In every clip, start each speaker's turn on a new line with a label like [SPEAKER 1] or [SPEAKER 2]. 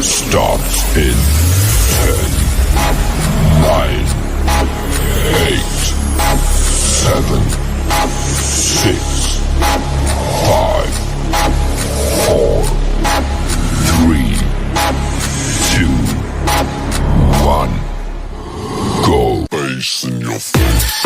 [SPEAKER 1] starts in 10, 9, 8, 7, 6, 5, 4, 3, 2, 1. Go. Bass in your face.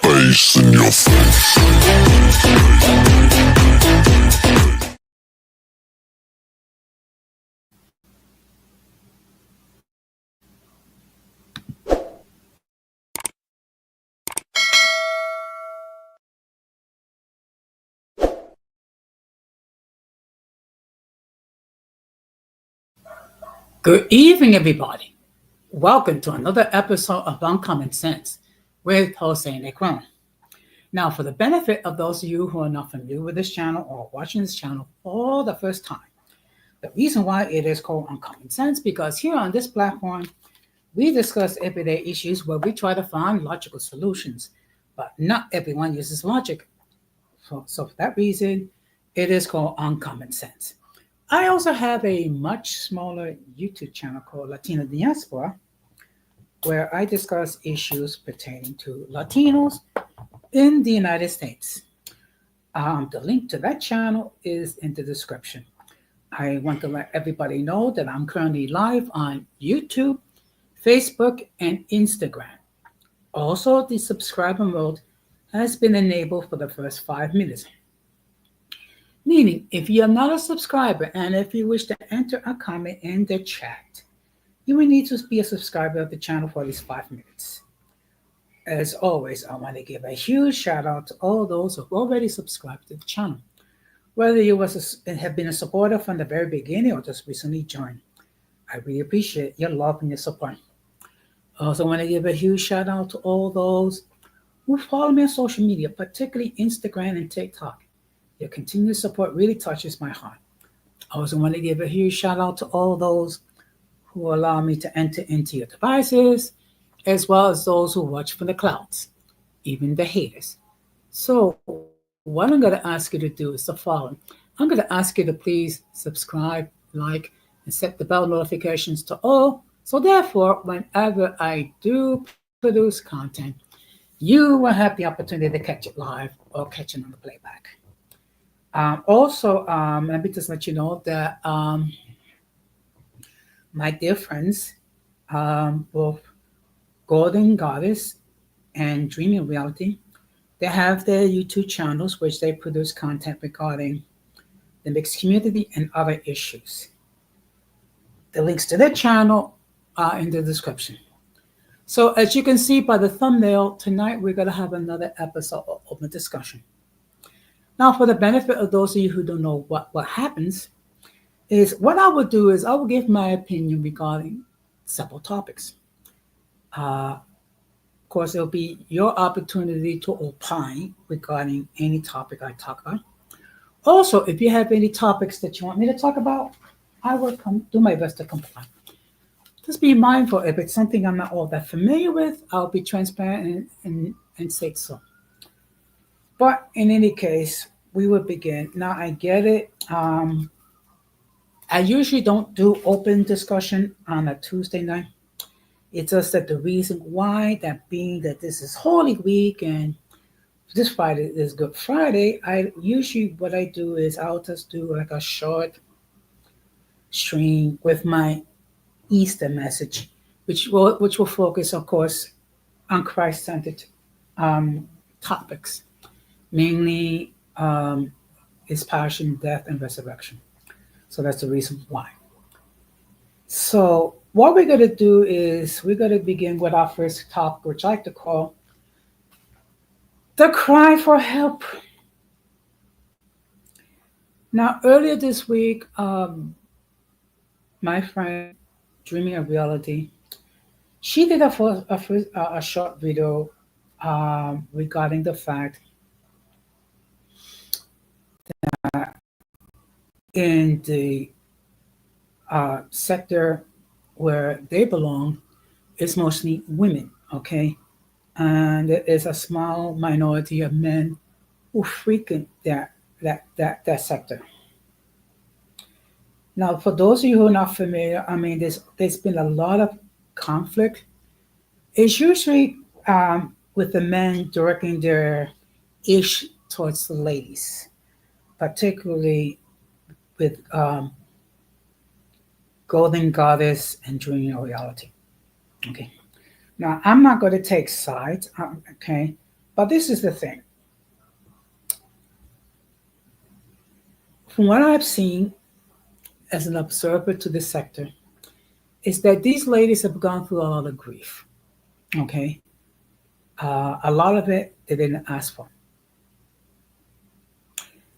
[SPEAKER 1] Bass in your face.
[SPEAKER 2] Good evening, everybody. Welcome to another episode of Uncommon Sense with Jose Negron. Now, for the benefit of those of you who are not familiar with this channel or watching this channel for the first time, the reason why it is called Uncommon Sense because here on this platform, we discuss everyday issues where we try to find logical solutions, but not everyone uses logic. So for that reason, it is called Uncommon Sense. I also have a much smaller YouTube channel called Latina Diaspora, where I discuss issues pertaining to Latinos in the United States. The link to that channel is in the description. I want to let everybody know that I'm currently live on YouTube, Facebook, and Instagram. Also, the subscriber mode has been enabled for the first 5 minutes. Meaning, if you are not a subscriber and if you wish to enter a comment in the chat, you will need to be a subscriber of the channel for at least 5 minutes. As always, I want to give a huge shout out to all those who have already subscribed to the channel. Whether you have been a supporter from the very beginning or just recently joined, I really appreciate your love and your support. I also want to give a huge shout out to all those who follow me on social media, particularly Instagram and TikTok. Your continued support really touches my heart. I also want to give a huge shout out to all those who allow me to enter into your devices, as well as those who watch from the clouds, even the haters. So what I'm going to ask you to do is the following. I'm going to ask you to please subscribe, like, and set the bell notifications to all. So therefore, whenever I do produce content, you will have the opportunity to catch it live or catch it on the playback. Let me just let you know that my dear friends, both Golden Goddess and Dreaming Reality, they have their YouTube channels which they produce content regarding the mixed community and other issues. The links to their channel are in the description. So as you can see by the thumbnail, tonight we're going to have another episode of open discussion. Now, for the benefit of those of you who don't know what happens, is what I will do is I will give my opinion regarding several topics. Of course, it'll be your opportunity to opine regarding any topic I talk about. Also, if you have any topics that you want me to talk about, I will do my best to comply. Just be mindful, if it's something I'm not all that familiar with, I'll be transparent and say so. But in any case, we will begin. Now, I get it. I usually don't do open discussion on a Tuesday night. It's just that the reason why, that being that this is Holy Week and this Friday is Good Friday, what I do is I'll just do like a short stream with my Easter message, which will focus, of course, on Christ-centered topics, mainly his passion, death, and resurrection. So that's the reason why. So what we're going to do is we're going to begin with our first topic, which I like to call the cry for help. Now, earlier this week, my friend, Dreaming of Reality, she did a short video regarding the fact that in the sector where they belong is mostly women, okay? And there is a small minority of men who frequent that sector. Now, for those of you who are not familiar, I mean, there's been a lot of conflict. It's usually with the men directing their ish towards the ladies, particularly with Golden Goddess and Junior Reality. Okay. Now, I'm not going to take sides, okay, but this is the thing. From what I've seen as an observer to this sector, is that these ladies have gone through a lot of grief, okay? A lot of it they didn't ask for.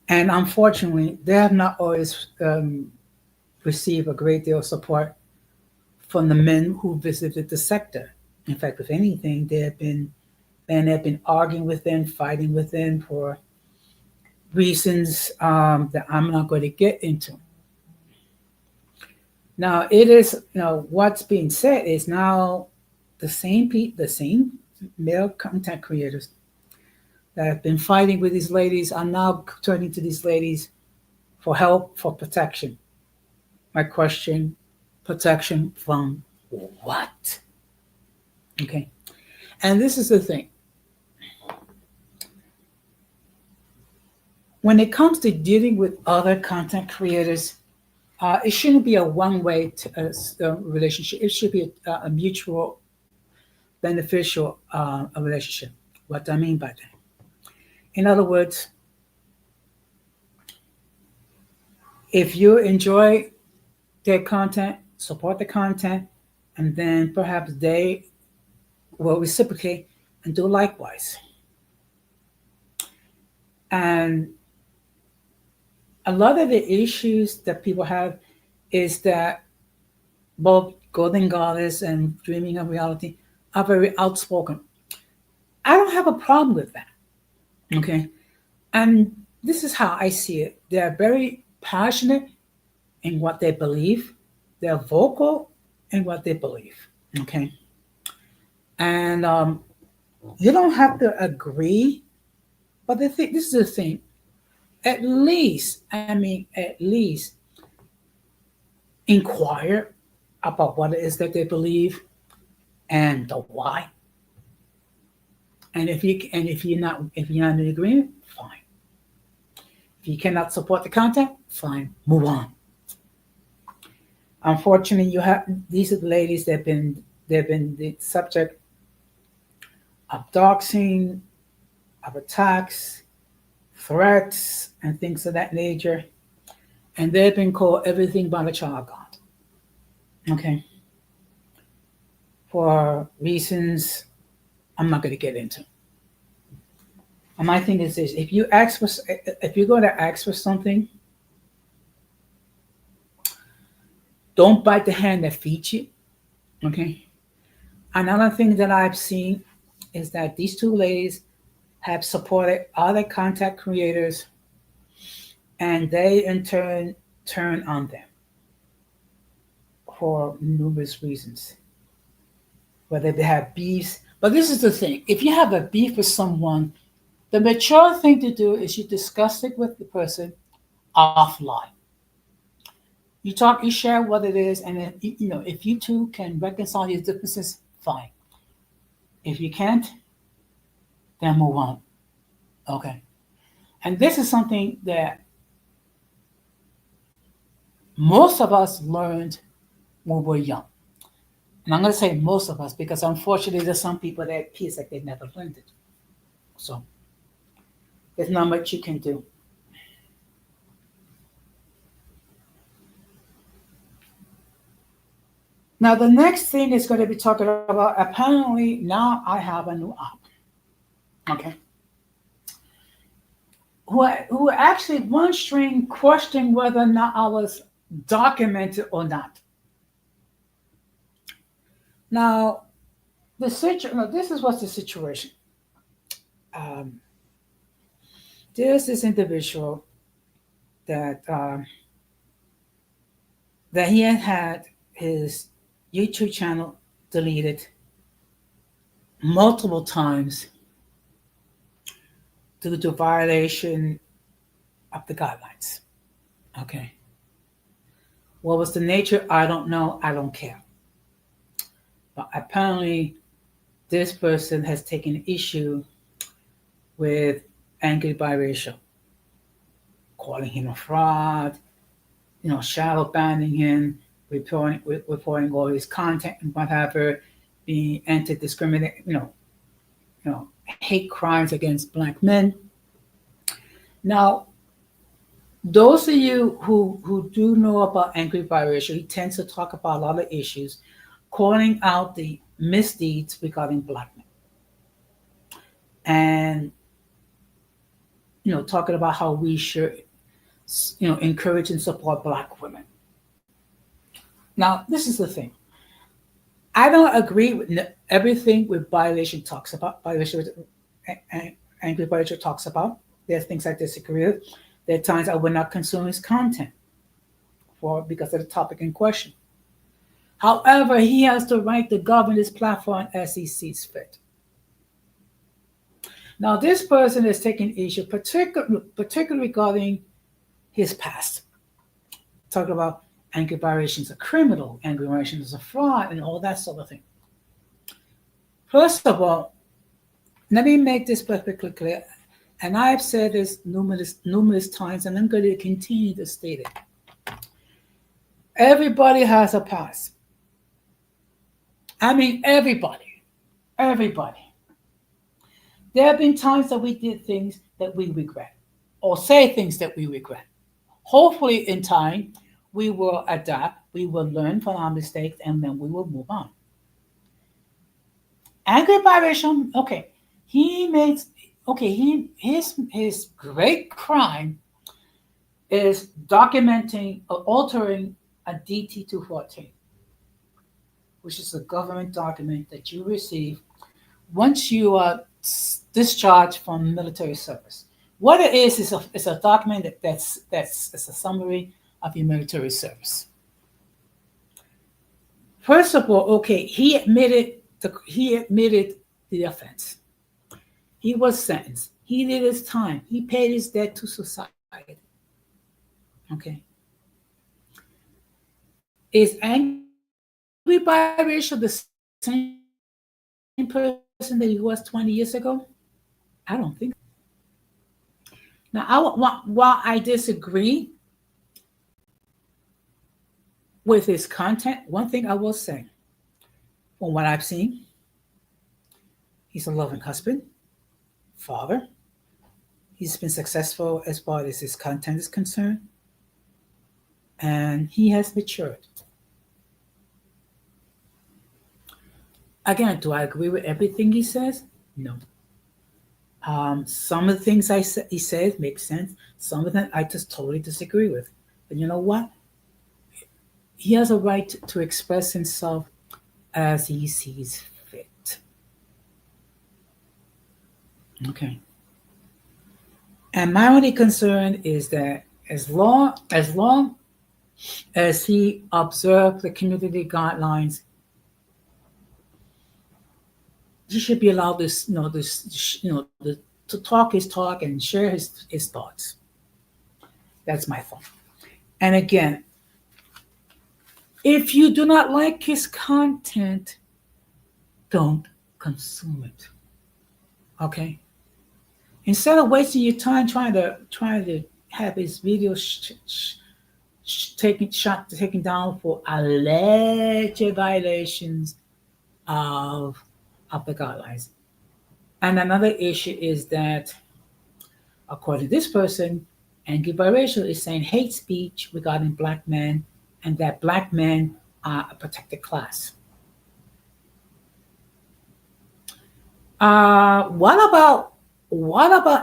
[SPEAKER 2] And unfortunately, they have not always received a great deal of support from the men who visited the sector. In fact, if anything, men have been arguing with them, fighting with them for reasons that I'm not going to get into. Now, it is what's being said is now the same male content creators that have been fighting with these ladies are now turning to these ladies for help, for protection. My question: protection from what? Okay, and this is the thing. When it comes to dealing with other content creators, it shouldn't be a one-way relationship. It should be a mutual, beneficial relationship. What do I mean by that? In other words, if you enjoy their content, support the content, and then perhaps they will reciprocate and do likewise. And a lot of the issues that people have is that both Golden Goddess and Dreaming of Reality are very outspoken. I don't have a problem with that. Okay. And this is how I see it. They are very passionate in what they believe. They're vocal in what they believe. Okay. And you don't have to agree, but this is the thing. At least inquire about what it is that they believe and the why. And if you're not in agreement, fine. If you cannot support the content, fine, move on. Unfortunately, you have these are the ladies that they've been the subject of doxing, of attacks, threats, and things of that nature, and they've been called everything but a child of God. Okay, for reasons I'm not going to get into. And my thing is this: if you're going to ask for something, don't bite the hand that feeds you. Okay. Another thing that I've seen is that these two ladies have supported other content creators, and they in turn on them for numerous reasons. Whether they have beefs, but this is the thing: if you have a beef with someone, the mature thing to do is you discuss it with the person offline. You share what it is, and then, if you two can reconcile your differences, fine. If you can't, then move on. Okay. And this is something that most of us learned when we were young. And I'm going to say most of us because unfortunately there's some people that appears like they never learned it. So there's not much you can do. Now the next thing is going to be talking about, apparently now I have a new app. Okay. Who actually one string questioned whether or not I was documented or not. Now, this is what's the situation. There's this individual that that he had his YouTube channel deleted multiple times due to violation of the guidelines. Okay. What was the nature? I don't know. I don't care. But apparently, this person has taken issue with angry biracial, calling him a fraud, shadow banning him, reporting all his content and whatever, being anti-discriminate, hate crimes against black men. Now, those of you who do know about angry biracial, he tends to talk about a lot of issues, calling out the misdeeds regarding black men. And, talking about how we should, encourage and support black women. Now, this is the thing. I don't agree with everything with violation talks about. Angry biracial talks about. There are things I disagree with. There are times I would not consume his content because of the topic in question. However, he has the right to govern his platform as he sees fit. Now, this person is taking issue, particularly regarding his past. Talking about angry biracial is a criminal, angry biracial is a fraud, and all that sort of thing. First of all, let me make this perfectly clear, and I've said this numerous times, and I'm going to continue to state it. Everybody has a past. I mean, everybody. There have been times that we did things that we regret, or say things that we regret. Hopefully, in time, we will adapt, we will learn from our mistakes, and then we will move on. Angry biracial, his great crime is documenting or altering a DT-214, which is a government document that you receive once you are discharged from military service. What it is a document that's a summary of your military service. First of all, he admitted the offense. He was sentenced. He did his time. He paid his debt to society. Okay. Is angry biracial the same person that he was 20 years ago? I don't think so. Now, while I disagree with his content, one thing I will say, from what I've seen, he's a loving husband, father. He's been successful as far as his content is concerned, and he has matured. Again, do I agree with everything he says? No. Some of the things he says make sense. Some of them I just totally disagree with. But you know what? He has a right to express himself as he sees fit. Okay. And my only concern is that as long as he observes the community guidelines, he should be allowed to talk his talk and share his thoughts. That's my thought. And again, if you do not like his content, don't consume it. Okay? Instead of wasting your time trying to have his videos taken down for alleged violations of the guidelines. And another issue is that, according to this person, angry biracial is saying hate speech regarding black men, and that black men are a protected class. What about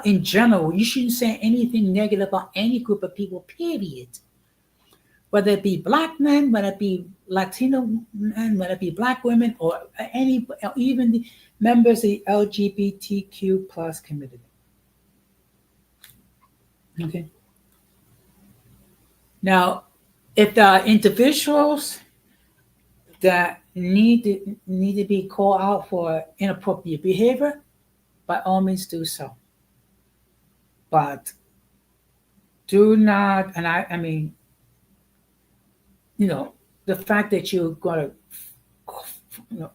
[SPEAKER 2] in general? You shouldn't say anything negative about any group of people, period. Whether it be black men, whether it be Latino men, whether it be black women, or even the members of the LGBTQ plus community. Okay. Now, If there are individuals that need to be called out for inappropriate behavior, by all means do so. But do not, and I mean, you know, the fact that you're going to,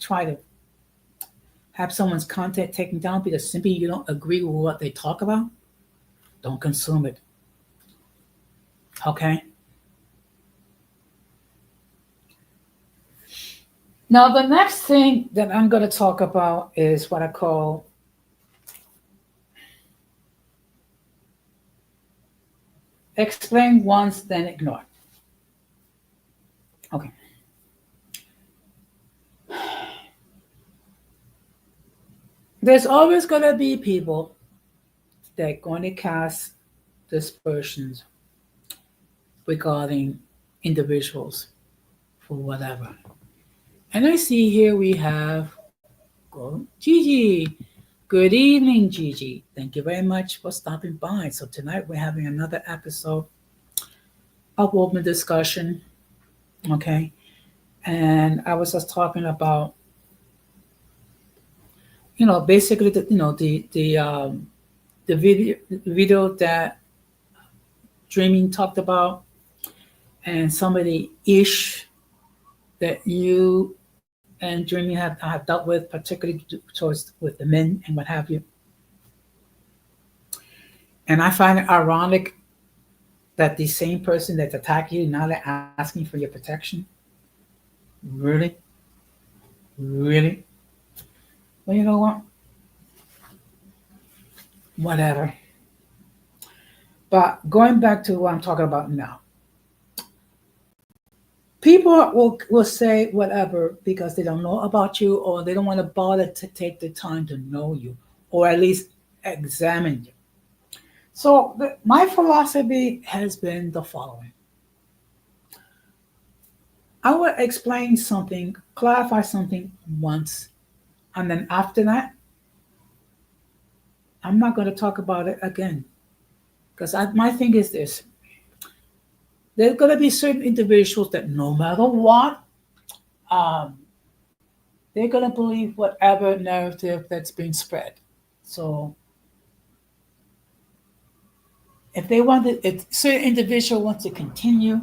[SPEAKER 2] try to have someone's content taken down because simply you don't agree with what they talk about, don't consume it. Okay? Now, the next thing that I'm going to talk about is what I call explain once, then ignore. Okay. There's always going to be people that are going to cast dispersions regarding individuals for whatever. And I see here we have Gigi. Good evening, Gigi. Thank you very much for stopping by. So tonight we're having another episode of Open Discussion. Okay. And I was just talking about, basically the video that Dreaming talked about, and some of the ish that you and Dreaming have dealt with, particularly towards with the men and what have you. And I find it ironic that the same person that's attacking you now they're asking for your protection. Really? Really? Well, you know what? Whatever. But going back to what I'm talking about now. People will say whatever because they don't know about you or they don't want to bother to take the time to know you or at least examine you. So my philosophy has been the following. I will explain something, clarify something once, and then after that, I'm not going to talk about it again. Because my thing is this. There's going to be certain individuals that no matter what, they're going to believe whatever narrative that's being spread. So if certain individual wants to continue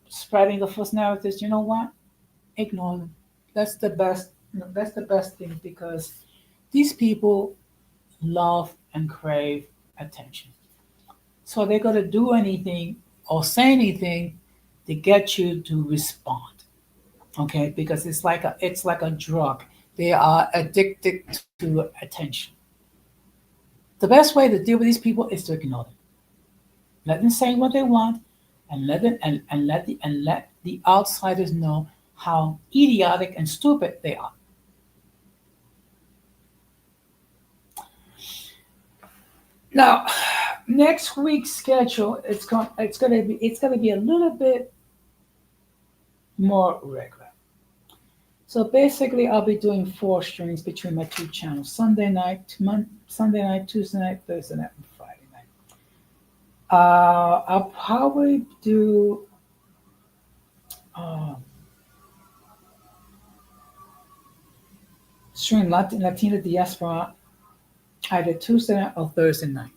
[SPEAKER 2] spreading the false narratives, you know what? Ignore them. That's the best. That's the best thing because these people love and crave attention. So they're going to do anything or say anything to get you to respond. Okay, because it's like a drug. They are addicted to attention. The best way to deal with these people is to ignore them. Let them say what they want, and let the outsiders know how idiotic and stupid they are. Now, next week's schedule it's gonna be a little bit more regular. So basically, I'll be doing 4 streams between my 2 channels: Sunday night, Tuesday night, Thursday night, and Friday night. I'll probably do stream Latina Diaspora either Tuesday night or Thursday night.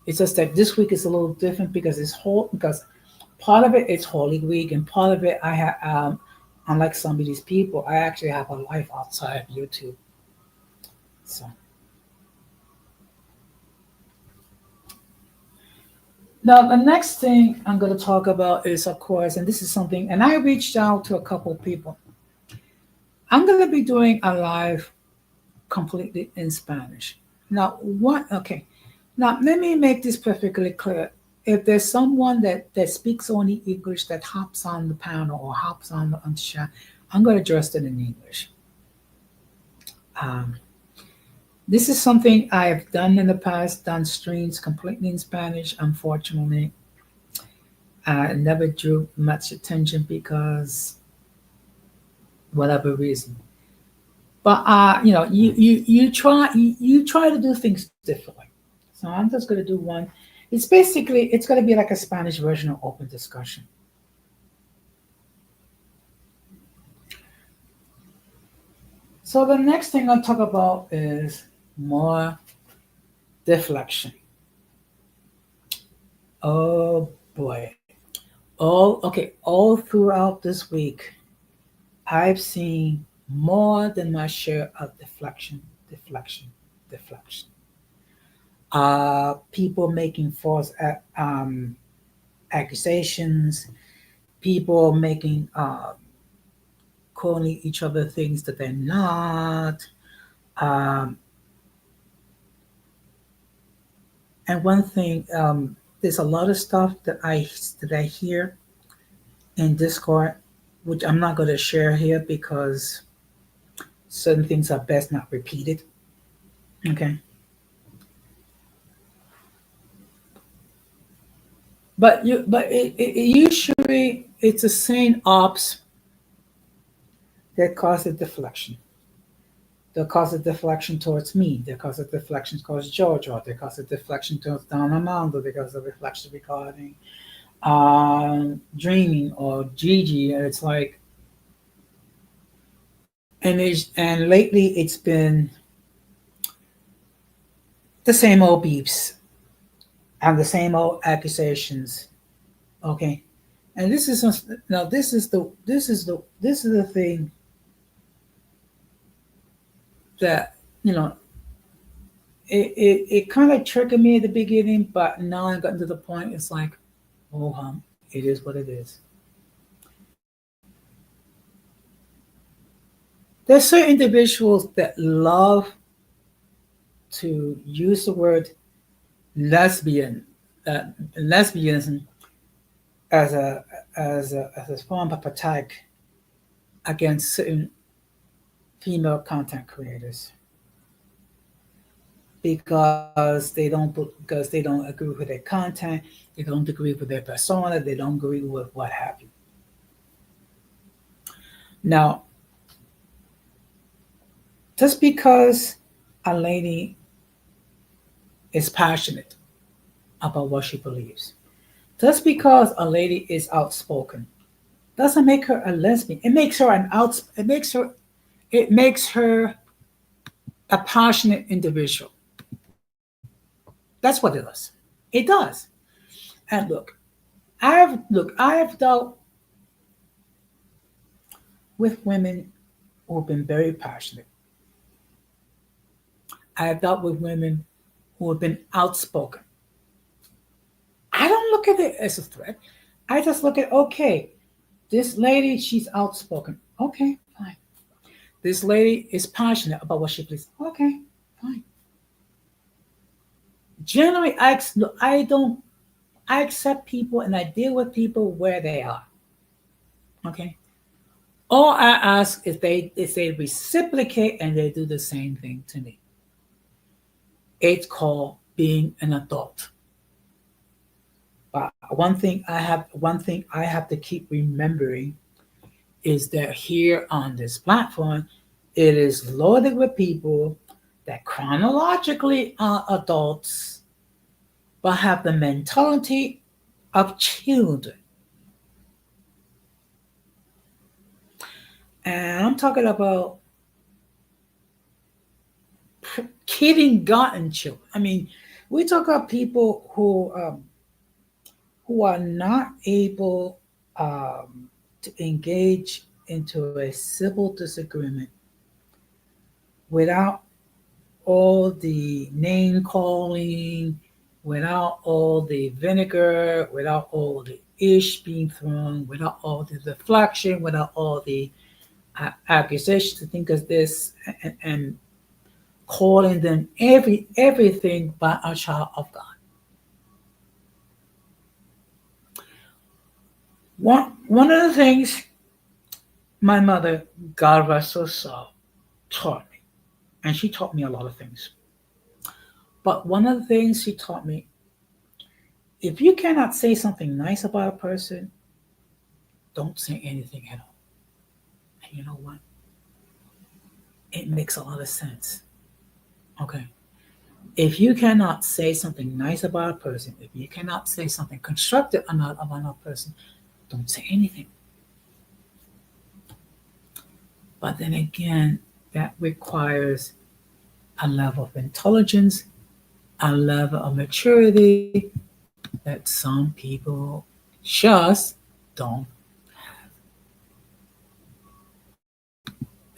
[SPEAKER 2] It's just that this week is a little different because because part of it is Holy Week, and part of it I have, unlike some of these people, I actually have a life outside of YouTube. So now the next thing I'm going to talk about is, of course, and this is something, and I reached out to a couple of people. I'm going to be doing a live completely in Spanish. Now, okay. Now, let me make this perfectly clear. If there's someone that speaks only English that hops on the panel or hops on the chat, I'm going to address it in English. This is something I've done in the past, done streams completely in Spanish. Unfortunately, I never drew much attention because whatever reason. But you try to do things differently. So I'm just going to do one. it's going to be like a Spanish version of open discussion. So the next thing I'll talk about is more deflection. Oh boy. All throughout this week, I've seen more than my share of deflection, deflection. People making false accusations, people making calling each other things that they're not. Um, and one thing, there's a lot of stuff that I hear in Discord, which I'm not going to share here because certain things are best not repeated. Okay, but usually it's the same ops that cause a deflection. They cause a deflection towards me. They cause a deflection towards Georgia. They cause a deflection towards Don Armando. They cause a deflection regarding Dreaming or Gigi. And it's like, and lately it's been the same old beeps and the same old accusations. Okay, and now this is the thing that it kind of triggered me at the beginning, but now I've gotten to the point. It's like, oh, it is what it is. There's certain individuals that love to use the word lesbian, lesbianism as a form of attack against certain female content creators because they don't agree with their content, they don't agree with their persona, they don't agree with what have you. Now, just because a lady is passionate about what she believes, just because a lady is outspoken, doesn't make her a lesbian. It makes her it makes her a passionate individual. That's what it does. It does. And I've dealt with women who've been very passionate. I've dealt with women who have been outspoken. I don't look at it as a threat. I just look at, okay, this lady, she's outspoken. Okay, fine. This lady is passionate about what she believes. Okay, fine. Generally, I accept people and I deal with people where they are. Okay. All I ask is they reciprocate and they do the same thing to me. It's called being an adult. But one thing I have to keep remembering is that here on this platform, it is loaded with people that chronologically are adults, but have the mentality of children. And I'm talking about kindergarten children. I mean, we talk about people who are not able to engage into a civil disagreement without all the name calling, without all the vinegar, without all the ish being thrown, without all the deflection, without all the accusations to think of this and calling them everything but a child of God. One of the things my mother, God rest her soul, taught me, and she taught me a lot of things. But one of the things she taught me, if you cannot say something nice about a person, don't say anything at all. And you know what? It makes a lot of sense. Okay. If you cannot say something nice about a person, if you cannot say something constructive about another person, don't say anything. But then again, that requires a level of intelligence, a level of maturity that some people just don't.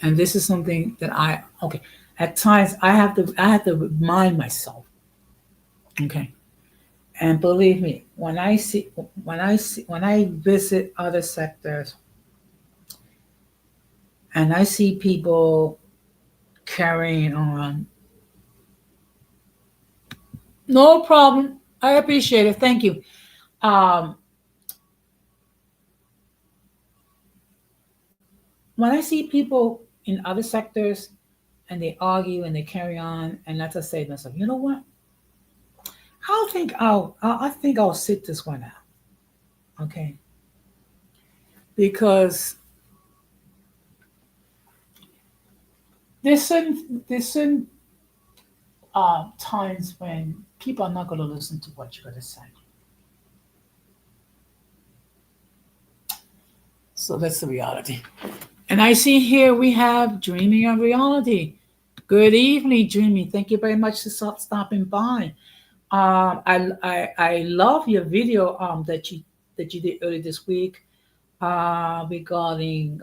[SPEAKER 2] And this is something that at times I have to remind myself. Okay. And believe me, when I visit other sectors and I see people carrying on, no problem. I appreciate it. Thank you. Um, when I see people in other sectors and they argue and they carry on, and let's just say to myself, you know what? I think I'll sit this one out. Okay. Because there's certain times when people are not going to listen to what you're going to say. So that's the reality. And I see here we have Dreaming of Reality. Good evening, Dreaming. Thank you very much for stopping by. I love your video that you did earlier this week regarding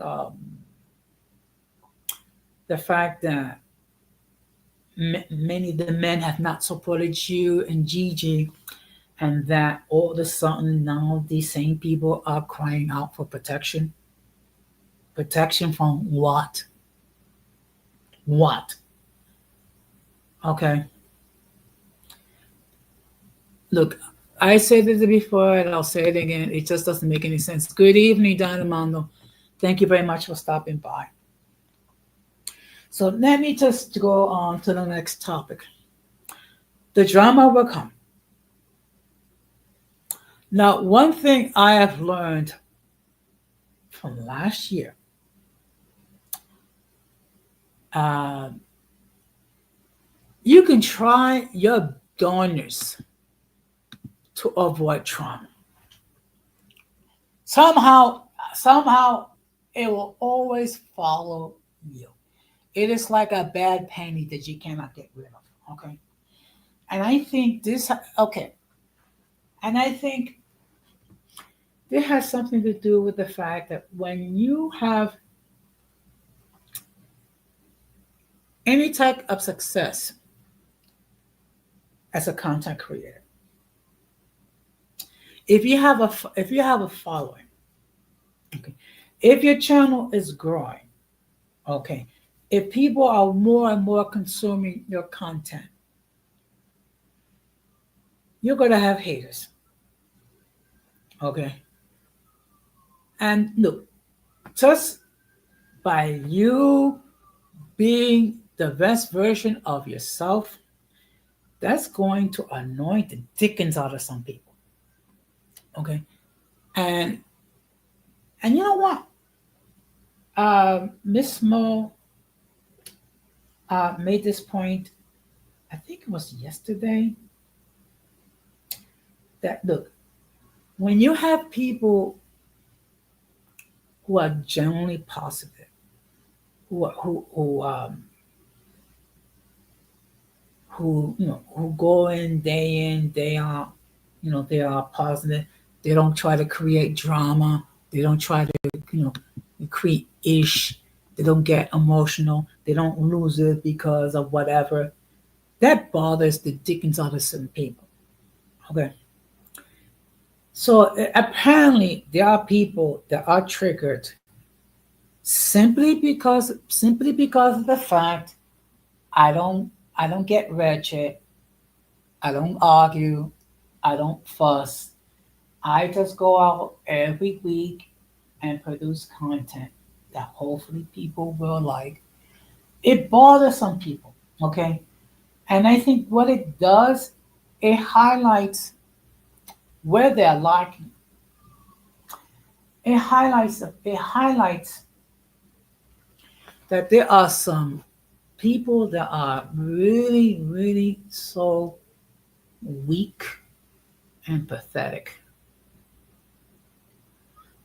[SPEAKER 2] the fact that many of the men have not supported you and Gigi, and that all of a sudden now these same people are crying out for protection. Protection from what? What? Okay. Look, I said it before and I'll say it again. It just doesn't make any sense. Good evening, Dynamando. Thank you very much for stopping by. So let me just go on to the next topic. The drama will come. Now, one thing I have learned from last year, uh, you can try your darnest to avoid trauma. Somehow, it will always follow you. It is like a bad penny that you cannot get rid of. Okay. And I think okay. And I think this has something to do with the fact that when you have any type of success as a content creator, if you have a following, okay, if your channel is growing, okay, if people are more and more consuming your content, you're going to have haters. Okay. And look, just by you being the best version of yourself, that's going to annoy the dickens out of some people. Okay. And you know what? Miss Mo made this point, I think it was yesterday, that look, when you have people who are genuinely positive, who go in, day out, they are positive. They don't try to create drama. They don't try to, create ish. They don't get emotional. They don't lose it because of whatever. That bothers the dickens out of certain people. Okay. So apparently there are people that are triggered simply because of the fact I don't get wretched, I don't argue, I don't fuss. I just go out every week and produce content that hopefully people will like. It bothers some people, okay? And I think what it does, it highlights where they're lacking. It highlights that there are some people that are really, really so weak and pathetic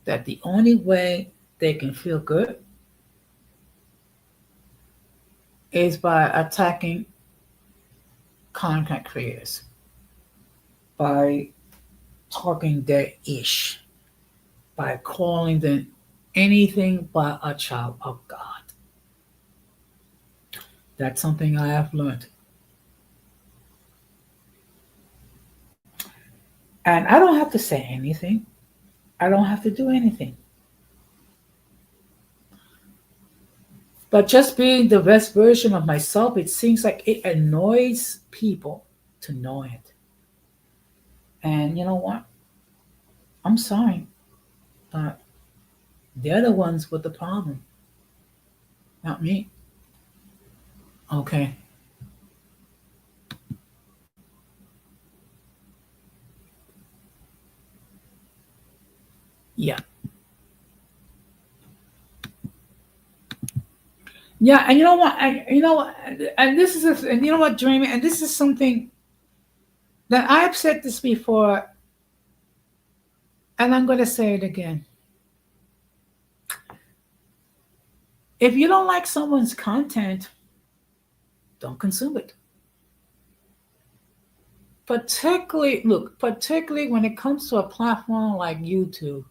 [SPEAKER 2] that the only way they can feel good is by attacking content creators, by talking their ish, by calling them anything but a child of God. That's something I have learned. And I don't have to say anything. I don't have to do anything. But just being the best version of myself, it seems like it annoys people to know it. And you know what? I'm sorry, but they're the ones with the problem, not me. Okay. Yeah. Yeah, and you know what? And this is, and you know what, Dreamy, and this is something that I've said this before, and I'm going to say it again. If you don't like someone's content, don't consume it. Particularly when it comes to a platform like YouTube,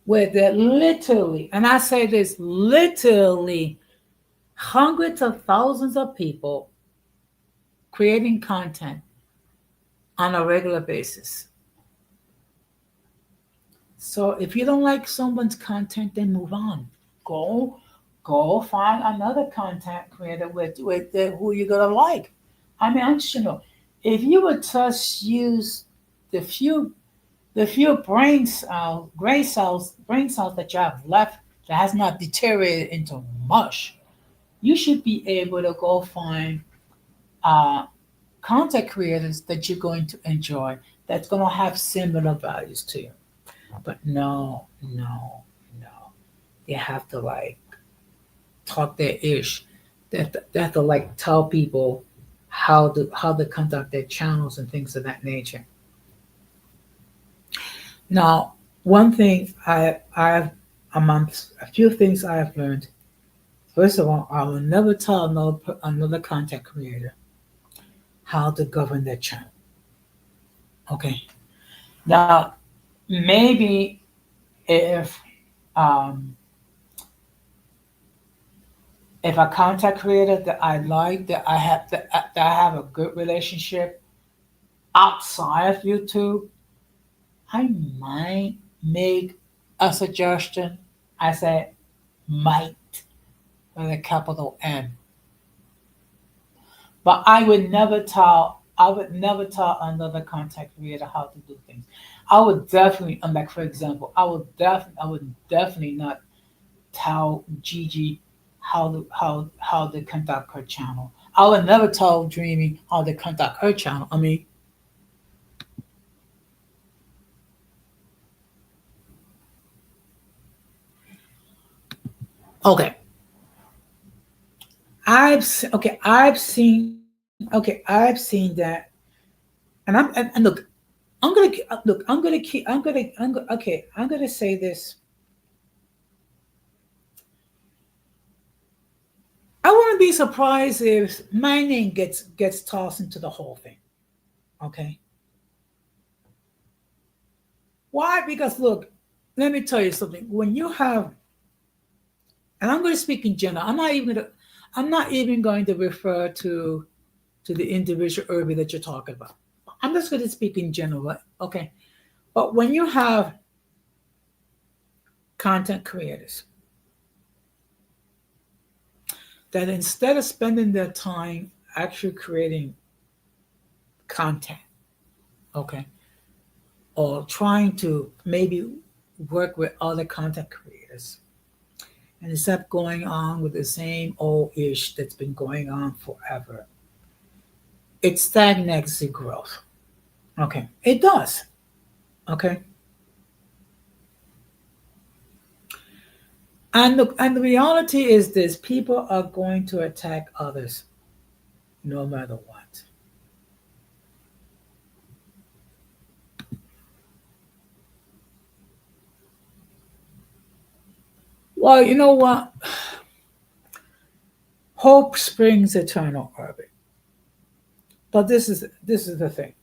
[SPEAKER 2] where there literally, and I say this literally, hundreds of thousands of people creating content on a regular basis. So if you don't like someone's content, then move on. Go, go find another content creator who you're gonna like. I mean, if you would just use the few brain cells that you have left that has not deteriorated into mush, you should be able to go find uh, content creators that you're going to enjoy, that's going to have similar values to you. But no, no, no. They have to like talk their ish. They have to like tell people how to conduct their channels and things of that nature. Now, one thing I've amongst a few things I have learned. First of all, I will never tell another content creator how to govern their channel. Okay. Now, maybe if um, if a content creator that I like, that I have a good relationship outside of YouTube, I might make a suggestion. I say might with a capital M. But I would never tell another content creator how to do things. I would definitely, like for example, I would definitely not tell Gigi how to conduct her channel. I would never tell Dreamy how to conduct her channel. I mean, okay, I've seen that, and look, I'm gonna say this. I wouldn't be surprised if my name gets tossed into the whole thing. Okay, why? Because look, let me tell you something. When you have, and I'm going to speak in general. I'm not even going to refer to the individual urban that you're talking about. I'm just going to speak in general, right? Okay. But when you have content creators that instead of spending their time actually creating content, okay, or trying to maybe work with other content creators, and instead of going on with the same old ish that's been going on forever, it stagnates the growth. Okay. It does. Okay. And the reality is this: people are going to attack others no matter what. Well, you know what? Hope springs eternal orbit. But this is the thing.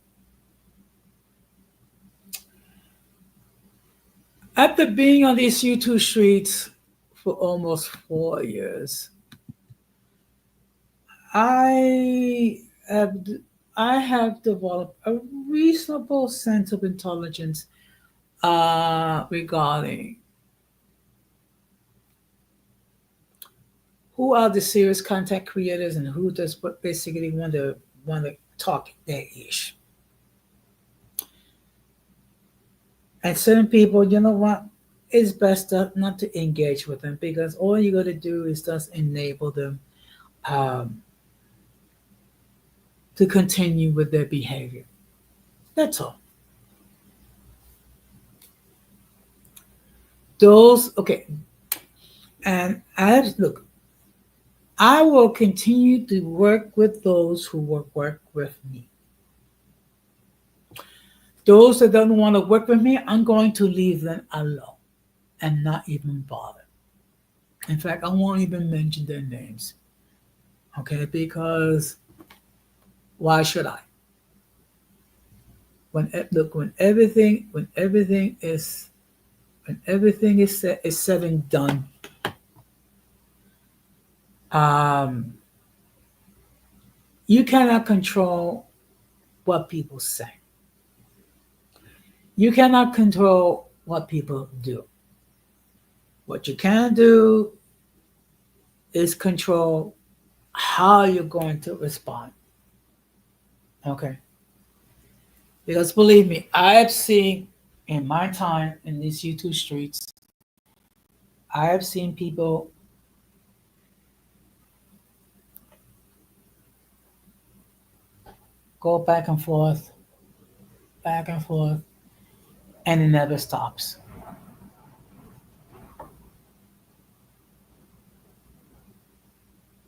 [SPEAKER 2] After being on these YouTube streets for almost 4 years, I have I have developed a reasonable sense of intelligence regarding who are the serious content creators and who just basically want to talk their ish. And certain people, you know what? It's best not to engage with them because all you got to do is just enable them um, to continue with their behavior. That's all. Those okay, and I look. I will continue to work with those who will work with me. Those that don't want to work with me, I'm going to leave them alone and not even bother. In fact, I won't even mention their names. Okay, because why should I? Look, when everything is said and done, um, you cannot control what people say. You cannot control what people do. What you can do is control how you're going to respond. Okay. Because believe me, I've seen in my time in these YouTube streets, I have seen people go back and forth, and it never stops.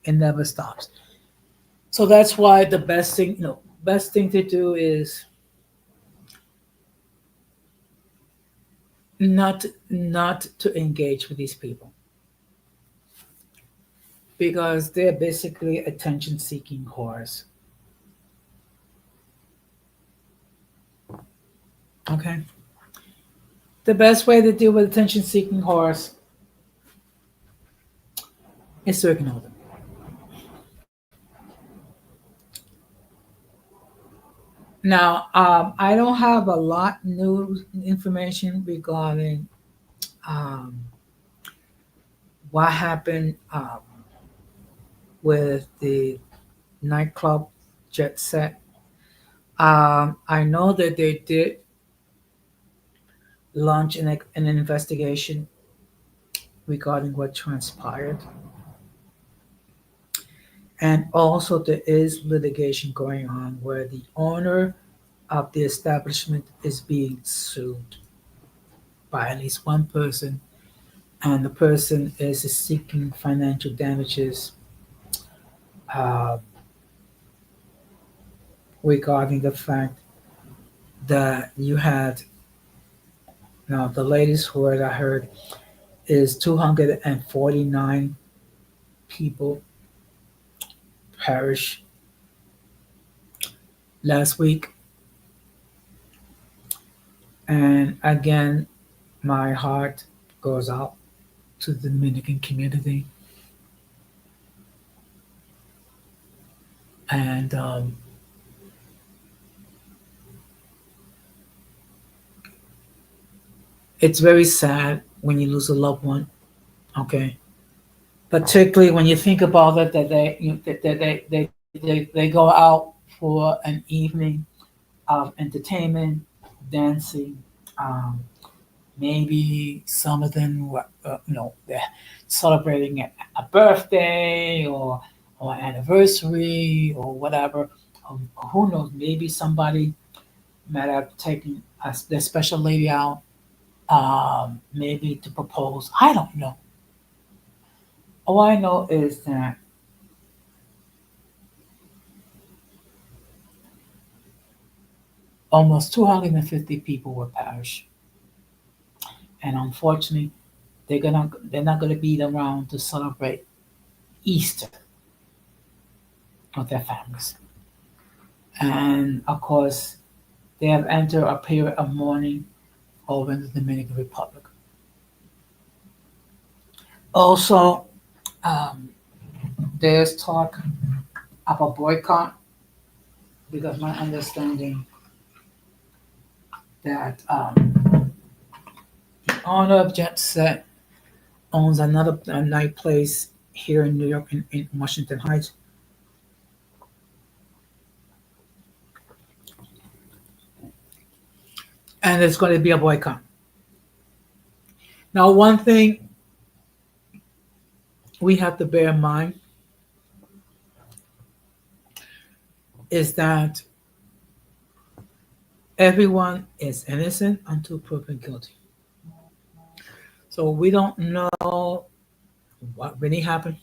[SPEAKER 2] It never stops. So that's why the best thing to do is not to engage with these people because they're basically attention seeking whores. Okay. The best way to deal with attention seeking whores is to ignore them. Now, I don't have a lot new information regarding um, what happened with the nightclub Jet Set. I know that they did launch an investigation regarding what transpired. And also, there is litigation going on where the owner of the establishment is being sued by at least one person, and the person is seeking financial damages uh, regarding the fact that you had now the latest word I heard is 249 people perish last week. And again, my heart goes out to the Dominican community. And it's very sad when you lose a loved one, okay? Particularly when you think about it, that they go out for an evening of entertainment, dancing, um, maybe some of them were, they're celebrating a birthday or anniversary or whatever. Who knows? Maybe somebody might have taken their special lady out, maybe to propose. I don't know. All I know is that almost 250 people were perished, and unfortunately, they're not gonna be around to celebrate Easter with their families. And of course, they have entered a period of mourning over in the Dominican Republic. Also, um, there's talk of a boycott because my understanding that the owner of Jet Set owns another a night place here in New York in Washington Heights, and there's going to be a boycott. Now, one thing we have to bear in mind is that everyone is innocent until proven guilty. So we don't know what really happened.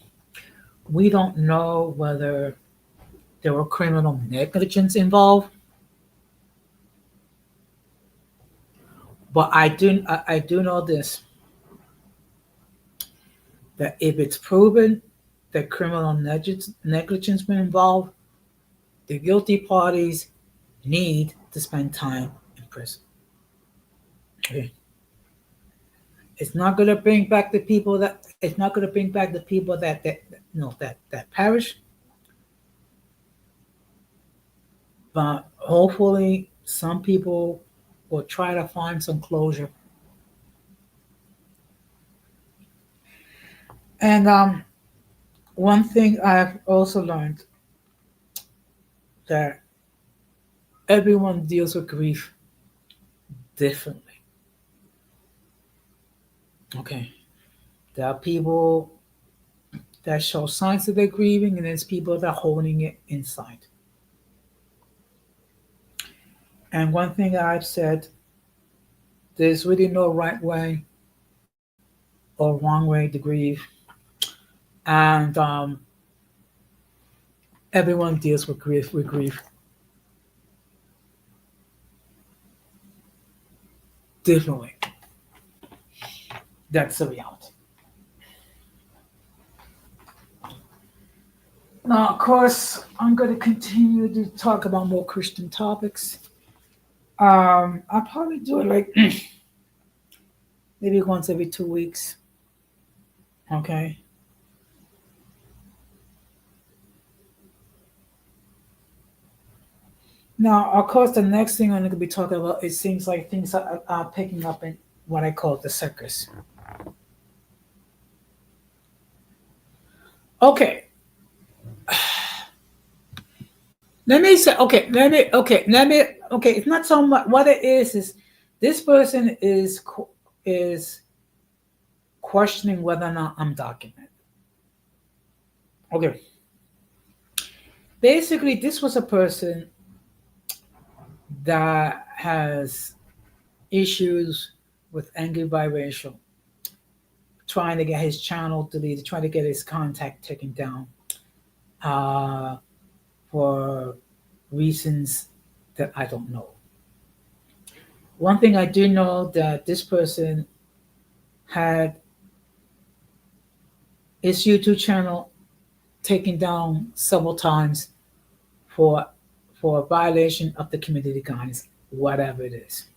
[SPEAKER 2] We don't know whether there were criminal negligence involved. But I do know this, that if it's proven that criminal negligence been involved, the guilty parties need to spend time in prison. Okay. It's not going to bring back the people that it's not going to bring back the people that perish, but hopefully some people will try to find some closure. And one thing I've also learned that everyone deals with grief differently. Okay. There are people that show signs that they're grieving, and there's people that are holding it inside. And one thing I've said, there's really no right way or wrong way to grieve. And everyone deals with grief differently. That's the reality. Now, of course, I'm going to continue to talk about more Christian topics. I'll probably do it like maybe once every 2 weeks. Okay. Now, of course, the next thing I'm going to be talking about, it seems like things are picking up in what I call the circus. Okay. Okay. It's not so much what it is this person is questioning whether or not I'm documented. Okay. Basically, this was a person that has issues with angry biracial, trying to get his channel deleted, trying to get his contact taken down for reasons that I don't know. One thing I do know that this person had his YouTube channel taken down several times for a violation of the community guidelines, whatever it is.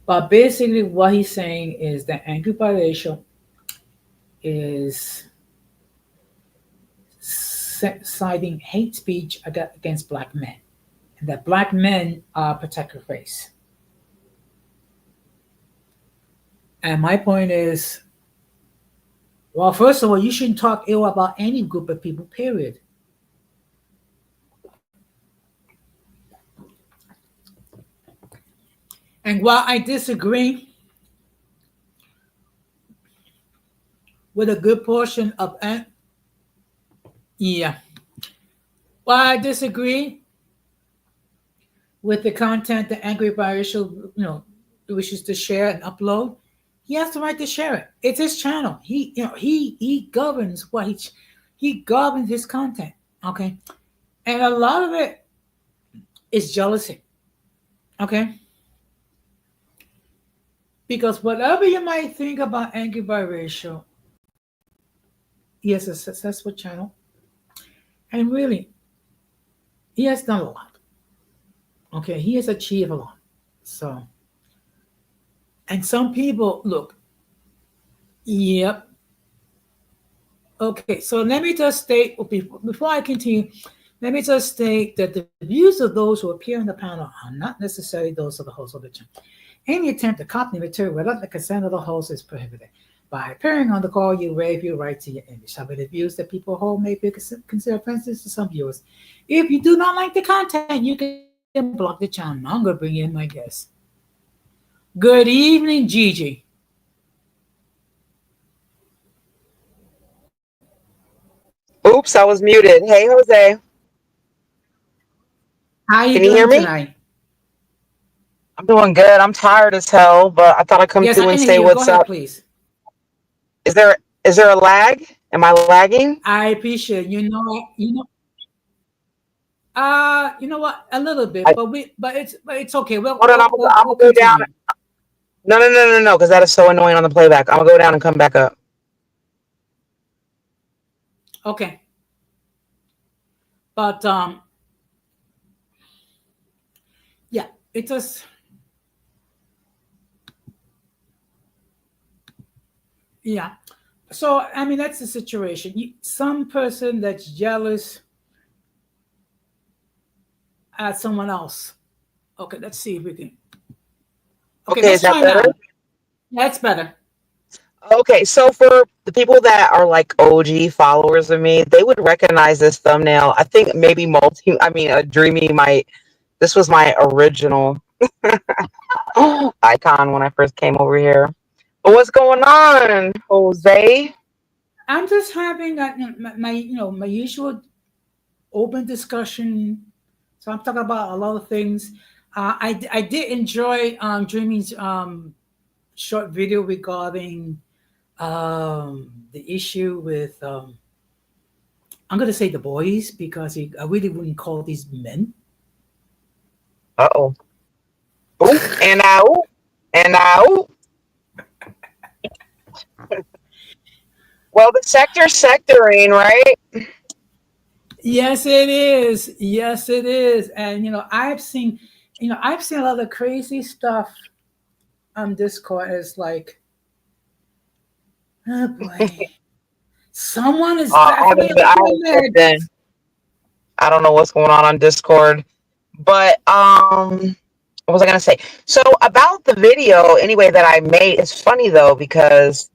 [SPEAKER 2] But basically, what he's saying is that angry biracial is citing hate speech against black men, and that black men are protected race. And my point is, well, first of all, you shouldn't talk ill about any group of people, period. And while I disagree with a good portion of while I disagree with the content that angry biracial wishes to share and upload, he has the right to share it. It's his channel. He governs he governs his content. Okay, and a lot of it is jealousy. Okay, because whatever you might think about Angry Biracial, he has a successful channel, and really, he has done a lot. Okay, he has achieved a lot. So, and some people look. Yep. Okay, so let me just state before I continue. Let me just state that the views of those who appear on the panel are not necessarily those of the host of the channel. Any attempt to copy material without the consent of the host is prohibited. By appearing on the call, you waive your right to your image. However, the views that people hold may be considered offensive to some viewers. If you do not like the content, you can block the channel. Now I'm going to bring in my guest. Good evening, Gigi.
[SPEAKER 3] Oops, I was muted. Hey, Jose.
[SPEAKER 2] How are you
[SPEAKER 3] Can you hear
[SPEAKER 2] doing
[SPEAKER 3] me?
[SPEAKER 2] tonight?
[SPEAKER 3] I'm doing good. I'm tired as hell, but I thought I'd come
[SPEAKER 2] Yes, I
[SPEAKER 3] through and
[SPEAKER 2] can hear
[SPEAKER 3] say
[SPEAKER 2] you. Go
[SPEAKER 3] what's
[SPEAKER 2] ahead,
[SPEAKER 3] up.
[SPEAKER 2] please.
[SPEAKER 3] Is there a lag? Am I lagging?
[SPEAKER 2] I appreciate you know what, a little bit,
[SPEAKER 3] I,
[SPEAKER 2] but it's okay. We'll
[SPEAKER 3] hold on,
[SPEAKER 2] we'll we'll,
[SPEAKER 3] I'm
[SPEAKER 2] we'll
[SPEAKER 3] gonna go down.
[SPEAKER 2] continue.
[SPEAKER 3] No, because that is so annoying on the playback. I'm gonna go down and come back up.
[SPEAKER 2] Okay, but yeah, it just yeah. So I mean, that's the situation. Some person that's jealous at someone else. Okay, let's see if we can. Okay,
[SPEAKER 3] Okay,
[SPEAKER 2] let's
[SPEAKER 3] is that
[SPEAKER 2] try
[SPEAKER 3] better?
[SPEAKER 2] now. That's better.
[SPEAKER 3] Okay, so for the people that are like OG followers of me, they would recognize this thumbnail. I think maybe Dreamy might. This was my original icon when I first came over here. But what's going on, Jose?
[SPEAKER 2] I'm just having my usual open discussion. So I'm talking about a lot of things. I did enjoy Dreamy's short video regarding the issue with I'm going to say the boys because I really wouldn't call these men.
[SPEAKER 3] Uh-oh. Ooh, and now, and now. Well, the sector's sectoring, right?
[SPEAKER 2] Yes, it is. Yes, it is. And I've seen a lot of crazy stuff on Discord. It's like, oh boy, someone is
[SPEAKER 3] I haven't,
[SPEAKER 2] definitely
[SPEAKER 3] I
[SPEAKER 2] over
[SPEAKER 3] haven't
[SPEAKER 2] their
[SPEAKER 3] checked in.
[SPEAKER 2] legs.
[SPEAKER 3] I don't know what's going on Discord, but what was I gonna say? So about the video, anyway, that I made. It's funny though because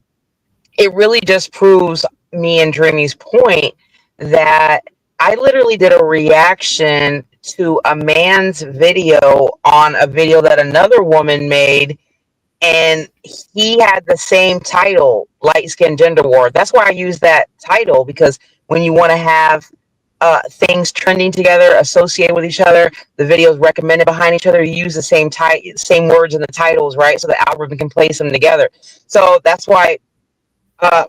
[SPEAKER 3] it really just proves me and Dreamy's point that I literally did a reaction to a man's video on a video that another woman made, and he had the same title, Light Skin Gender War. That's why I use that title, because when you want to have things trending together, associated with each other, the videos recommended behind each other, you use the same words in the titles, right? So the algorithm can place them together. So that's why uh,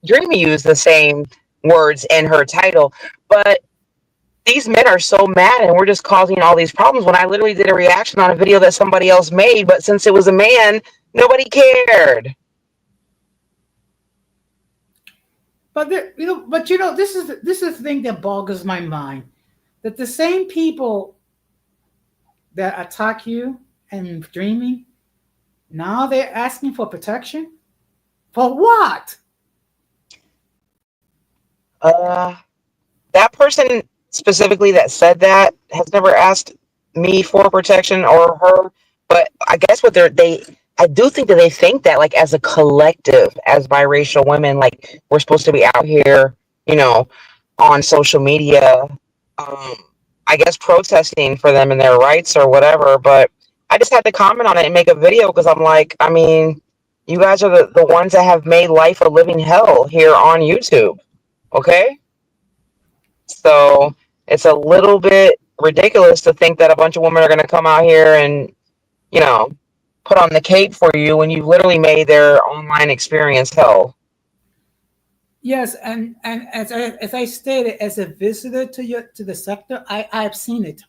[SPEAKER 3] Dreamy used the same words in her title. But these men are so mad and we're just causing all these problems when I literally did a reaction on a video that somebody else made, but since it was a man, nobody cared.
[SPEAKER 2] This is the thing that boggles my mind. That the same people that attack you and Dreamy, now they're asking for protection? For what?
[SPEAKER 3] Uh, that person specifically that said that has never asked me for protection or her, but I guess I do think that they think that, like, as a collective, as biracial women, like, we're supposed to be out here, you know, on social media, um, I guess protesting for them and their rights or whatever. But I just had to comment on it and make a video because I'm like, I mean, you guys are the ones that have made life a living hell here on YouTube. Okay. So it's a little bit ridiculous to think that a bunch of women are going to come out here and, you know, put on the cape for you when you've literally made their online experience hell.
[SPEAKER 2] Yes, and as I stated, as a visitor to the sector, I've seen it.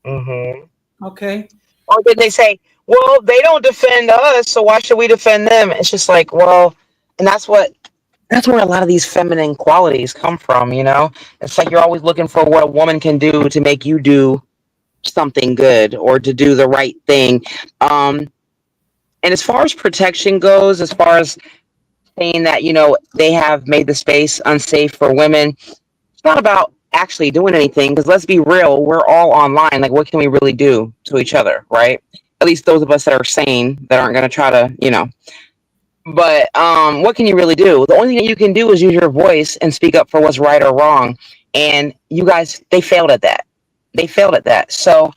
[SPEAKER 3] Hmm.
[SPEAKER 2] Okay.
[SPEAKER 3] Or did they say, well, they don't defend us, so why should we defend them? It's just like, well, and that's where a lot of these feminine qualities come from, you know? It's like you're always looking for what a woman can do to make you do something good or to do the right thing. Um, and as far as protection goes, as far as saying that, they have made the space unsafe for women, it's not about actually doing anything because let's be real, we're all online. Like, what can we really do to each other, right? At least those of us that are sane that aren't going to try to. But what can you really do? The only thing that you can do is use your voice and speak up for what's right or wrong. And you guys, they failed at that. They failed at that. So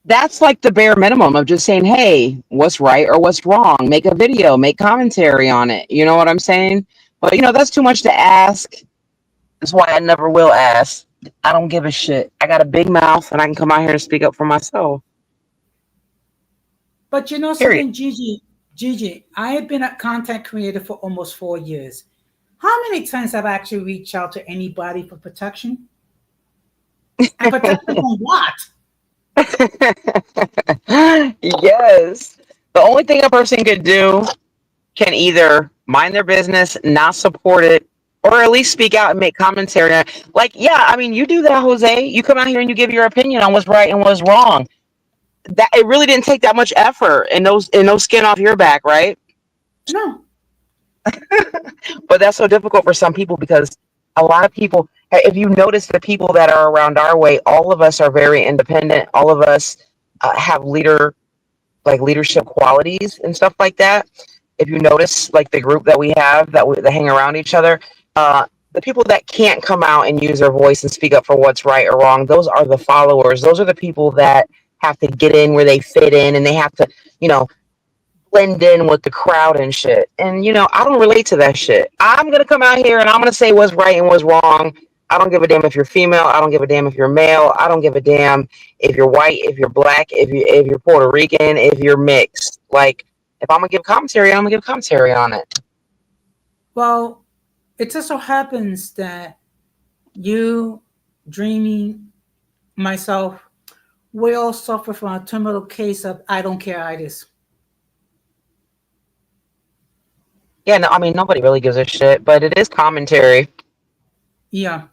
[SPEAKER 3] that's like the bare minimum of just saying, hey, what's right or what's wrong? Make a video, make commentary on it. You know what I'm saying? But that's too much to ask. That's why I never will ask. I don't give a shit. I got a big mouth and I can come out here and speak up for myself.
[SPEAKER 2] But you know
[SPEAKER 3] Period.
[SPEAKER 2] something, Gigi, I have been a content creator for almost 4 years. How many times have I actually reached out to anybody for protection? And protection on what?
[SPEAKER 3] Yes. The only thing a person could do can either mind their business, not support it, or at least speak out and make commentary on it. Like, yeah, I mean, you do that, Jose. You come out here and you give your opinion on what's right and what's wrong. That it really didn't take that much effort and no skin off your back, right?
[SPEAKER 2] No.
[SPEAKER 3] But that's so difficult for some people because a lot of people, if you notice the people that are around our way, all of us are very independent. All of us have leadership qualities and stuff like that. If you notice, like the group that we have that hang around each other, the people that can't come out and use their voice and speak up for what's right or wrong, those are the followers. Those are the people that have to get in where they fit in and they have to, blend in with the crowd and shit. And I don't relate to that shit. I'm gonna come out here and I'm gonna say what's right and what's wrong. I don't give a damn if you're female. I don't give a damn if you're male. I don't give a damn if you're white, if you're black, if you're Puerto Rican, if you're mixed. Like, if I'm gonna give commentary, I'm gonna give commentary on it.
[SPEAKER 2] Well, it just so happens that you, Dreaming, myself, we all suffer from a terminal case of I don't care itis.
[SPEAKER 3] Yeah, no, I mean nobody really gives a shit, but it is commentary.
[SPEAKER 2] Yeah.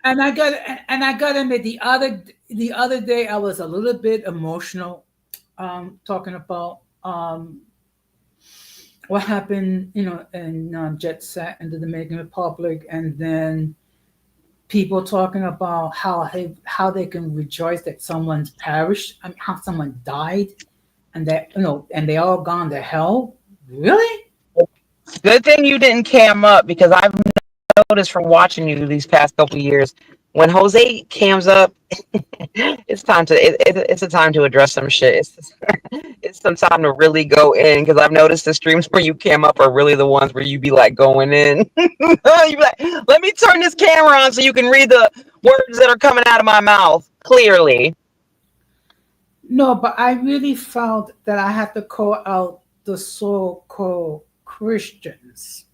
[SPEAKER 2] And I got to admit the other day I was a little bit emotional talking about what happened, in Jet Set in the Dominican Republic, and then people talking about how they can rejoice that someone's perished, I mean, how someone died, and that and they all gone to hell. Really?
[SPEAKER 3] Good thing you didn't cam up because I've noticed from watching you these past couple years, when Jose cams up, it's a time to address some shit. It's some time to really go in because I've noticed the streams where you cam up are really the ones where you be like going in. You be like, let me turn this camera on so you can read the words that are coming out of my mouth clearly.
[SPEAKER 2] No, but I really felt that I had to call out the so-called Christians,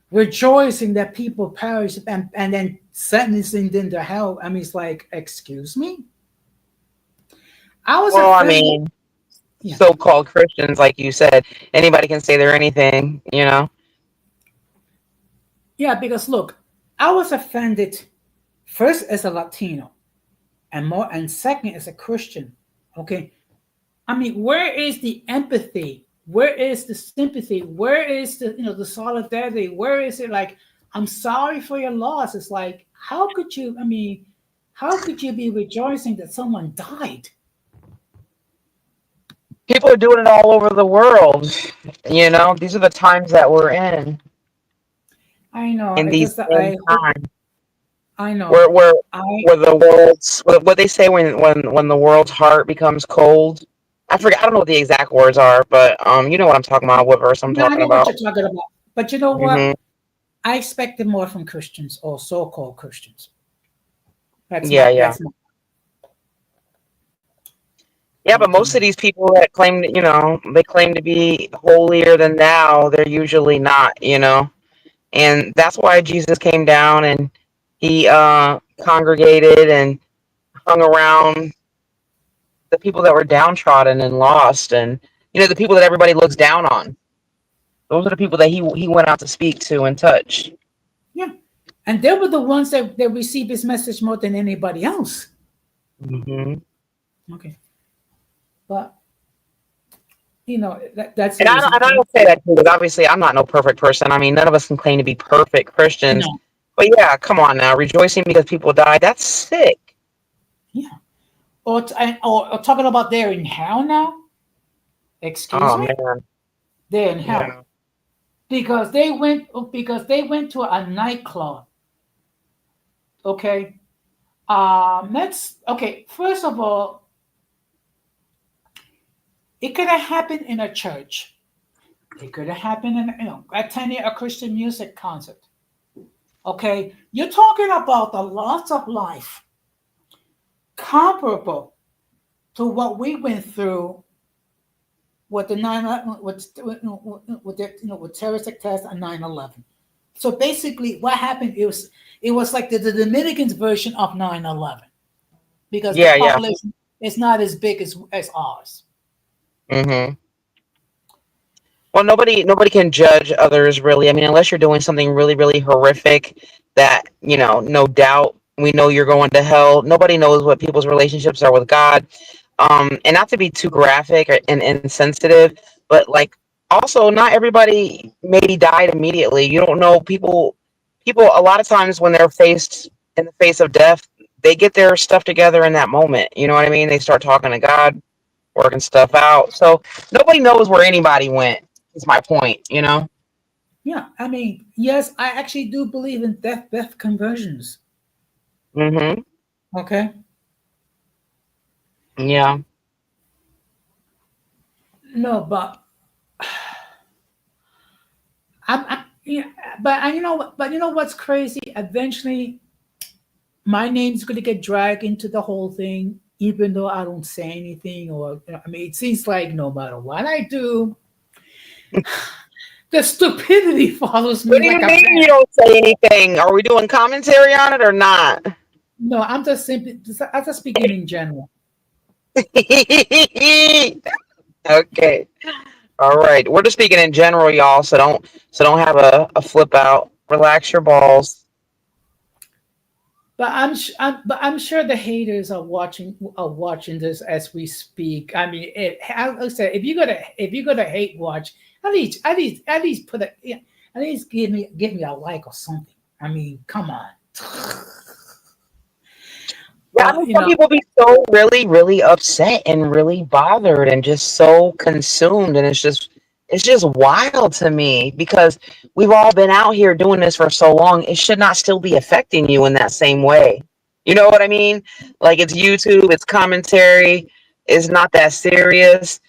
[SPEAKER 2] rejoicing that people perish and then sentencing them to hell. I mean, it's like, excuse me? I was
[SPEAKER 3] Well, I
[SPEAKER 2] offended.
[SPEAKER 3] mean,
[SPEAKER 2] Yeah.
[SPEAKER 3] so-called Christians, like you said, anybody can say they're anything, you know?
[SPEAKER 2] Yeah, because look, I was offended first as a Latino and second as a Christian. Okay. I mean, where is the empathy? Where is the sympathy? Where is the solidarity? Where is it like, I'm sorry for your loss? It's like, how could you, I mean, how could you be rejoicing that someone died?
[SPEAKER 3] People are doing it all over the world. These are the times that we're
[SPEAKER 2] I know.
[SPEAKER 3] in
[SPEAKER 2] It's
[SPEAKER 3] these
[SPEAKER 2] just that
[SPEAKER 3] end times.
[SPEAKER 2] I
[SPEAKER 3] Where
[SPEAKER 2] know.
[SPEAKER 3] where
[SPEAKER 2] I
[SPEAKER 3] where the world's what they say when the world's heart becomes cold. I forget. I don't know what the exact words are, but you know what I'm talking about. What verse I'm
[SPEAKER 2] now I
[SPEAKER 3] talking
[SPEAKER 2] know what
[SPEAKER 3] about?
[SPEAKER 2] you're talking about. But you know
[SPEAKER 3] Hmm.
[SPEAKER 2] what? I expected more from Christians or so-called Christians. That's
[SPEAKER 3] Yeah,
[SPEAKER 2] my
[SPEAKER 3] yeah.
[SPEAKER 2] that's my
[SPEAKER 3] Yeah, but
[SPEAKER 2] Okay.
[SPEAKER 3] most of these people that claim, they claim to be holier than thou, they're usually not, and that's why Jesus came down and he congregated and hung around the people that were downtrodden and lost, and the people that everybody looks down on. Those are the people that he went out to speak to and touch.
[SPEAKER 2] Yeah. And they were the ones that received his message more than anybody else.
[SPEAKER 3] Hmm.
[SPEAKER 2] Okay. But that's the
[SPEAKER 3] And
[SPEAKER 2] reason.
[SPEAKER 3] I don't say that too, because obviously I'm not no perfect person. I mean, none of us can claim to be perfect Christians.
[SPEAKER 2] No.
[SPEAKER 3] But yeah, come on now, rejoicing because people died, that's sick.
[SPEAKER 2] Yeah. Or talking about they're in hell now. Excuse
[SPEAKER 3] Oh
[SPEAKER 2] me?
[SPEAKER 3] man,
[SPEAKER 2] They're in hell
[SPEAKER 3] yeah,
[SPEAKER 2] because they went to a nightclub. Okay. Let's okay. First of all, it could have happened in a church. It could have happened in attending a Christian music concert. Okay, you're talking about the loss of life comparable to what we went through with the with terrorist attacks on 9/11. So basically, what happened it was like the Dominicans version of 9/11 because the
[SPEAKER 3] yeah, yeah.
[SPEAKER 2] population is not as big as ours.
[SPEAKER 3] Hmm. Well, nobody can judge others really. I mean, unless you're doing something really, really horrific that, no doubt we know you're going to hell. Nobody knows what people's relationships are with God. And not to be too graphic and insensitive, but like also not everybody maybe died immediately. You don't know people a lot of times when they're faced in the face of death, they get their stuff together in that moment. You know what I mean? They start talking to God, working stuff out. So nobody knows where anybody went. Is my point.
[SPEAKER 2] Yeah, I mean, yes, I actually do believe in death conversions.
[SPEAKER 3] Hmm.
[SPEAKER 2] Okay,
[SPEAKER 3] Yeah.
[SPEAKER 2] no, but yeah, but you know what's crazy? Eventually, my name's going to get dragged into the whole thing, even though I don't say anything. Or I mean, it seems like no matter what I do, the stupidity follows
[SPEAKER 3] What
[SPEAKER 2] me
[SPEAKER 3] do you
[SPEAKER 2] like a
[SPEAKER 3] mean you
[SPEAKER 2] bat.
[SPEAKER 3] don't say anything? Are we doing commentary on it or not?
[SPEAKER 2] No, I'm just speaking in general.
[SPEAKER 3] Okay. All right. We're just speaking in general, y'all. So don't have a flip out. Relax your balls.
[SPEAKER 2] But I'm sure the haters are watching this as we speak. I mean, like I said, if you're gonna hate watch, at least put a yeah, at least give me a like or something. I mean, come on.
[SPEAKER 3] Yeah, I
[SPEAKER 2] But
[SPEAKER 3] know some people be so really, really upset and really bothered and just so consumed, and it's just wild to me because we've all been out here doing this for so long. It should not still be affecting you in that same way. You know what I mean? Like it's YouTube, it's commentary, it's not that serious.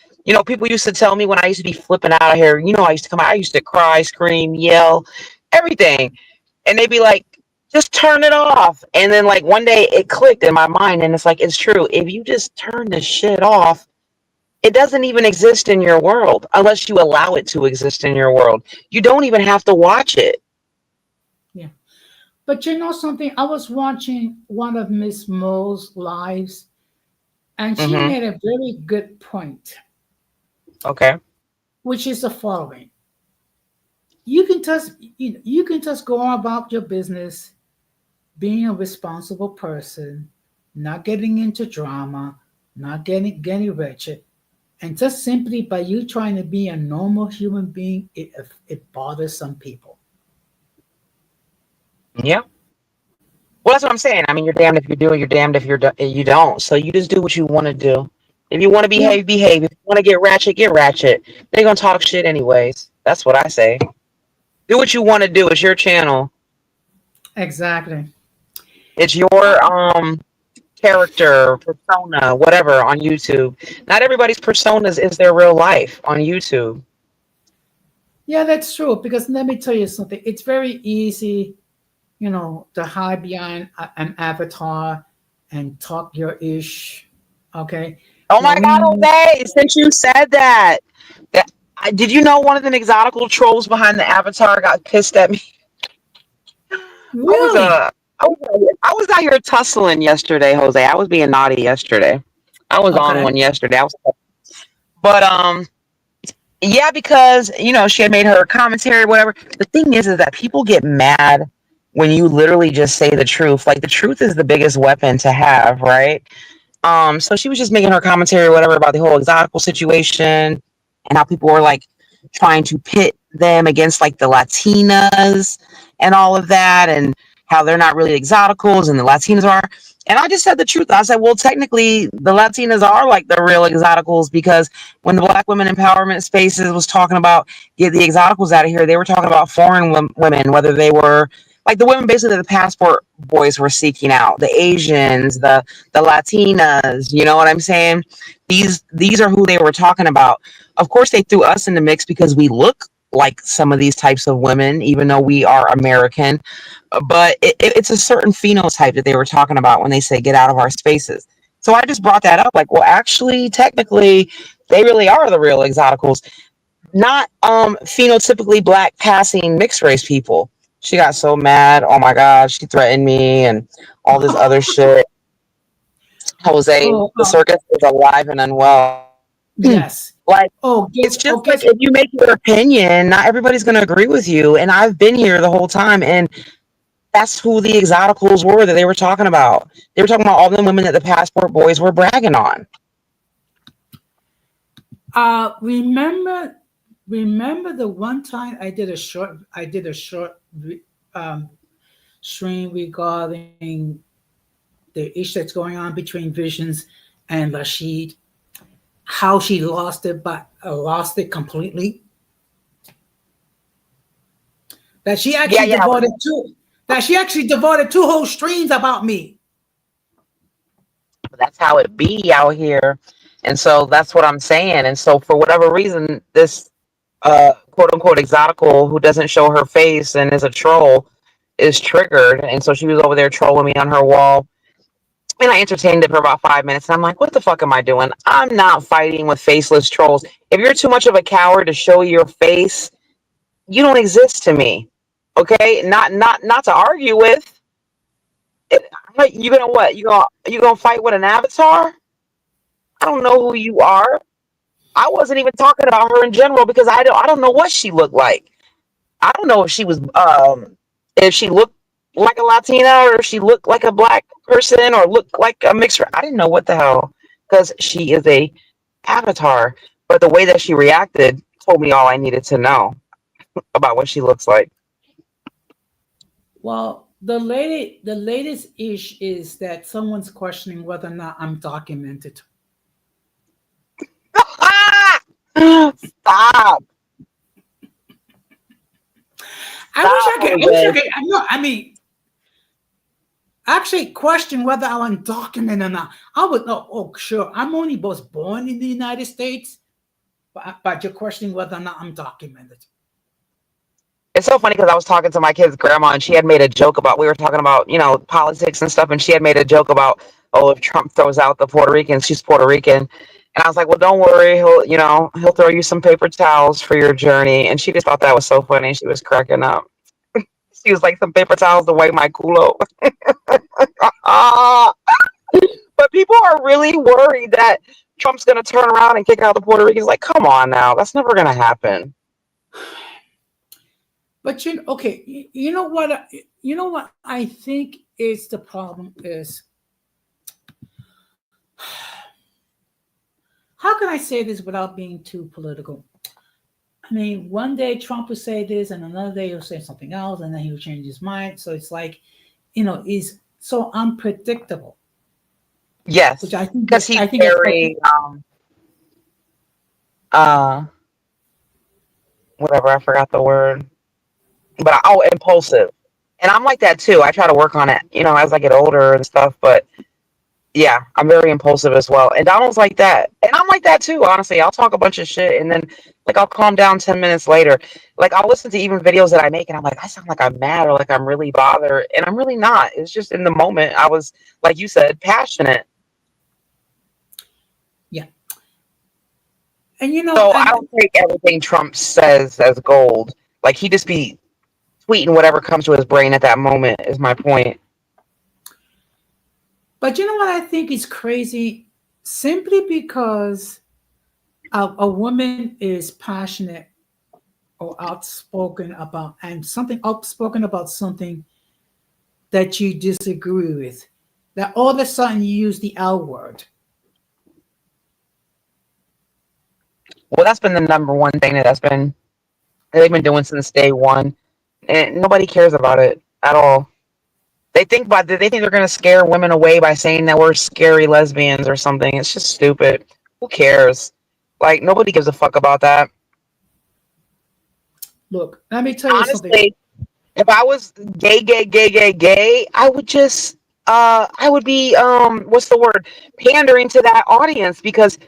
[SPEAKER 3] People used to tell me when I used to be flipping out of here, I used to come out, I used to cry, scream, yell, everything. And they'd be like, just turn it off. And then like one day it clicked in my mind and it's like, it's true. If you just turn the shit off, it doesn't even exist in your world unless you allow it to exist in your world. You don't even have to watch it.
[SPEAKER 2] yeah, but you know something? I was watching one of Miss Mo's lives, and she
[SPEAKER 3] Hmm.
[SPEAKER 2] made a very good point,
[SPEAKER 3] Okay.
[SPEAKER 2] which is the following: you can just go on about your business, being a responsible person, not getting into drama, not getting wretched, and just simply by you trying to be a normal human being, it bothers some people.
[SPEAKER 3] Yeah. Well, that's what I'm saying. I mean, you're damned if you do, you're damned if you don't. So you just do what you want to do. If you want to
[SPEAKER 2] Yeah,
[SPEAKER 3] behave, behave. If you want to get ratchet, get ratchet. They're gonna talk shit anyways. That's what I say. Do what you want to do. It's your channel.
[SPEAKER 2] exactly.
[SPEAKER 3] It's your character, persona, whatever on YouTube. Not everybody's personas is their real life on YouTube.
[SPEAKER 2] Yeah, that's true. Because let me tell you something. It's very easy, to hide behind an avatar and talk your ish. Okay.
[SPEAKER 3] Oh my God,
[SPEAKER 2] Flowing.
[SPEAKER 3] Jose! Since you said that, did you know one of the exotical trolls behind the avatar got pissed at me? I was
[SPEAKER 2] Really?
[SPEAKER 3] uh, I was out here tussling yesterday, Jose. I was being naughty yesterday. I was on
[SPEAKER 2] Okay.
[SPEAKER 3] one yesterday. But yeah, because she had made her commentary, whatever. The thing is that people get mad when you literally just say the truth. Like the truth is the biggest weapon to have, right? So she was just making her commentary, whatever, about the whole exotical situation and how people were like trying to pit them against like the Latinas and all of that, and how they're not really exoticals and the Latinas are. And I just said the truth. I said, well, technically, the Latinas are like the real exoticals, because when the Black women empowerment spaces was talking about get the exoticals out of here, they were talking about foreign women, whether they were like the women basically the passport boys were seeking out, the Asians, the Latinas, you know what I'm saying? These are who they were talking about. Of course, they threw us in the mix because we look like some of these types of women, even though we are American. But it's a certain phenotype that they were talking about when they say get out of our spaces. So I just brought that up, like, well, actually, technically, they really are the real exoticals, not phenotypically black passing mixed race people. She got so mad. Oh my God, she threatened me and all this other shit. Jose,
[SPEAKER 2] Oh,
[SPEAKER 3] the circus is alive and unwell.
[SPEAKER 2] yes.
[SPEAKER 3] Like,
[SPEAKER 2] Oh,
[SPEAKER 3] it's
[SPEAKER 2] guess.
[SPEAKER 3] just
[SPEAKER 2] Oh,
[SPEAKER 3] like
[SPEAKER 2] guess.
[SPEAKER 3] if you make your opinion, not everybody's going to agree with you. And I've been here the whole time. And that's who the exoticals were that they were talking about. They were talking about all the women that the passport boys were bragging on.
[SPEAKER 2] Remember, remember the one time I did a short um, stream regarding the issue that's going on between Visions and Rashid, how she lost it, but lost it completely. That she
[SPEAKER 3] Yeah,
[SPEAKER 2] actually
[SPEAKER 3] yeah.
[SPEAKER 2] devoted two. That she actually devoted two whole streams about me.
[SPEAKER 3] That's how it be out here. And so that's what I'm saying. And so for whatever reason, this quote unquote exotical who doesn't show her face and is a troll is triggered. And so she was over there trolling me on her wall. And I entertained it for about 5 minutes. And I'm like, what the fuck am I doing? I'm not fighting with faceless trolls. If you're too much of a coward to show your face, you don't exist to me. Okay? Not to argue with. You gonna what? You gonna fight with an avatar? I don't know who you are. I wasn't even talking about her in general because I don't know what she looked like. I don't know if she looked like a Latina or if she looked like a black person or looked like a mixed. I didn't know what the hell, because she is a avatar. But the way that she reacted told me all I needed to know about what she looks like.
[SPEAKER 2] Well, the latest ish is that someone's questioning whether or not I'm documented.
[SPEAKER 3] Stop!
[SPEAKER 2] I wish
[SPEAKER 3] Stop,
[SPEAKER 2] I could. I wish I
[SPEAKER 3] Jose.
[SPEAKER 2] could. I know. I mean, actually, question whether I'm undocumented or not. I would know. Oh, sure. I'm only was born in the United States, but you're questioning whether or not I'm documented.
[SPEAKER 3] It's so funny because I was talking to my kid's grandma and she had made a joke about, we were talking about, politics and stuff. And she had made a joke about, oh, if Trump throws out the Puerto Ricans, she's Puerto Rican. And I was like, well, don't worry. He'll throw you some paper towels for your journey. And she just thought that was so funny. She was cracking up. She was like, some paper towels to wipe my culo. Ah, but people are really worried that Trump's going to turn around and kick out the Puerto Ricans. Like, come on now. That's never going to happen.
[SPEAKER 2] But okay, you know what? You know what I think is the problem is. How can I say this without being too political? I mean, one day Trump will say this, and another day he'll say something else, and then he'll change his mind. So it's like, is so unpredictable, which
[SPEAKER 3] Yes,
[SPEAKER 2] I think
[SPEAKER 3] because he's
[SPEAKER 2] I think it's what
[SPEAKER 3] very, uh, whatever, I forgot the word. But impulsive. And I'm like that too. I try to work on it, as I get older and stuff. But yeah, I'm very impulsive as well. And Donald's like that. And I'm like that too, honestly. I'll talk a bunch of shit and then like I'll calm down 10 minutes later. Like I'll listen to even videos that I make and I'm like, I sound like I'm mad or like I'm really bothered. And I'm really not. It's just in the moment I was, like you said, passionate.
[SPEAKER 2] yeah. And you know,
[SPEAKER 3] So I
[SPEAKER 2] and
[SPEAKER 3] don't take everything Trump says as gold. Like he just be tweeting whatever comes to his brain at that moment. Is my point.
[SPEAKER 2] but you know what I think is crazy? Simply because a woman is passionate or outspoken about and something outspoken about something that you disagree with, that all of a sudden you use the L word.
[SPEAKER 3] Well, that's been the number one thing that they've been doing since day one, and nobody cares about it at all. They think they're gonna scare women away by saying that we're scary lesbians or something. It's just stupid. Who cares? Like nobody gives a fuck about that.
[SPEAKER 2] Look, let me tell you something.
[SPEAKER 3] Honestly, if I was gay, I would just I would be what's the word? Pandering to that audience because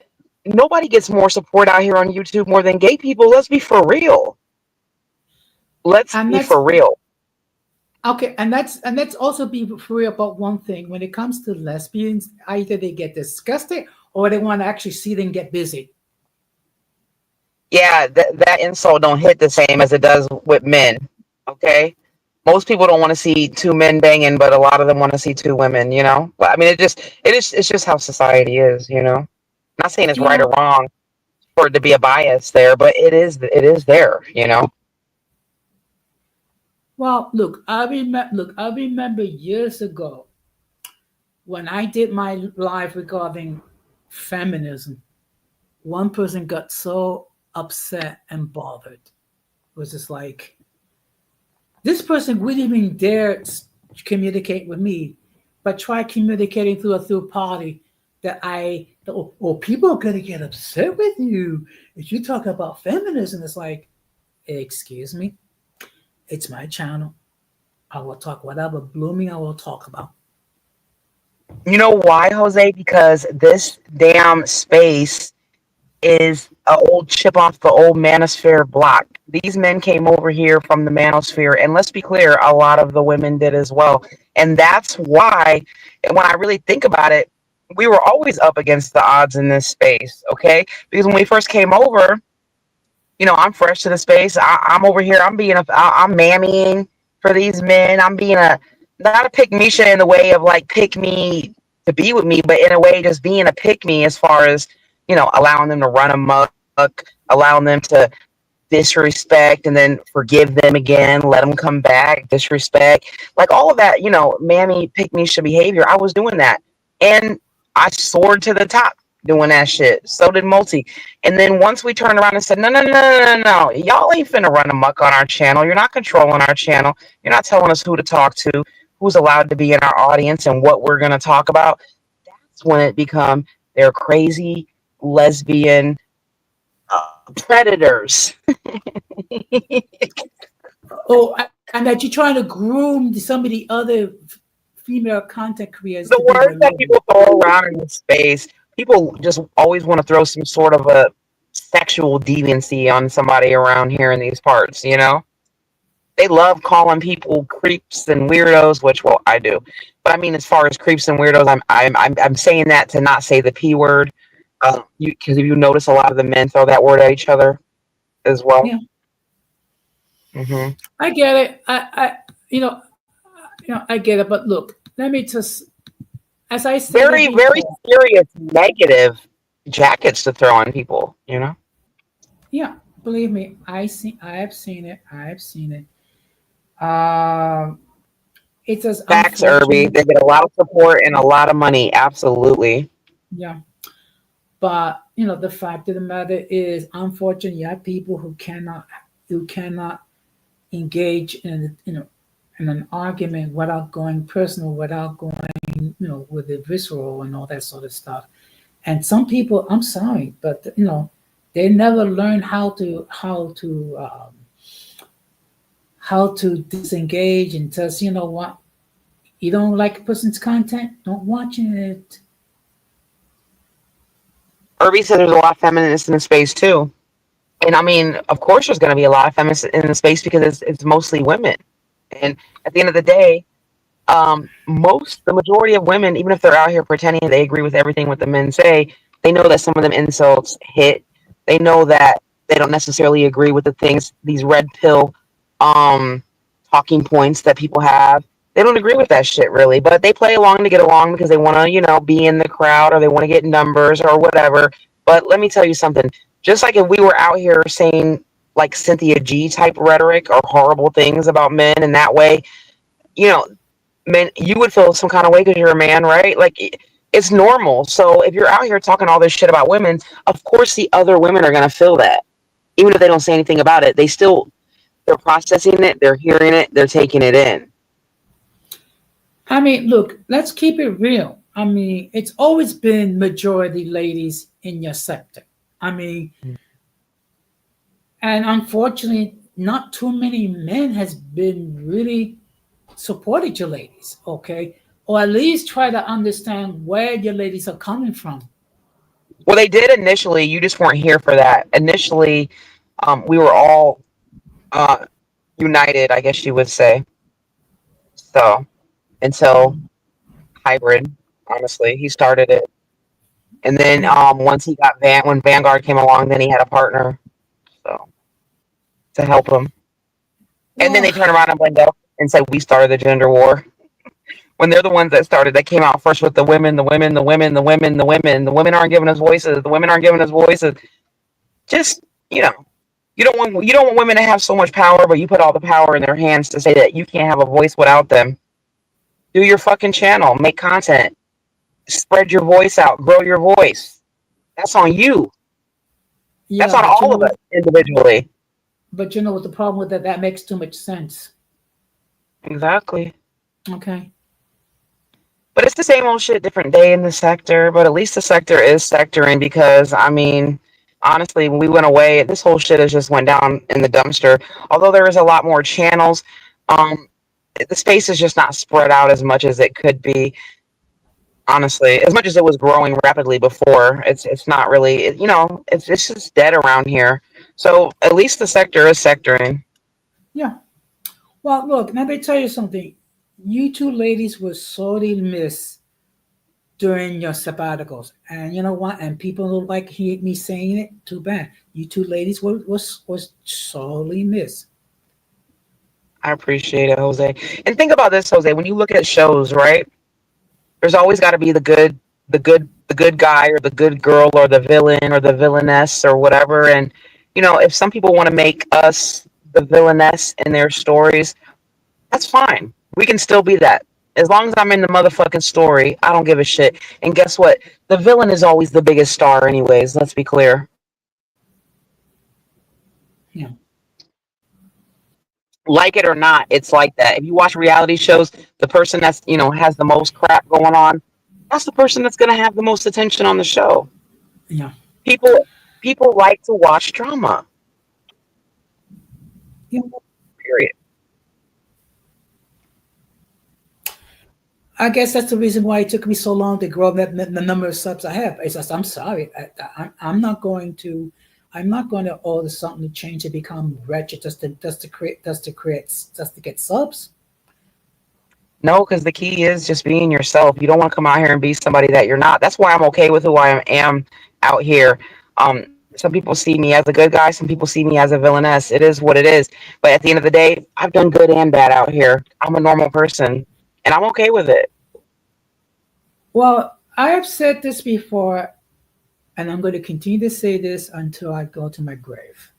[SPEAKER 3] nobody gets more support out here on YouTube more than gay people. Let's be for real. Let's
[SPEAKER 2] And
[SPEAKER 3] be
[SPEAKER 2] that's
[SPEAKER 3] for real.
[SPEAKER 2] okay, and let's also be free about one thing. When it comes to lesbians, either they get disgusted or they want to actually see them get busy.
[SPEAKER 3] Yeah, that insult don't hit the same as it does with men. Okay, most people don't want to see two men banging, but a lot of them want to see two women. But I mean, it's just how society is. Not saying it's
[SPEAKER 2] You
[SPEAKER 3] right or
[SPEAKER 2] know,
[SPEAKER 3] wrong for it to be a bias there, but it is there.
[SPEAKER 2] well, look, I remember years ago when I did my live regarding feminism. One person got so upset and bothered. It was just like, this person wouldn't even dare communicate with me, but try communicating through a third party people are gonna get upset with you if you talk about feminism. It's like, excuse me, it's my channel. I will talk whatever blooming I will talk about.
[SPEAKER 3] You know why, Jose? Because this damn space is an old chip off the old manosphere block. These men came over here from the manosphere, and let's be clear, a lot of the women did as well. And that's why, and when I really think about it, we were always up against the odds in this space, okay? Because when we first came over, I'm fresh to the space. I'm over here. I'm mammying for these men. I'm being not a pick Misha in the way of like pick me to be with me, but in a way just being a pick me as far as, allowing them to run amok, allowing them to disrespect and then forgive them again, let them come back, disrespect, like all of that, mammy pick Misha behavior. I was doing that. And I soared to the top doing that shit. So did Multi. And then once we turned around and said, no, no, no, no, no, no, y'all ain't finna run amok on our channel. You're not controlling our channel. You're not telling us who to talk to, who's allowed to be in our audience, and what we're gonna talk about. That's when it become they're crazy lesbian predators.
[SPEAKER 2] Oh, and that you're trying to groom some of the other female content creators
[SPEAKER 3] The
[SPEAKER 2] to be
[SPEAKER 3] words
[SPEAKER 2] your
[SPEAKER 3] that
[SPEAKER 2] love.
[SPEAKER 3] people throw around in this space, people just always want to throw some sort of a sexual deviancy on somebody around here in these parts. They love calling people creeps and weirdos, which, well, I do. But I mean, as far as creeps and weirdos, I'm saying that to not say the P word. Because if you notice, a lot of the men throw that word at each other as well.
[SPEAKER 2] Yeah,
[SPEAKER 3] Hmm.
[SPEAKER 2] I get it. I get it. But look, let me just, as I stated
[SPEAKER 3] Very, very
[SPEAKER 2] before,
[SPEAKER 3] serious negative jackets to throw on people.
[SPEAKER 2] yeah, believe me, I have seen it. I have seen it. It's just
[SPEAKER 3] Facts, Irby.
[SPEAKER 2] unfortunate.
[SPEAKER 3] They get a lot of support and a lot of money. Absolutely.
[SPEAKER 2] Yeah, but the fact of the matter is, unfortunately, you have people who cannot engage in an argument without going personal, without going with the visceral and all that sort of stuff. And some people, I'm sorry, but they never learn how to disengage and just, what, you don't like a person's content, don't watch it.
[SPEAKER 3] Irby said there's a lot of feminists in the space too. And I mean, of course, there's going to be a lot of feminists in the space because it's mostly women. And at the end of the day, the majority of women, even if they're out here pretending they agree with everything what the men say, they know that some of them insults hit. They know that they don't necessarily agree with the things, these red pill um talking points that people have. They don't agree with that shit really, but they play along to get along because they want to, be in the crowd or they want to get numbers or whatever. But let me tell you something. Just like if we were out here saying like Cynthia G type rhetoric or horrible things about men in that way, you know, men, you would feel some kind of way because you're a man, right? Like it's normal. So if you're out here talking all this shit about women, of course the other women are gonna feel that, even if they don't say anything about it. They're processing it, they're hearing it, they're taking it in.
[SPEAKER 2] I mean, look, let's keep it real. I mean, it's always been majority ladies in your sector. I mean, and unfortunately, not too many men has been really supported your ladies, okay? Or at least try to understand where your ladies are coming from.
[SPEAKER 3] Well, they did initially. You just weren't here for that. Initially, we were all uh, united, I guess you would say. So until hybrid, honestly, he started it, and then
[SPEAKER 2] Yeah.
[SPEAKER 3] once he got when Vanguard came along, then he had a partner, so to help him. And then
[SPEAKER 2] Well,
[SPEAKER 3] they turn around and blame us and say we started the gender war when they're the ones that started. They came out first with the women, the women, the women, the women, the women. The women aren't giving us voices. The women aren't giving us voices. Just you know, you don't want women to have so much power, but you put all the power in their hands to say that you can't have a voice without them. Do your fucking channel, make content, spread your voice out, grow your voice. That's on you. That's
[SPEAKER 2] yeah,
[SPEAKER 3] on all of us individually.
[SPEAKER 2] but you know what the problem with that? That makes too much sense.
[SPEAKER 3] Exactly.
[SPEAKER 2] Okay.
[SPEAKER 3] But it's the same old shit, different day in the sector. But at least the sector is sectoring because, I mean, honestly, when we went away, this whole shit has just went down in the dumpster. Although there is a lot more channels, um, the space is just not spread out as much as it could be. Honestly, as much as it was growing rapidly before, it's not really, it's just dead around here. So at least the sector is sectoring.
[SPEAKER 2] Yeah. Well, look, let me tell you something. You two ladies were sorely missed during your sabbaticals. And you know what? And people don't like hear me saying it. Too bad. You two ladies was sorely missed.
[SPEAKER 3] I appreciate it, Jose. And think about this, Jose. When you look at shows, right? There's always got to be the good guy or the good girl or the villain or the villainess or whatever. And if some people want to make us the villainess in their stories, that's fine. We can still be that. As long as I'm in the motherfucking story, I don't give a shit. And guess what? The villain is always the biggest star, anyways. Let's be clear.
[SPEAKER 2] Yeah.
[SPEAKER 3] Like it or not, it's like that. If you watch reality shows, the person that's has the most crap going on, that's the person that's going to have the most attention on the show.
[SPEAKER 2] Yeah.
[SPEAKER 3] People like to watch drama.
[SPEAKER 2] Yeah.
[SPEAKER 3] Period.
[SPEAKER 2] I guess that's the reason why it took me so long to grow the number of subs I have. It's just I'm sorry, I'm not going to, I'm not going to order something to change to become wretched just to get subs.
[SPEAKER 3] No, because the key is just being yourself. You don't want to come out here and be somebody that you're not. That's why I'm okay with who I am out here. Some people see me as a good guy. Some people see me as a villainess. It is what it is. But at the end of the day, I've done good and bad out here. I'm a normal person, and I'm okay with it.
[SPEAKER 2] Well, I have said this before, and I'm going to continue to say this until I go to my grave.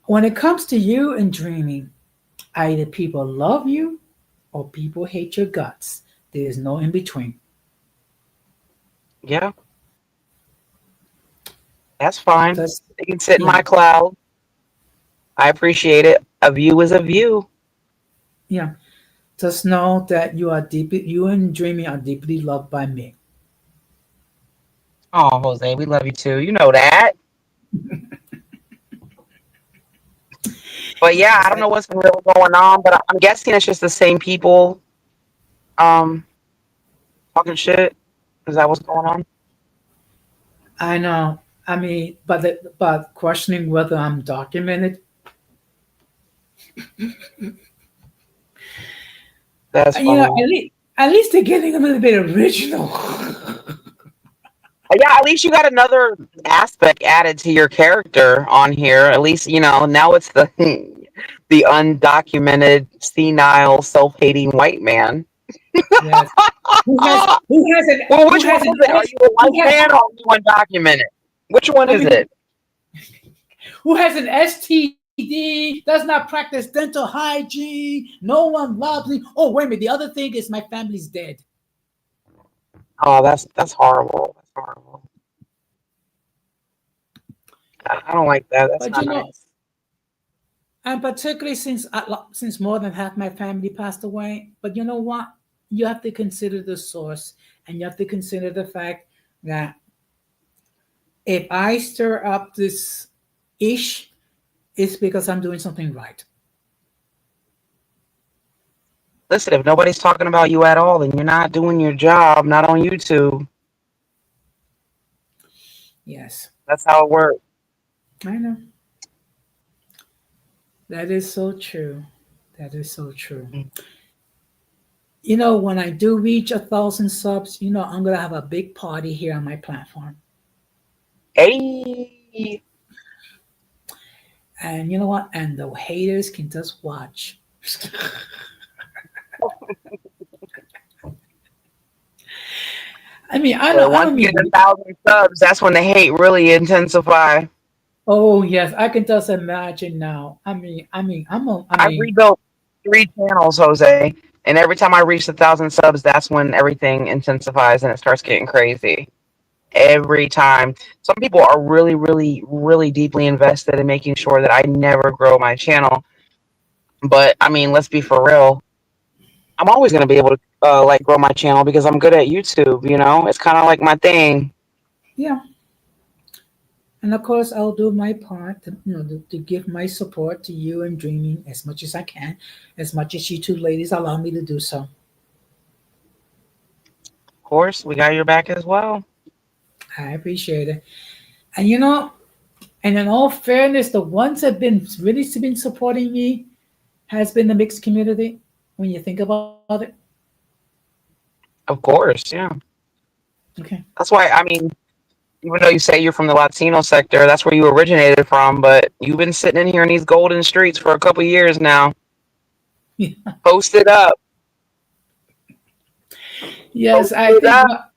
[SPEAKER 2] When it comes to you and dreaming, either people love you or people hate your guts. There is no in between.
[SPEAKER 3] Yeah, that's fine.
[SPEAKER 2] Just
[SPEAKER 3] They can sit in
[SPEAKER 2] yeah,
[SPEAKER 3] my cloud. I appreciate it. A view is a view.
[SPEAKER 2] yeah. Just know that you and dreaming are deeply loved by me.
[SPEAKER 3] Oh, Jose, we love you too. You know that. But yeah, I
[SPEAKER 2] Yes,
[SPEAKER 3] don't know what's been really going on, but I'm guessing it's just the same people um talking shit. Is that what's going on?
[SPEAKER 2] I know. I mean, but questioning whether I'm documented,
[SPEAKER 3] That's
[SPEAKER 2] you know,
[SPEAKER 3] funny.
[SPEAKER 2] at least they're getting a little bit original.
[SPEAKER 3] Yeah, at least you got another aspect added to your character on here. At least, now it's the the undocumented, senile, self-hating white man.
[SPEAKER 2] Yes.
[SPEAKER 3] Well,
[SPEAKER 2] Who
[SPEAKER 3] which one
[SPEAKER 2] has an
[SPEAKER 3] is it? Are
[SPEAKER 2] S
[SPEAKER 3] you a
[SPEAKER 2] who
[SPEAKER 3] white
[SPEAKER 2] has
[SPEAKER 3] man or are you undocumented? Which one
[SPEAKER 2] let
[SPEAKER 3] is
[SPEAKER 2] me
[SPEAKER 3] it?
[SPEAKER 2] who has an STD, does not practice dental hygiene, no one loves me. Oh, wait a minute. The other thing is my family's dead.
[SPEAKER 3] Oh, that's horrible. That's horrible. I don't like that. That's
[SPEAKER 2] But
[SPEAKER 3] not nice.
[SPEAKER 2] and particularly since more than half my family passed away. But you know what? You have to consider the source, and you have to consider the fact that if I stir up this ish, it's because I'm doing something right.
[SPEAKER 3] Listen, if nobody's talking about you at all, then you're not doing your job, not on YouTube.
[SPEAKER 2] Yes,
[SPEAKER 3] That's how it works.
[SPEAKER 2] I know. That is so true. That is so true. When I do reach 1,000 subs, I'm gonna have a big party here on my platform.
[SPEAKER 3] Hey,
[SPEAKER 2] And you know what? And the haters can just watch. I mean,
[SPEAKER 3] well,
[SPEAKER 2] I
[SPEAKER 3] once
[SPEAKER 2] don't
[SPEAKER 3] you get
[SPEAKER 2] mean.
[SPEAKER 3] 1,000 subs, that's when the hate really intensify.
[SPEAKER 2] Oh yes, I can just imagine now.
[SPEAKER 3] I rebuilt 3 channels, Jose, and every time I reach 1,000 subs, that's when everything intensifies and it starts getting crazy. Every time. Some people are really, really, really deeply invested in making sure that I never grow my channel. But I mean, let's be for real. I'm always going to be able to like grow my channel because I'm good at YouTube. It's kind of like my thing.
[SPEAKER 2] Yeah, and of course I'll do my part to give my support to you and dreaming as much as I can, as much as you two ladies allow me to do so.
[SPEAKER 3] Of course, we got your back as well.
[SPEAKER 2] I appreciate it. And and in all fairness, the ones that have been supporting me has been the mixed community. When you think about it,
[SPEAKER 3] Of course, yeah.
[SPEAKER 2] okay.
[SPEAKER 3] That's why, I mean, even though you say you're from the Latino sector, that's where you originated from, but you've been sitting in here in these golden streets for a couple years now. Posted up.
[SPEAKER 2] Yes, I
[SPEAKER 3] Posted
[SPEAKER 2] think
[SPEAKER 3] up.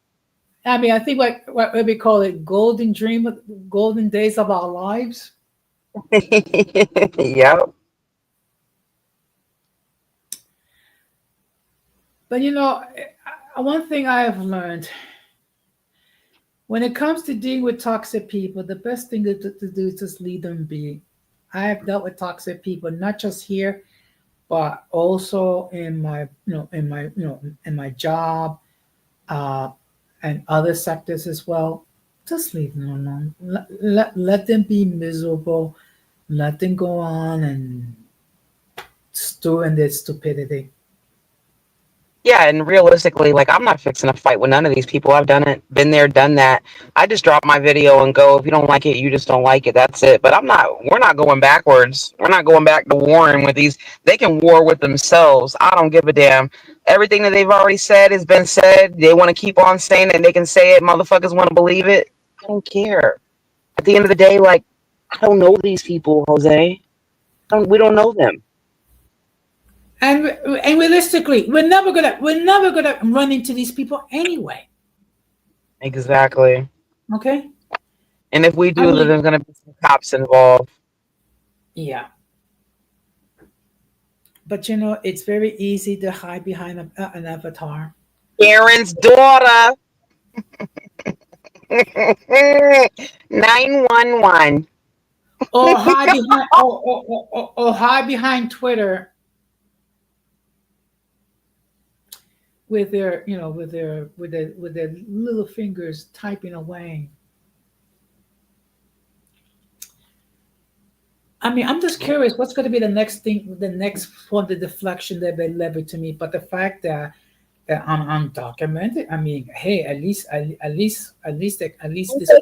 [SPEAKER 2] what I think what we call it, golden dream, golden days of our lives.
[SPEAKER 3] Yep.
[SPEAKER 2] But one thing I have learned when it comes to dealing with toxic people, the best thing to do is just leave them be. I have dealt with toxic people not just here, but also in my in my job, uh, and other sectors as well. Just leave them alone. Let them be miserable. Let them go on and stew in their stupidity.
[SPEAKER 3] Yeah, and realistically, like I'm not fixing a fight with none of these people. I've done it, been there, done that. I just drop my video and go. If you don't like it, you just don't like it. That's it. But we're not going backwards. We're not going back to warring with these. They can war with themselves. I don't give a damn. Everything that they've already said has been said. They want to keep on saying it. They can say it. Motherfuckers want to believe it. I don't care. At the end of the day, like I don't know these people, Jose. We don't know them.
[SPEAKER 2] And and realistically, we're never gonna run into these people anyway.
[SPEAKER 3] Exactly.
[SPEAKER 2] Okay.
[SPEAKER 3] And if we
[SPEAKER 2] I
[SPEAKER 3] do, then
[SPEAKER 2] mean,
[SPEAKER 3] there's gonna be some cops involved.
[SPEAKER 2] yeah. But it's very easy to hide behind an avatar.
[SPEAKER 3] Karen's daughter. 911.
[SPEAKER 2] Or hide behind or hide behind Twitter with their with their little fingers typing away. I mean, I'm just curious what's going to be the next thing, the next for the deflection that they lever to me. But the fact that I'm undocumented, I mean, hey, at least
[SPEAKER 3] Who
[SPEAKER 2] this
[SPEAKER 3] said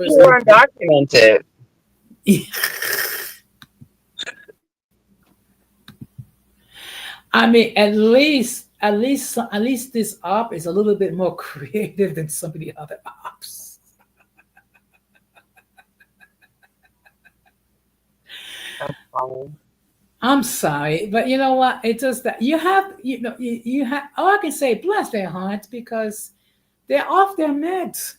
[SPEAKER 3] you
[SPEAKER 2] person.
[SPEAKER 3] were undocumented?
[SPEAKER 2] I mean, at least this op is a little bit more creative than some of the other ops.
[SPEAKER 3] funny.
[SPEAKER 2] I'm sorry, but you know what? It's just that you have. All I can say, bless their hearts, because they're off their meds.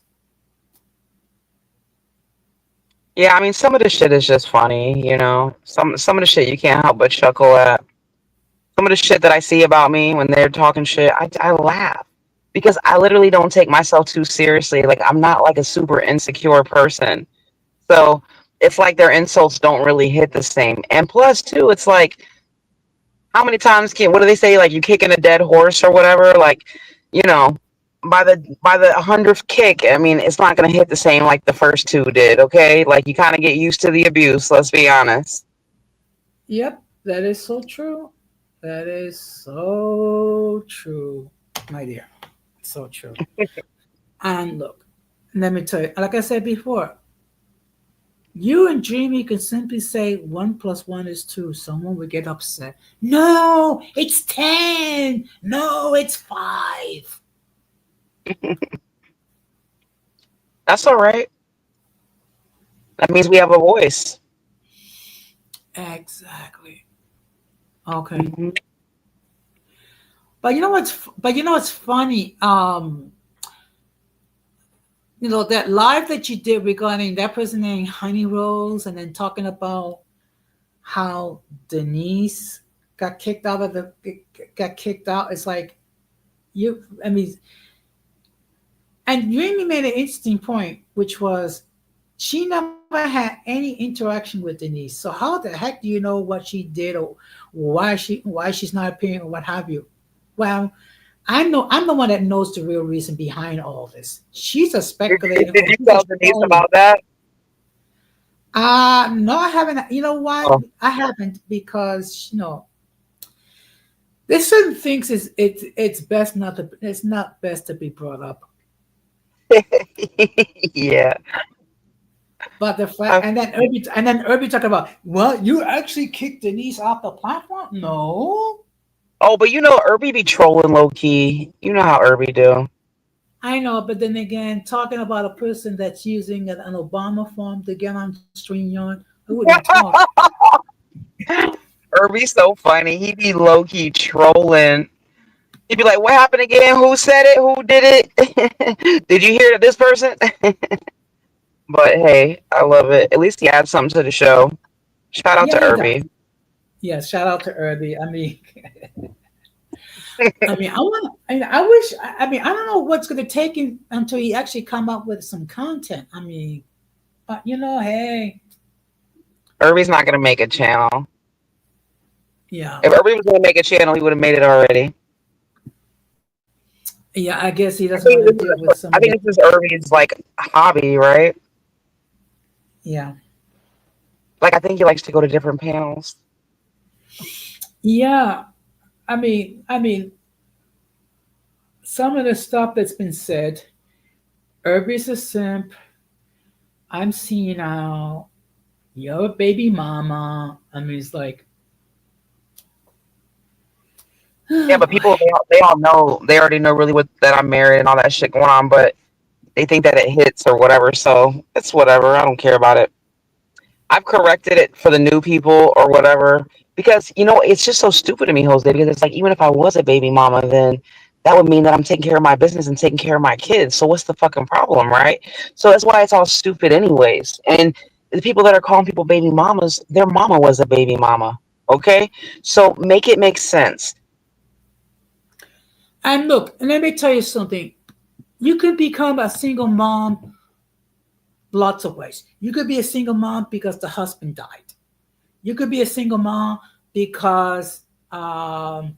[SPEAKER 3] Yeah, I mean, some of the shit is just funny, you know. Some of the shit you can't help but chuckle at. Some of the shit that I see about me when they're talking shit, I laugh because I literally don't take myself too seriously. Like I'm not like a super insecure person, so it's like their insults don't really hit the same. And plus, too, it's like how many times can what do they say? Like you kicking a dead horse or whatever. Like you know, by the 100th kick, I mean it's not gonna hit the same like the first two did. Okay, like you kind of get used to the abuse. Let's be honest.
[SPEAKER 2] Yep, that is so true. That is so true, my dear. So true. And look, let me tell you, like I said before, you and Jamie can simply say 1 plus 1 is 2. Someone would get upset. No, it's 10. No, it's 5.
[SPEAKER 3] That's all right. That means we have a voice.
[SPEAKER 2] Exactly. Okay.
[SPEAKER 3] Mhm.
[SPEAKER 2] But you know what's funny? That live that you did regarding that person named Honey Rose, and then talking about how Denise got kicked out of the got kicked out. It's like you. I mean, and Jamie made an interesting point, which was she never had any interaction with Denise. So how the heck do you know what she did, or why she's not appearing, or what have you? Well, I'm the one that knows the real reason behind all this. She's a
[SPEAKER 3] Did
[SPEAKER 2] speculator, or
[SPEAKER 3] you
[SPEAKER 2] she's a
[SPEAKER 3] tell Denise
[SPEAKER 2] troll.
[SPEAKER 3] about that?
[SPEAKER 2] No, I haven't. You know why?
[SPEAKER 3] Oh.
[SPEAKER 2] I haven't, because there's certain things it's best not to it's not best to be brought up.
[SPEAKER 3] Yeah.
[SPEAKER 2] But the fact,
[SPEAKER 3] I-
[SPEAKER 2] and then Irby talking about, well, you actually kicked Denise off the platform. No,
[SPEAKER 3] oh, but you know, Irby be trolling low key. You know how Irby do.
[SPEAKER 2] I know, but then again, talking about a person that's using an Obama form to get on StreamYard, who wouldn't talk?
[SPEAKER 3] Irby's so funny. He be low key trolling. He'd be like, "What happened again? Who said it? Who did it? Did you hear that this person?" But hey, I love it. At least he adds something to the show. Shout out
[SPEAKER 2] Yeah,
[SPEAKER 3] to
[SPEAKER 2] he does.
[SPEAKER 3] Irby.
[SPEAKER 2] Yeah, shout out to Irby. I want. I wish. I don't know what's going to take him until he actually come up with some content. But hey,
[SPEAKER 3] Irby's not gonna make a channel.
[SPEAKER 2] yeah,
[SPEAKER 3] If Irby was gonna make a channel, he would have made it already.
[SPEAKER 2] yeah. I guess he
[SPEAKER 3] I
[SPEAKER 2] doesn't want
[SPEAKER 3] think
[SPEAKER 2] to
[SPEAKER 3] this
[SPEAKER 2] deal
[SPEAKER 3] is,
[SPEAKER 2] with some
[SPEAKER 3] I
[SPEAKER 2] of the.
[SPEAKER 3] think this is Irby's like hobby, right?
[SPEAKER 2] Yeah,
[SPEAKER 3] Like I think he likes to go to different panels.
[SPEAKER 2] yeah. I mean, some of the stuff that's been said. Irby's a simp. I'm senile. You're a baby mama. It's like,
[SPEAKER 3] Yeah,
[SPEAKER 2] oh
[SPEAKER 3] but
[SPEAKER 2] boy.
[SPEAKER 3] people they all know they already know really what that I'm married and all that shit going on, but they think that it hits or whatever. So it's whatever. I don't care about it. I've corrected it for the new people or whatever because it's just so stupid to me, Jose. Because it's like even if I was a baby mama, then that would mean that I'm taking care of my business and taking care of my kids. So what's the fucking problem, right? So that's why it's all stupid, anyways. And the people that are calling people baby mamas, their mama was a baby mama. Okay, so make it make sense.
[SPEAKER 2] And look, and let me tell you something. You can become a single mom lots of ways. You could be a single mom because the husband died. You could be a single mom because um,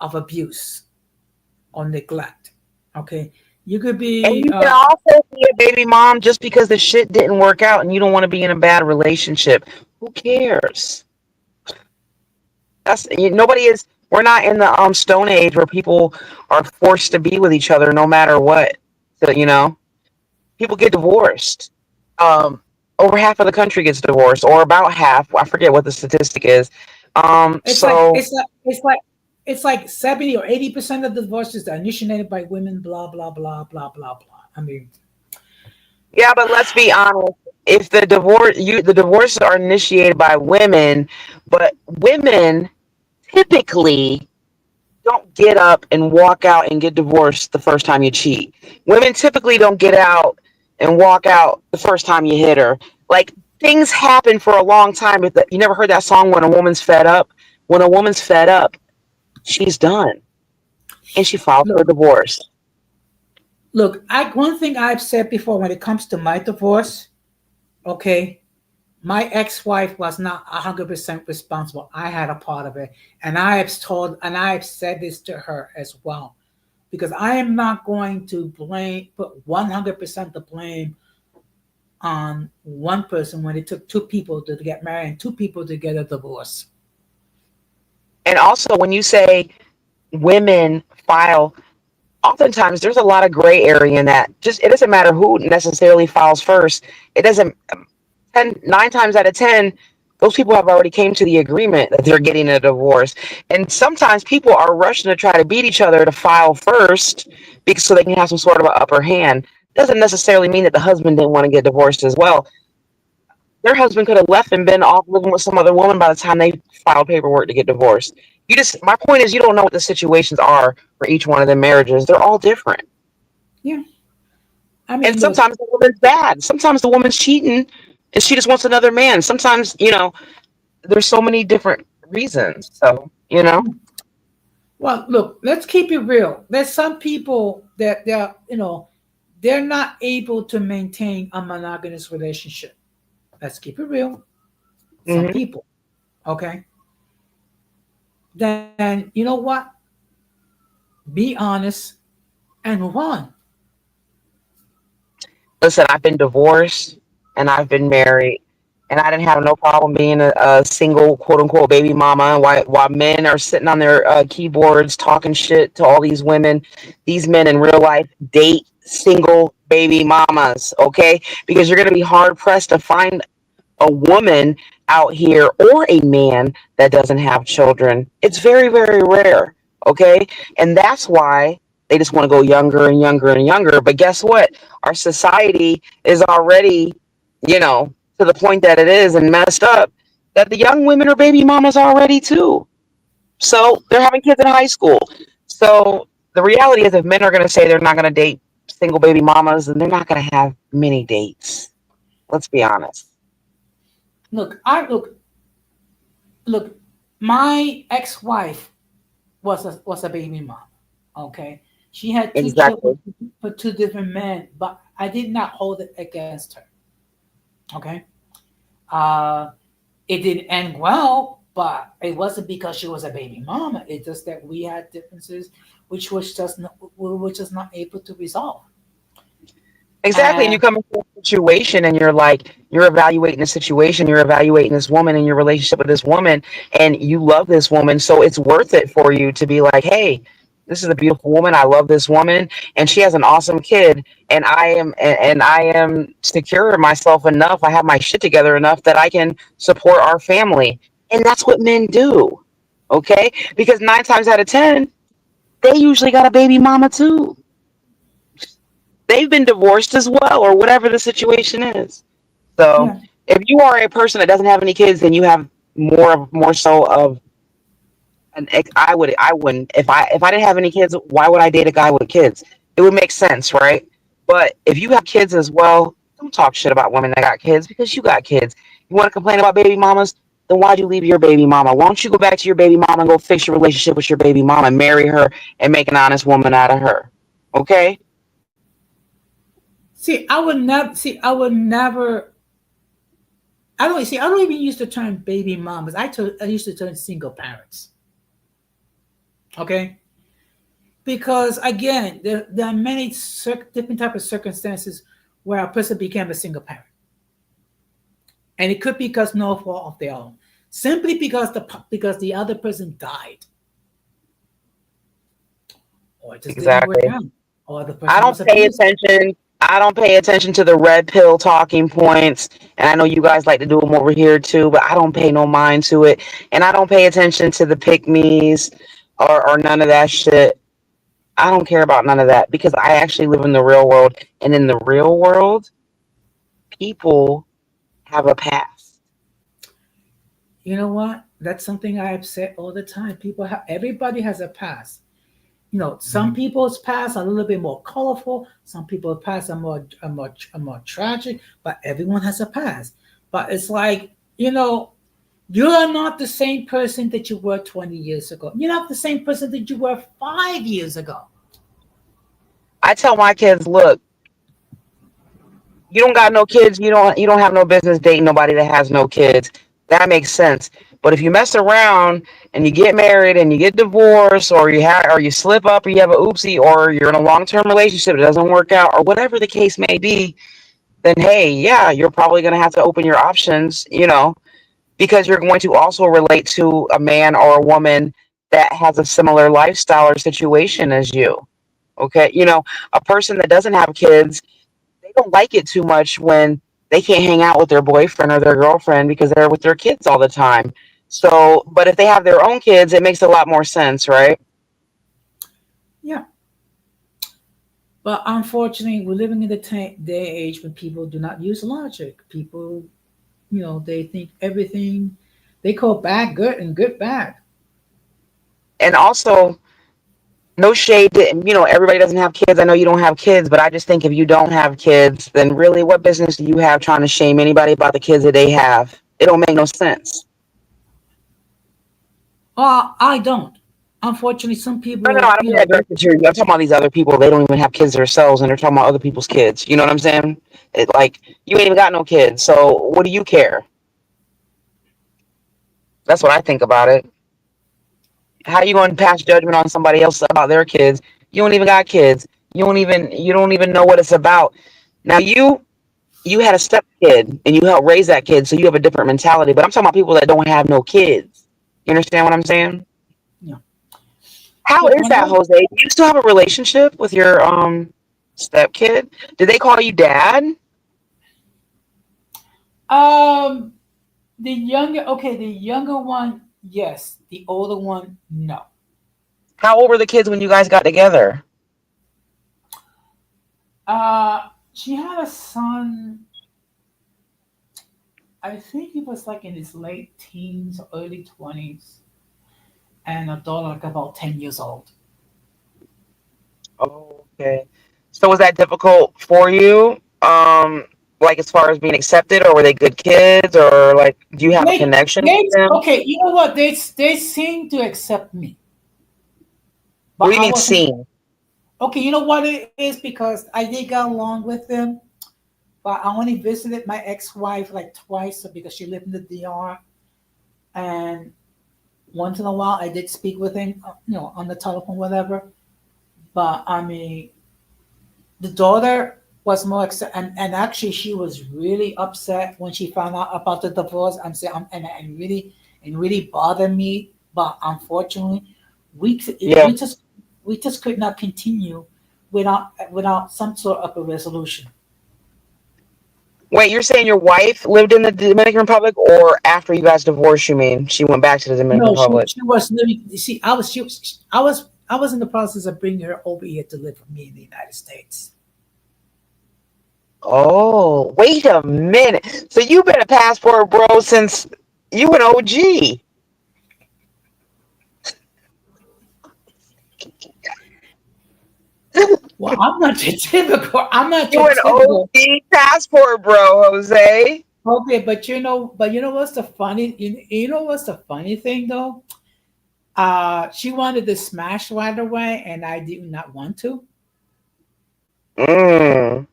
[SPEAKER 2] of abuse or neglect. Okay, you could
[SPEAKER 3] And
[SPEAKER 2] be
[SPEAKER 3] you can also be a baby mom just because the shit didn't work out and you don't want to be in a bad relationship. Who cares? Nobody is. We're not in the Stone Age where people are forced to be with each other no matter what. So people get divorced. Over half of the country gets divorced, or about half. I forget what the statistic is.
[SPEAKER 2] it's like
[SPEAKER 3] So
[SPEAKER 2] it's like 70 or 80% of the divorces are initiated by women. Blah blah blah blah blah blah.
[SPEAKER 3] yeah, but let's be honest. if the divorces are initiated by women, but women typically don't get up and walk out and get divorced the first time you cheat. Women typically don't get out and walk out the first time you hit her. Like, things happen for a long time. You never heard that song, When a Woman's Fed Up? When a woman's fed up, she's done and she filed for
[SPEAKER 2] Look,
[SPEAKER 3] divorce.
[SPEAKER 2] look. I one thing I've said before when it comes to my divorce. Okay, my ex-wife was not 100% responsible. I had a part of it, and I have said this to her as well, because I am not going to put 100% the blame on one person when it took two people to get married and two people to get a divorce.
[SPEAKER 3] And also, when you say women file, oftentimes there's a lot of gray area in that. Just, it doesn't matter who necessarily files first. It doesn't. 9 times out of 10, those people have already came to the agreement that they're getting a divorce. And sometimes people are rushing to try to beat each other to file first because so they can have some sort of an upper hand. Doesn't necessarily mean that the husband didn't want to get divorced as well. Their husband could have left and been off living with some other woman by the time they filed paperwork to get divorced. My point is, you don't know what the situations are for each one of the marriages. They're all different.
[SPEAKER 2] Yeah, I
[SPEAKER 3] And
[SPEAKER 2] mean, look,
[SPEAKER 3] sometimes the woman's bad. Sometimes the woman's cheating and she just wants another man. Sometimes, there's so many different reasons. So,
[SPEAKER 2] well, look. Let's keep it real. There's some people that they're not able to maintain a monogamous relationship. Let's keep it real. Some
[SPEAKER 3] mhm.
[SPEAKER 2] people, okay. Then you know what? Be honest and move on.
[SPEAKER 3] Listen, I've been divorced and I've been married, and I didn't have no problem being a single quote unquote baby mama. While men are sitting on their keyboards talking shit to all these women, these men in real life date single baby mamas. Okay, because you're gonna be hard pressed to find a woman out here or a man that doesn't have children. It's very, very rare. Okay. And that's why they just want to go younger and younger and younger. But guess what? Our society is already, to the point that it is and messed up that the young women are baby mamas already too. So they're having kids in high school. So the reality is, if men are going to say they're not going to date single baby mamas, then they're not going to have many dates. Let's be honest.
[SPEAKER 2] Look, I look. My ex-wife was a baby mom. Okay, she had two children
[SPEAKER 3] Exactly.
[SPEAKER 2] for two different men, but I did not hold it against her. Okay, uh, it didn't end well, but it wasn't because she was a baby mama. It's just that we had differences, which was not able to resolve.
[SPEAKER 3] Exactly. And you
[SPEAKER 2] And
[SPEAKER 3] come into a situation and you're evaluating the situation, you're evaluating this woman and your relationship with this woman, and you love this woman. So it's worth it for you to be like, hey, this is a beautiful woman. I love this woman and she has an awesome kid. And I am secure in myself enough. I have my shit together enough that I can support our family. And that's what men do. Okay? Because 9 times out of 10, they usually got a baby mama too. They've been divorced as well, or whatever the situation is. So
[SPEAKER 2] yeah,
[SPEAKER 3] if you are a person that doesn't have any kids, then you have more so of an ex. I wouldn't, if I didn't have any kids, why would I date a guy with kids? It would make sense, right? But if you have kids as well, don't talk shit about women that got kids because you got kids. You want to complain about baby mamas? Then why'd you leave your baby mama? Why don't you go back to your baby mama and go fix your relationship with your baby mama, marry her, and make an honest woman out of her? Okay?
[SPEAKER 2] see, I would never see. I would never. I don't see. I don't even use the term baby mamas. I used to term single parents. Okay, because again, there are many different type of circumstances where a person became a single parent, and it could be because no fault of their own, simply because the other person died, or it just didn't work
[SPEAKER 3] Exactly.
[SPEAKER 2] out, or the
[SPEAKER 3] I
[SPEAKER 2] person
[SPEAKER 3] don't
[SPEAKER 2] was
[SPEAKER 3] pay
[SPEAKER 2] abusive.
[SPEAKER 3] attention. I don't pay attention to the red pill talking points. And I know you guys like to do them over here too, but I don't pay no mind to it. And I don't pay attention to the pick me's or none of that shit. I don't care about none of that because I actually live in the real world. And in the real world, people have a past?
[SPEAKER 2] You know what? That's something I have said all the time. Everybody has a past. Some people's past are a little bit more colorful. Some people's past are more tragic. But everyone has a past. But it's like, you are not the same person that you were 20 years ago. You're not the same person that you were 5 years ago.
[SPEAKER 3] I tell my kids, look, you don't got no kids, you don't have no business dating nobody that has no kids. That makes sense. But if you mess around and you get married and you get divorced, or you slip up, or you have a oopsie, or you're in a long-term relationship that doesn't work out, or whatever the case may be, then hey, yeah, you're probably going to have to open your options, because you're going to also relate to a man or a woman that has a similar lifestyle or situation as you. Okay. A person that doesn't have kids, they don't like it too much when they can't hang out with their boyfriend or their girlfriend because they're with their kids all the time. So, but if they have their own kids, it makes a lot more sense, right?
[SPEAKER 2] Yeah. But unfortunately, we're living in the day age when people do not use logic. People, they think everything, they call bad good and good bad.
[SPEAKER 3] And also, no shade to, everybody doesn't have kids. I know you don't have kids, but I just think if you don't have kids, then really what business do you have trying to shame anybody about the kids that they have? It don't make no sense.
[SPEAKER 2] I don't. Unfortunately, some
[SPEAKER 3] No,
[SPEAKER 2] people,
[SPEAKER 3] I don't mean that directed to you. I'm talking about these other people. They don't even have kids themselves, and they're talking about other people's kids. You know what I'm saying? Like, you ain't even got no kids, so what do you care? That's what I think about it. How you going to pass judgment on somebody else about their kids? You don't even got kids. You don't even know what it's about. Now you had a step kid and you helped raise that kid, so you have a different mentality. But I'm talking about people that don't have no kids. You understand what I'm saying?
[SPEAKER 2] yeah,
[SPEAKER 3] How
[SPEAKER 2] yeah.
[SPEAKER 3] is that, Jose? Do you still have a relationship with your step kid? Did they call you dad?
[SPEAKER 2] Um, the younger one, yes. The older one, no.
[SPEAKER 3] How old were the kids when you guys got together?
[SPEAKER 2] She had a son. I think he was like in his late teens, early 20s, and a daughter like about 10 years old.
[SPEAKER 3] Oh, okay. So was that difficult for you? Like as far as being accepted, or were they good kids, or like do you have a
[SPEAKER 2] They,
[SPEAKER 3] connection with
[SPEAKER 2] they,
[SPEAKER 3] them?
[SPEAKER 2] okay. You know what? They seem to accept me,
[SPEAKER 3] What
[SPEAKER 2] but
[SPEAKER 3] do you
[SPEAKER 2] I
[SPEAKER 3] mean
[SPEAKER 2] wasn't.
[SPEAKER 3] seen?
[SPEAKER 2] Okay, you know what it is because I did get along with them, but I only visited my ex-wife like twice because she lived in the DR, and once in a while I did speak with him, on the telephone, whatever. But I mean, the daughter was more and actually she was really upset when she found out about the divorce. I'm saying, and really bothered me. But unfortunately, we c-
[SPEAKER 3] Yeah.
[SPEAKER 2] we just could not continue without some sort of a resolution.
[SPEAKER 3] Wait, you're saying your wife lived in the Dominican Republic, or after you guys divorced, you mean she went back to the Dominican
[SPEAKER 2] No, she
[SPEAKER 3] Republic?
[SPEAKER 2] she was living. You see, I was in the process of bringing her over here to live with me in the United States.
[SPEAKER 3] Oh, wait a minute. So you've been a passport bro since you an OG.
[SPEAKER 2] Well, I'm not your typical. I'm not
[SPEAKER 3] You
[SPEAKER 2] your
[SPEAKER 3] an
[SPEAKER 2] typical.
[SPEAKER 3] OG passport bro, Jose.
[SPEAKER 2] Okay, but you know what's the funny? You know what's the funny thing though? She wanted to smash right away, and I did not want to.
[SPEAKER 3] Mm.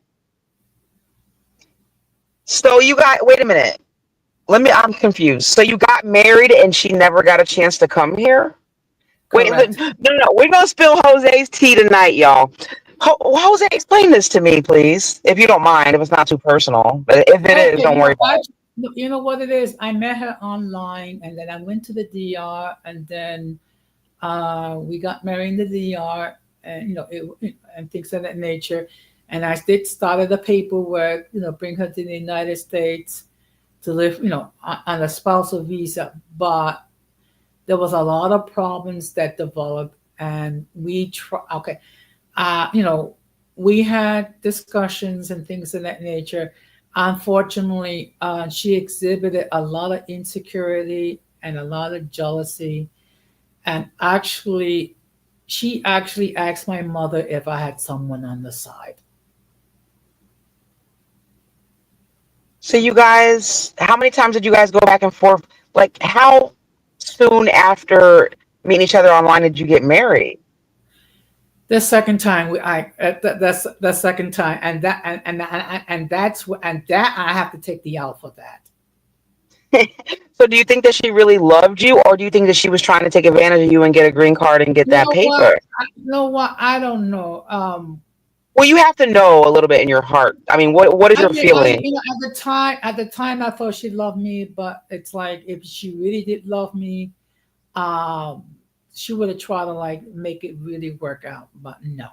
[SPEAKER 3] So you got, wait a minute. I'm confused. So you got married and she never got a chance to come here? Wait,
[SPEAKER 2] Correct.
[SPEAKER 3] no, no, we're gonna spill Jose's tea tonight, y'all. Jose, explain this to me, please, if you don't mind, if it's not too personal. But if it is,
[SPEAKER 2] Okay,
[SPEAKER 3] don't worry about it.
[SPEAKER 2] you know what it is? I met her online, and then I went to the DR, and then we got married in the DR, and and things of that nature. And I did started the paperwork, bring her to the United States to live, on a spousal visa. But there was a lot of problems that developed, and we try. Okay, uh, you know, we had discussions and things of that nature. Unfortunately, she exhibited a lot of insecurity and a lot of jealousy. And actually, she actually asked my mother if I had someone on the side.
[SPEAKER 3] So you guys, how many times did you guys go back and forth? Like, how soon after meeting each other online did you get married?
[SPEAKER 2] The second time that's the second time, and that I have to take the L for that.
[SPEAKER 3] So do you think that she really loved you, or do you think that she was trying to take advantage of you and get a green card and get
[SPEAKER 2] You
[SPEAKER 3] that
[SPEAKER 2] know what?
[SPEAKER 3] paper?
[SPEAKER 2] I don't know.
[SPEAKER 3] Well, you have to know a little bit in your heart. I mean, what is
[SPEAKER 2] I
[SPEAKER 3] your
[SPEAKER 2] mean, I
[SPEAKER 3] feeling?
[SPEAKER 2] you know at the time I thought she loved me, but it's like if she really did love me, um, she would have tried to like make it really work out. But no,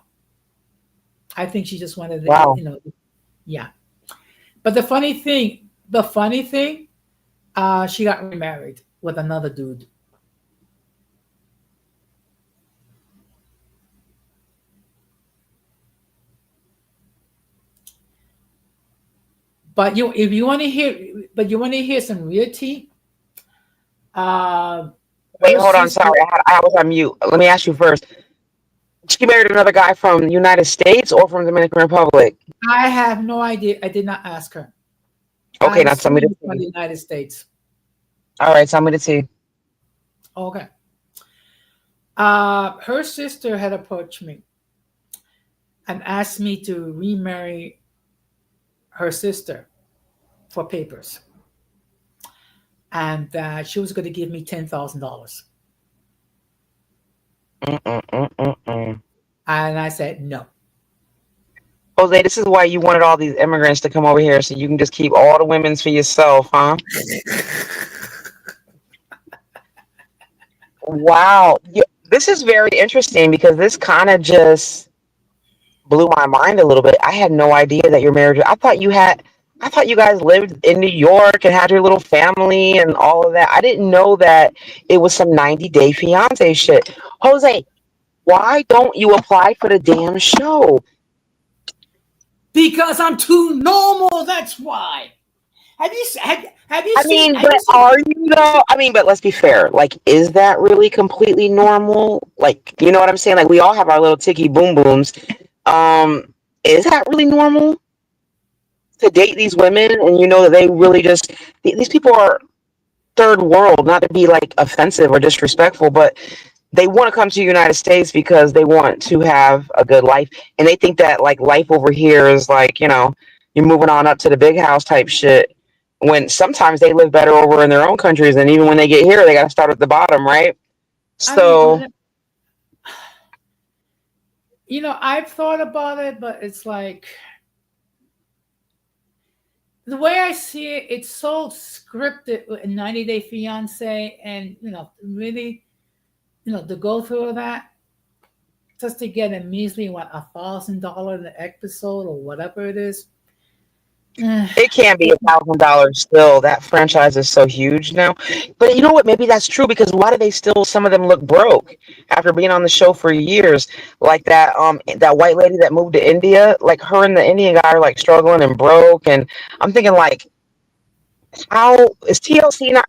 [SPEAKER 2] I think she just wanted to,
[SPEAKER 3] Wow.
[SPEAKER 2] yeah. But the funny thing, she got remarried with another dude. But you want to hear some real tea. Uh,
[SPEAKER 3] Wait,
[SPEAKER 2] her
[SPEAKER 3] hold on.
[SPEAKER 2] sister.
[SPEAKER 3] Sorry, I was on mute. Let me ask you first. She married another guy from the United States or from the Dominican Republic?
[SPEAKER 2] I have no idea. I did not ask her.
[SPEAKER 3] Okay,
[SPEAKER 2] I'm
[SPEAKER 3] now tell me the
[SPEAKER 2] assuming from
[SPEAKER 3] tea.
[SPEAKER 2] the United States.
[SPEAKER 3] All right, tell me the tea.
[SPEAKER 2] Okay. Her sister had approached me and asked me to remarry her sister for papers, and she was going to give me $10,000.
[SPEAKER 3] Mm-mm-mm-mm-mm.
[SPEAKER 2] And I said no.
[SPEAKER 3] Jose, this is why you wanted all these immigrants to come over here so you can just keep all the women's for yourself, huh? Wow. Yeah, this is very interesting because this kind of just blew my mind a little bit. I had no idea that you're married. I thought you guys lived in New York and had your little family and all of that. I didn't know that it was some 90-day fiance shit. Jose, why don't you apply for the damn show?
[SPEAKER 2] Because I'm too normal. That's why.
[SPEAKER 3] I mean,
[SPEAKER 2] Have
[SPEAKER 3] but
[SPEAKER 2] you seen?
[SPEAKER 3] are you though? I mean, but let's be fair. Like, is that really completely normal? Like, you know what I'm saying? Like, we all have our little ticky boom booms. Um, is that really normal to date these women and you know that they really just these people are third world, not to be like offensive or disrespectful, but they want to come to the United States because they want to have a good life and they think that like life over here is like, you're moving on up to the big house type shit when sometimes they live better over in their own countries and even when they get here they got to start at the bottom, right?
[SPEAKER 2] I mean,
[SPEAKER 3] So,
[SPEAKER 2] I've thought about it, but it's like the way I see it, it's so scripted with a 90 Day Fiance, and really, to go through that just to get a measly what $1,000 an episode or whatever it is. Eh,
[SPEAKER 3] it can be
[SPEAKER 2] it,
[SPEAKER 3] $1,000 still. That franchise is so huge now. But you know what? Maybe that's true because why do they still? Some of them look broke after being on the show for years. Like that white lady that moved to India. Like her and the Indian guy are like struggling and broke. And I'm thinking like, how is TLC not?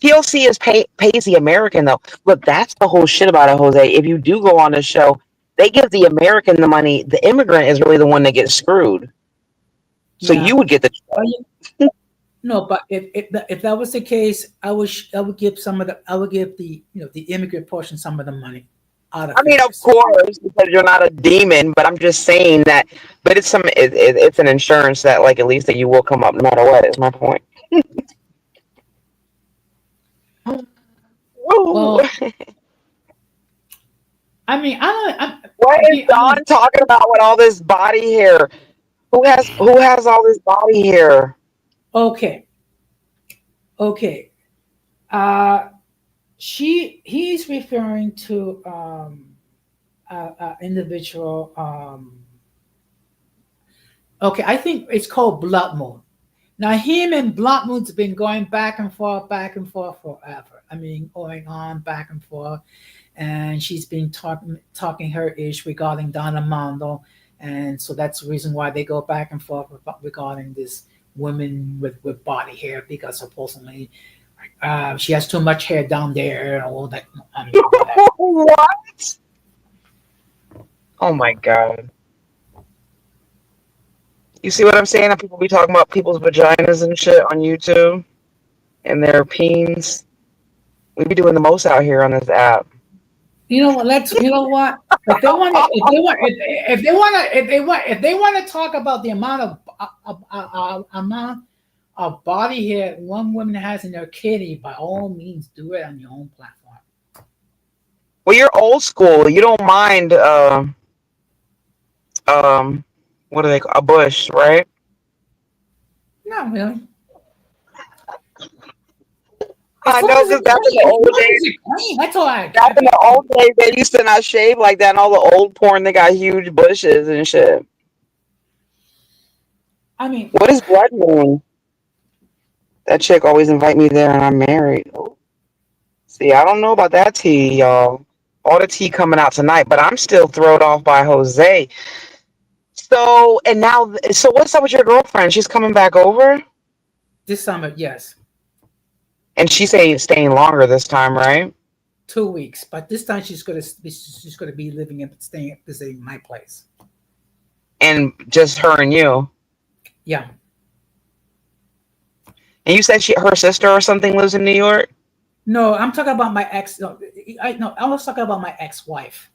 [SPEAKER 3] TLC pays the American though. Look, that's the whole shit about it, Jose. If you do go on the show, they give the American the money. The immigrant is really the one that gets screwed. So
[SPEAKER 2] yeah.
[SPEAKER 3] you would get the
[SPEAKER 2] But no, but if that was the case, I would give I would give the immigrant portion some of the money out of
[SPEAKER 3] I mean, of
[SPEAKER 2] fairness.
[SPEAKER 3] course, because you're not a demon, but I'm just saying that. But it's an insurance that, like, at least that you will come up no matter what. Is my point. Woo!
[SPEAKER 2] Well, I mean, I don't.
[SPEAKER 3] What
[SPEAKER 2] I
[SPEAKER 3] is
[SPEAKER 2] mean, I mean,
[SPEAKER 3] Don talking about with all this body hair? Who has all this body hair?
[SPEAKER 2] okay, okay. Uh, he's referring to individual. Okay, I think it's called Blood Moon. Now, him and Blood Moon's been going back and forth forever. I mean, going on back and forth, and she's been talking her ish regarding Donna Mondo, and so that's the reason why they go back and forth regarding this women with body hair because supposedly she has too much hair down there and all that. I mean, whatever.
[SPEAKER 3] What? Oh my God. You see what I'm saying? That people be talking about people's vaginas and shit on YouTube and their peens. We be doing the most out here on this app.
[SPEAKER 2] You know what? Let's. You know what? If they want to, if they want to talk about the amount of body hair one woman has in their kitty, by all means, do it on your own platform.
[SPEAKER 3] Well, you're old school. You don't mind um what do they call a bush, right?
[SPEAKER 2] Not really.
[SPEAKER 3] I
[SPEAKER 2] As long
[SPEAKER 3] know
[SPEAKER 2] as
[SPEAKER 3] because
[SPEAKER 2] it's
[SPEAKER 3] back in
[SPEAKER 2] clean,
[SPEAKER 3] the
[SPEAKER 2] as
[SPEAKER 3] old
[SPEAKER 2] long
[SPEAKER 3] days,
[SPEAKER 2] as it's clean, that's all I
[SPEAKER 3] back
[SPEAKER 2] care.
[SPEAKER 3] in the old days, they used to not shave like that. And all the old porn, they got huge bushes and shit.
[SPEAKER 2] I mean,
[SPEAKER 3] What does blood mean? That chick always invite me there, and I'm married. Oh, see, I don't know about that tea, y'all. All the tea coming out tonight, but I'm still thrown off by Jose. So and now, so what's up with your girlfriend? She's coming back over,
[SPEAKER 2] this summer, yes,
[SPEAKER 3] and she's saying staying longer this time, right?
[SPEAKER 2] 2 weeks, but this time she's gonna be living in staying visiting my place.
[SPEAKER 3] And just her and you.
[SPEAKER 2] Yeah.
[SPEAKER 3] And you said her sister or something lives in New York.
[SPEAKER 2] No, I'm talking about my ex. No, I was talking about my ex-wife.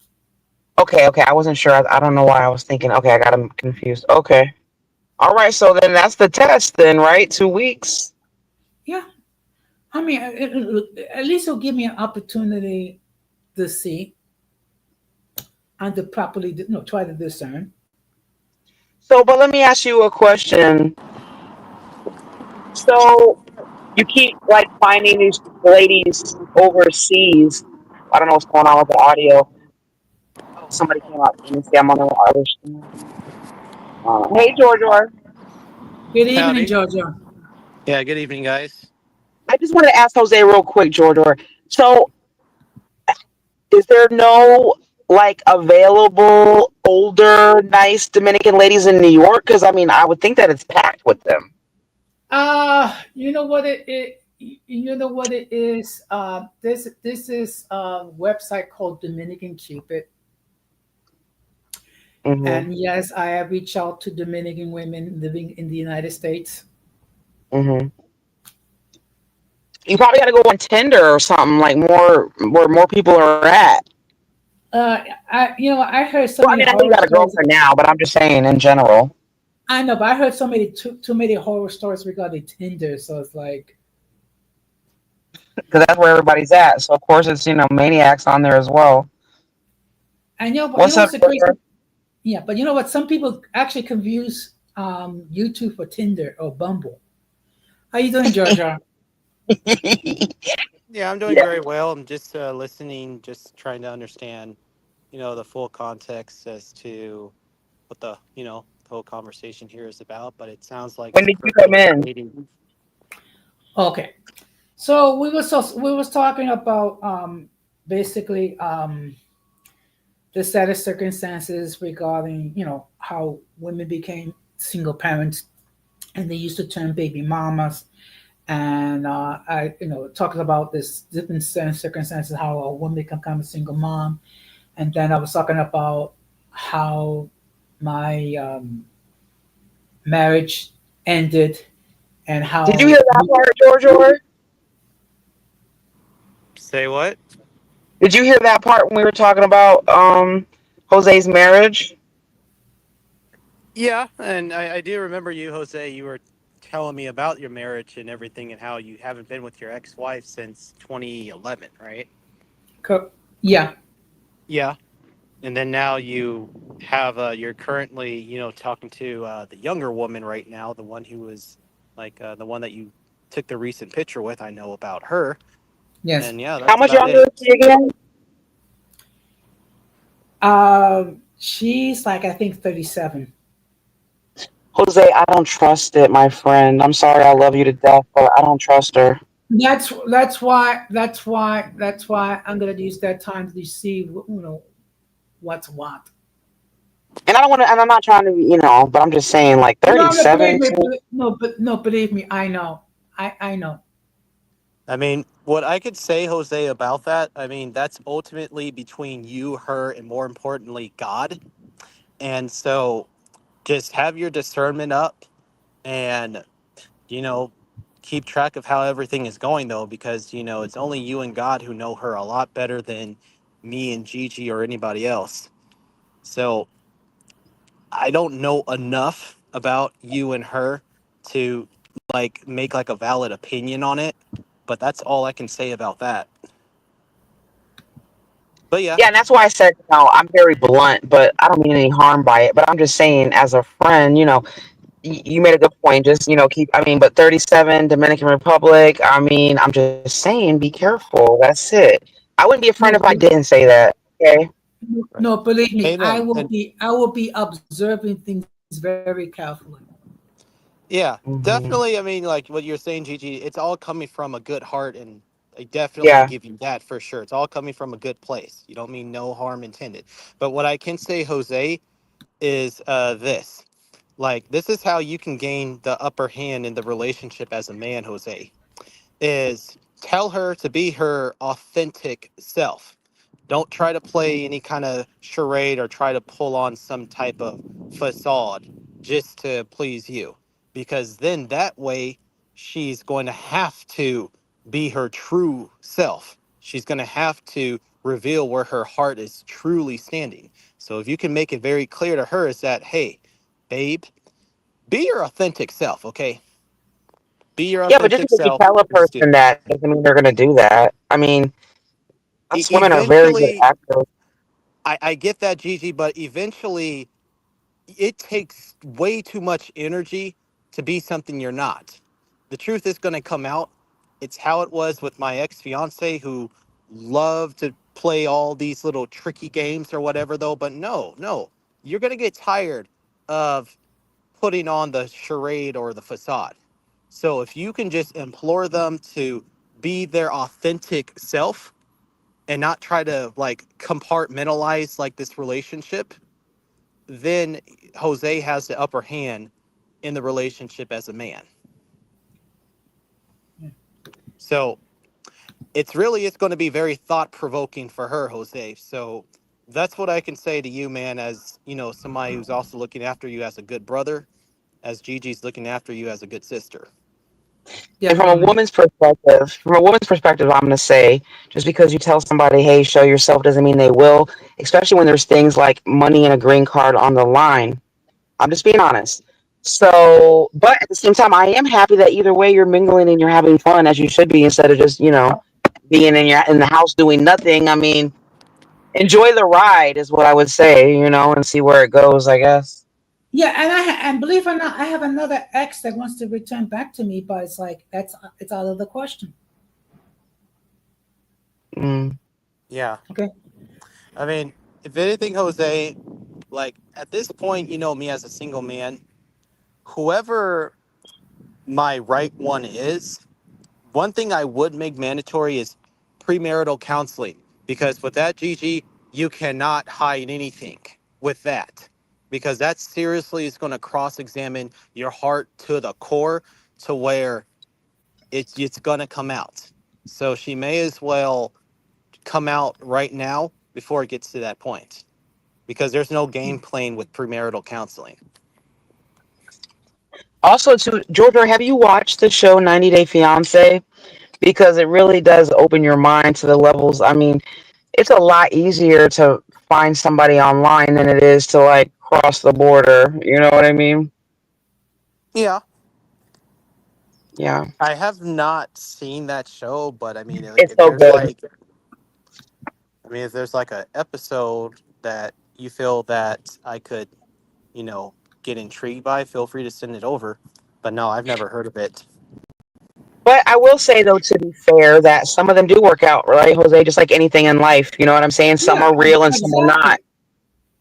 [SPEAKER 3] Okay, okay. I wasn't sure. I don't know why I was thinking. Okay, I got him confused. Okay. All right. So then that's the test, then, right? 2 weeks.
[SPEAKER 2] Yeah. I mean, at least it'll give me an opportunity to see and to properly, try to discern.
[SPEAKER 3] So, but let me ask you a question. So you keep like finding these ladies overseas. I don't know what's going on with the audio. Oh, somebody came up. Let me see. I'm on the other. Hey, George.
[SPEAKER 2] Good evening,
[SPEAKER 4] Howdy.
[SPEAKER 2] Georgia.
[SPEAKER 4] Yeah, good evening, guys.
[SPEAKER 3] I just wanted to ask Jose real quick, George. So, is there no like available older, nice Dominican ladies in New York? Because I mean, I would think that it's packed with them.
[SPEAKER 2] You know what it you know what it is. This is a website called Dominican Cupid,
[SPEAKER 3] Hmm.
[SPEAKER 2] and yes, I have reached out to Dominican women living in the United States.
[SPEAKER 3] Hmm. You probably got to go on Tinder or something like more where more people are at.
[SPEAKER 2] I heard so
[SPEAKER 3] Well, I
[SPEAKER 2] many
[SPEAKER 3] mean, I know you
[SPEAKER 2] horror
[SPEAKER 3] got a
[SPEAKER 2] stories.
[SPEAKER 3] girlfriend now, but I'm just saying in general.
[SPEAKER 2] I know, but I heard so many too many horror stories regarding Tinder. So it's like,
[SPEAKER 3] Because that's where everybody's at. So of course it's maniacs on there as well.
[SPEAKER 2] I know, but you
[SPEAKER 3] What's
[SPEAKER 2] know
[SPEAKER 3] up,
[SPEAKER 2] what's the crazy?
[SPEAKER 3] Georgia?
[SPEAKER 2] Yeah, but you know what? Some people actually confuse YouTube for Tinder or Bumble. How you doing, Georgia?
[SPEAKER 4] Yeah, I'm doing
[SPEAKER 3] Yeah.
[SPEAKER 4] very well. I'm just listening, just trying to understand, the full context as to what the whole conversation here is about. But it sounds like
[SPEAKER 3] When
[SPEAKER 4] it's
[SPEAKER 3] did you come in?
[SPEAKER 4] dating.
[SPEAKER 2] Okay, so we was talking about basically the set of circumstances regarding how women became single parents and they used to turn baby mamas, and I talking about this different set of circumstances how a woman can become a single mom, and then I was talking about how my marriage ended and
[SPEAKER 3] Did you
[SPEAKER 2] how
[SPEAKER 3] hear that part, Georgia?
[SPEAKER 4] Say what?
[SPEAKER 3] Did you hear that part when we were talking about Jose's marriage?
[SPEAKER 4] Yeah, and I do remember you, Jose. You were telling me about your marriage and everything, and how you haven't been with your ex-wife since 2011, right?
[SPEAKER 2] yeah.
[SPEAKER 4] Yeah. And then now you're currently talking to the younger woman right now, the one who was like the one that you took the recent picture with. I know about her,
[SPEAKER 2] Yes.
[SPEAKER 4] and yeah,
[SPEAKER 3] How
[SPEAKER 4] that's
[SPEAKER 3] much
[SPEAKER 4] about
[SPEAKER 3] younger
[SPEAKER 4] it.
[SPEAKER 3] is she again?
[SPEAKER 2] She's like I think 37.
[SPEAKER 3] Jose, I don't trust it, my friend. I'm sorry, I love you to death, but I don't trust her.
[SPEAKER 2] That's why I'm gonna use that time to see what's what.
[SPEAKER 3] And I don't want to, and I'm not trying to, but I'm just saying, like
[SPEAKER 2] No, no, believe
[SPEAKER 3] 37.
[SPEAKER 2] me, no, but no, believe me, I know, I know.
[SPEAKER 4] I mean, what I could say, Jose, about that, I mean, that's ultimately between you, her, and more importantly, God. And so just have your discernment up and, you know, keep track of how everything is going, though, because, it's only you and God who know her a lot better than me and Gigi or anybody else. So I don't know enough about you and her to like make like a valid opinion on it, but that's all I can say about that. But yeah,
[SPEAKER 3] Yeah, and that's why I said, I'm very blunt, but I don't mean any harm by it. But I'm just saying, as a friend, you made a good point. Just, but 37, Dominican Republic, I mean, I'm just saying, be careful. That's it. I wouldn't be a friend
[SPEAKER 2] No,
[SPEAKER 3] if I didn't say that. Okay.
[SPEAKER 4] right.
[SPEAKER 2] no, believe me,
[SPEAKER 4] Amen. And
[SPEAKER 2] I will be observing things very carefully.
[SPEAKER 4] yeah,
[SPEAKER 3] Hmm.
[SPEAKER 4] definitely. I mean, like what you're saying, Gigi, it's all coming from a good heart, and I definitely
[SPEAKER 3] Yeah.
[SPEAKER 4] give you that for sure. It's all coming from a good place. You don't mean no harm intended. But what I can say, Jose, is this. Like, this is how you can gain the upper hand in the relationship as a man, Jose, is tell her to be her authentic self. Don't try to play any kind of charade or try to pull on some type of facade just to please you. Because then that way she's going to have to be her true self. She's going to have to reveal where her heart is truly standing. So if you can make it very clear to her is that, hey, babe, be your authentic self, okay? Be your
[SPEAKER 3] Yeah, but just
[SPEAKER 4] authentic
[SPEAKER 3] because you
[SPEAKER 4] self.
[SPEAKER 3] tell a
[SPEAKER 4] Just do
[SPEAKER 3] person that doesn't mean they're going to do that. I mean, us women are very good
[SPEAKER 4] eventually
[SPEAKER 3] actors.
[SPEAKER 4] I get that, Gigi, but eventually it takes way too much energy to be something you're not. The truth is going to come out. It's how it was with my ex fiance who loved to play all these little tricky games or whatever, though. But no, no, you're going to get tired of putting on the charade or the facade. So if you can just implore them to be their authentic self and not try to like compartmentalize like this relationship, then Jose has the upper hand in the relationship as a man. So it's going to be very thought provoking for her, Jose. So that's what I can say to you, man, as somebody who's also looking after you as a good brother, as Gigi's looking after you as a good sister.
[SPEAKER 3] And
[SPEAKER 2] Definitely.
[SPEAKER 3] from a woman's perspective, I'm going to say, just because you tell somebody, hey, show yourself, doesn't mean they will, especially when there's things like money and a green card on the line. I'm just being honest. So, but at the same time, I am happy that either way you're mingling and you're having fun as you should be instead of just, being in the house doing nothing. I mean, enjoy the ride is what I would say, and see where it goes, I guess.
[SPEAKER 2] Yeah, and and believe it or not, I have another ex that wants to return back to me, but it's like it's out of the question.
[SPEAKER 3] Mm.
[SPEAKER 4] Yeah.
[SPEAKER 2] Okay.
[SPEAKER 4] I mean, if anything, Jose, like at this point, me as a single man, whoever my right one is, one thing I would make mandatory is premarital counseling because with that, Gigi, you cannot hide anything with that because that seriously is going to cross-examine your heart to the core to where it's going to come out. So she may as well come out right now before it gets to that point because there's no game playing with premarital counseling.
[SPEAKER 3] Also, to Georgia, have you watched the show 90 Day Fiance? Because it really does open your mind to the levels. I mean, it's a lot easier to find somebody online than it is to like cross the border. You know what I mean?
[SPEAKER 4] Yeah,
[SPEAKER 3] Yeah,
[SPEAKER 4] I have not seen that show, but I mean, like,
[SPEAKER 3] it's so good.
[SPEAKER 4] if there's like a episode that you feel that I could, you know, get intrigued by, feel free to send it over. But no, I've never heard of it.
[SPEAKER 3] But I will say though, to be fair, that some of them do work out, right, Jose? Just like anything in life, you know what I'm saying? Some
[SPEAKER 2] Yeah,
[SPEAKER 3] are real and some are not.
[SPEAKER 2] exactly.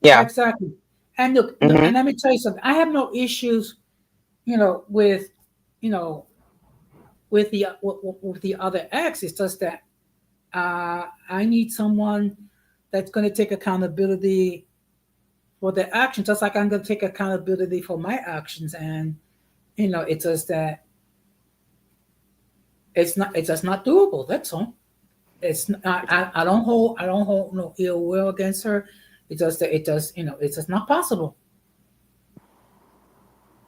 [SPEAKER 3] Yeah.
[SPEAKER 2] Exactly. And look, no,
[SPEAKER 3] Hmm.
[SPEAKER 2] and let me tell you something. I have no issues, with, you know, with the other ex. It's just that I need someone that's going to take accountability for their actions, just like I'm going to take accountability for my actions. And it's just that it's just not doable. That's all. It's not, I don't hold no ill will against her. It's just that it does, it's just not possible.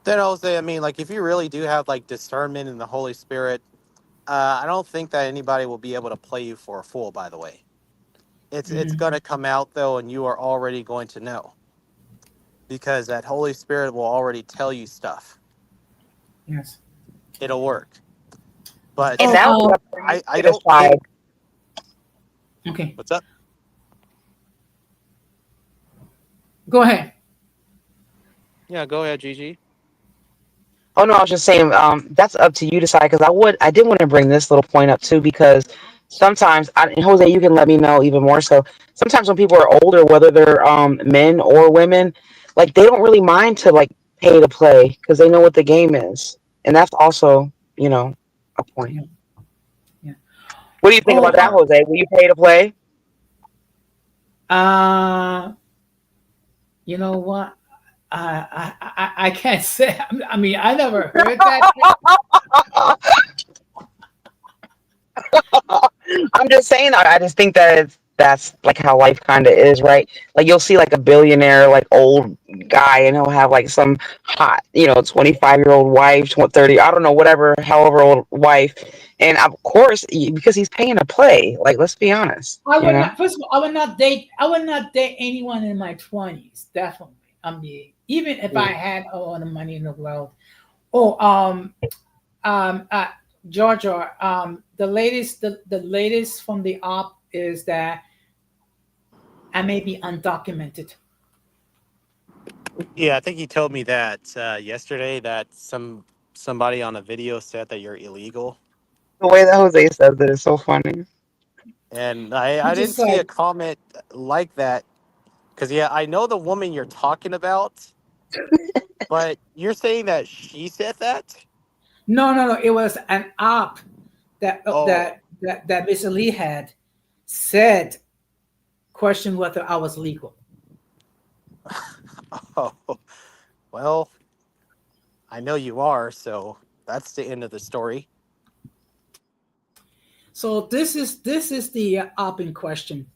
[SPEAKER 4] Then Jose, I mean, like if you really do have like discernment in the Holy Spirit, I don't think that anybody will be able to play you for a fool. By the way, it's
[SPEAKER 2] Hmm.
[SPEAKER 4] going to come out though, and you are already going to know because that Holy Spirit will already tell you stuff.
[SPEAKER 2] Yes.
[SPEAKER 4] It'll work, but
[SPEAKER 3] And
[SPEAKER 2] Oh,
[SPEAKER 3] that'll be up for you
[SPEAKER 4] I
[SPEAKER 3] to
[SPEAKER 4] don't
[SPEAKER 3] decide.
[SPEAKER 4] think.
[SPEAKER 2] okay.
[SPEAKER 4] What's up?
[SPEAKER 2] Go ahead.
[SPEAKER 4] Yeah, go ahead, Gigi.
[SPEAKER 3] Oh no, I was just saying, that's up to you to decide. Because I did want to bring this little point up too, because sometimes, and Jose, you can let me know even more so. Sometimes when people are older, whether they're men or women, like they don't really mind to like pay to play because they know what the game is, and that's also a point.
[SPEAKER 2] Yeah. Yeah.
[SPEAKER 3] What do you think
[SPEAKER 2] Oh,
[SPEAKER 3] about that, Jose? Will you pay to play?
[SPEAKER 2] you know what? I can't say. I mean, I never heard that.
[SPEAKER 3] I'm just saying. I just think that that's like how life kind of is, right? Like you'll see like a billionaire, like old guy, and he'll have like some hot, 25-year-old wife, 30, I don't know, whatever, however old wife, and of course because he's paying to play. Like let's be honest,
[SPEAKER 2] I
[SPEAKER 3] you
[SPEAKER 2] would
[SPEAKER 3] know.
[SPEAKER 2] not. First of all, I would not date. I would not date anyone in my 20s. Definitely. I mean, even if I
[SPEAKER 3] Mm.
[SPEAKER 2] had all the money in the world. Oh, um, uh, Georgia. The latest from the op is that I may be undocumented.
[SPEAKER 4] Yeah, I think he told me that yesterday that somebody on a video said that you're illegal,
[SPEAKER 3] The way that Jose says it is so funny.
[SPEAKER 4] and
[SPEAKER 2] I'm
[SPEAKER 4] I didn't
[SPEAKER 2] just
[SPEAKER 4] see
[SPEAKER 2] like,
[SPEAKER 4] a comment like that because yeah, I know the woman you're talking about, but you're saying that she said that.
[SPEAKER 2] no, no, no. It was an op
[SPEAKER 4] Oh,
[SPEAKER 2] that Miss Lee had said, questioned whether I was legal.
[SPEAKER 4] oh, well, I know you are, so that's the end of the story.
[SPEAKER 2] So this is the op in question.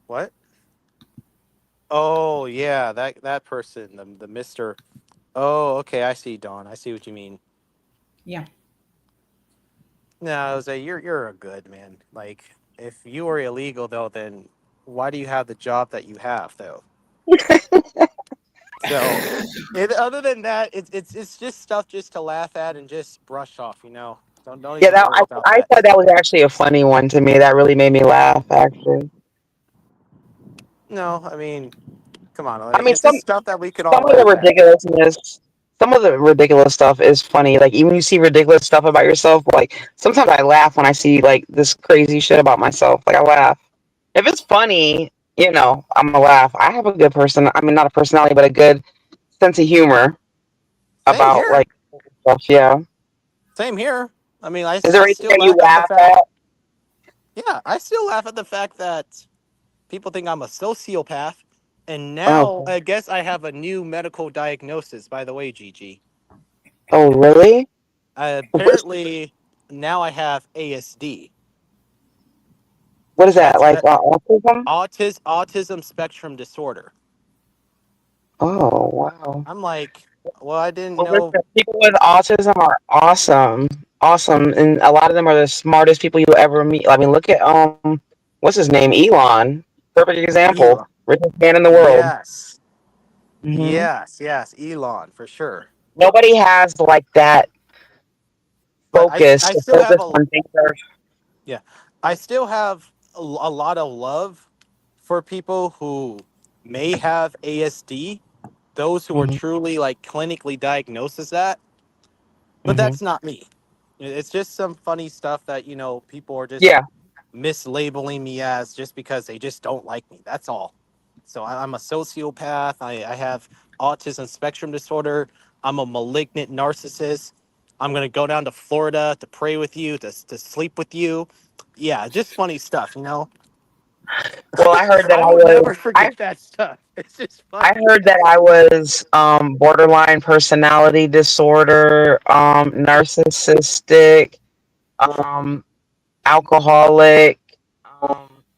[SPEAKER 4] What? Oh yeah, that person, the Mister. Oh, okay, I see, Don. I see what you mean.
[SPEAKER 2] Yeah.
[SPEAKER 4] No, Jose, you're a good man. Like, if you were illegal though, then why do you have the job that you have though? So, other than that, it's just stuff just to laugh at and just brush off. Don't
[SPEAKER 3] Yeah,
[SPEAKER 4] even
[SPEAKER 3] that
[SPEAKER 4] worry about
[SPEAKER 3] I
[SPEAKER 4] that.
[SPEAKER 3] thought that was actually a funny one to me. That really made me laugh, actually.
[SPEAKER 4] No, I mean, come on,
[SPEAKER 3] I
[SPEAKER 4] like
[SPEAKER 3] mean,
[SPEAKER 4] it's just stuff that we could all
[SPEAKER 3] some of the
[SPEAKER 4] laugh at.
[SPEAKER 3] ridiculousness, some of the ridiculous stuff is funny. Like even you see ridiculous stuff about yourself, like sometimes I laugh when I see like this crazy shit about myself. Like I laugh. If it's funny, I'm gonna laugh. I have a good person. I mean, not a personality, but a good sense of humor
[SPEAKER 4] Same
[SPEAKER 3] about
[SPEAKER 4] here.
[SPEAKER 3] like stuff. Yeah.
[SPEAKER 4] Same here. I mean,
[SPEAKER 3] Is there
[SPEAKER 4] I
[SPEAKER 3] anything
[SPEAKER 4] still
[SPEAKER 3] that you
[SPEAKER 4] laugh at the
[SPEAKER 3] laugh
[SPEAKER 4] fact.
[SPEAKER 3] at?
[SPEAKER 4] Yeah, I still laugh at the fact that people think I'm a sociopath. And now
[SPEAKER 3] Oh,
[SPEAKER 4] I guess I have a new medical diagnosis, by the way, Gigi.
[SPEAKER 3] oh, really? What,
[SPEAKER 4] Apparently, now I have ASD.
[SPEAKER 3] what is that?
[SPEAKER 4] That's
[SPEAKER 3] Like autism?
[SPEAKER 4] autism spectrum disorder.
[SPEAKER 3] Oh, wow.
[SPEAKER 4] I'm like, well, I didn't
[SPEAKER 3] Well,
[SPEAKER 4] know.
[SPEAKER 3] listen, people with autism are awesome, awesome, and a lot of them are the smartest people you'll ever meet. I mean, look at what's his name, Elon, perfect example,
[SPEAKER 4] Elon.
[SPEAKER 3] richest man in the world.
[SPEAKER 4] Yes.
[SPEAKER 3] Hmm.
[SPEAKER 4] Yes, Elon, for sure.
[SPEAKER 3] Nobody has like that
[SPEAKER 4] But
[SPEAKER 3] focus
[SPEAKER 4] I
[SPEAKER 3] to
[SPEAKER 4] still have
[SPEAKER 3] focus
[SPEAKER 4] a,
[SPEAKER 3] on things that
[SPEAKER 4] yeah, I still have a lot of love for people who may have ASD, those who are
[SPEAKER 3] are.
[SPEAKER 4] truly like clinically diagnosed as that, but
[SPEAKER 3] Hmm.
[SPEAKER 4] that's not me. It's just some funny stuff that, people are just
[SPEAKER 3] Yeah,
[SPEAKER 4] mislabeling me as just because they just don't like me. That's all. So I'm a sociopath. I have autism spectrum disorder. I'm a malignant narcissist. I'm gonna go down to Florida to pray with you, to sleep with you. Yeah, just funny stuff, you know.
[SPEAKER 3] Well, I heard that
[SPEAKER 4] I will never forget that stuff. It's just
[SPEAKER 3] I
[SPEAKER 4] funny.
[SPEAKER 3] heard that I was borderline personality disorder, narcissistic, um, alcoholic.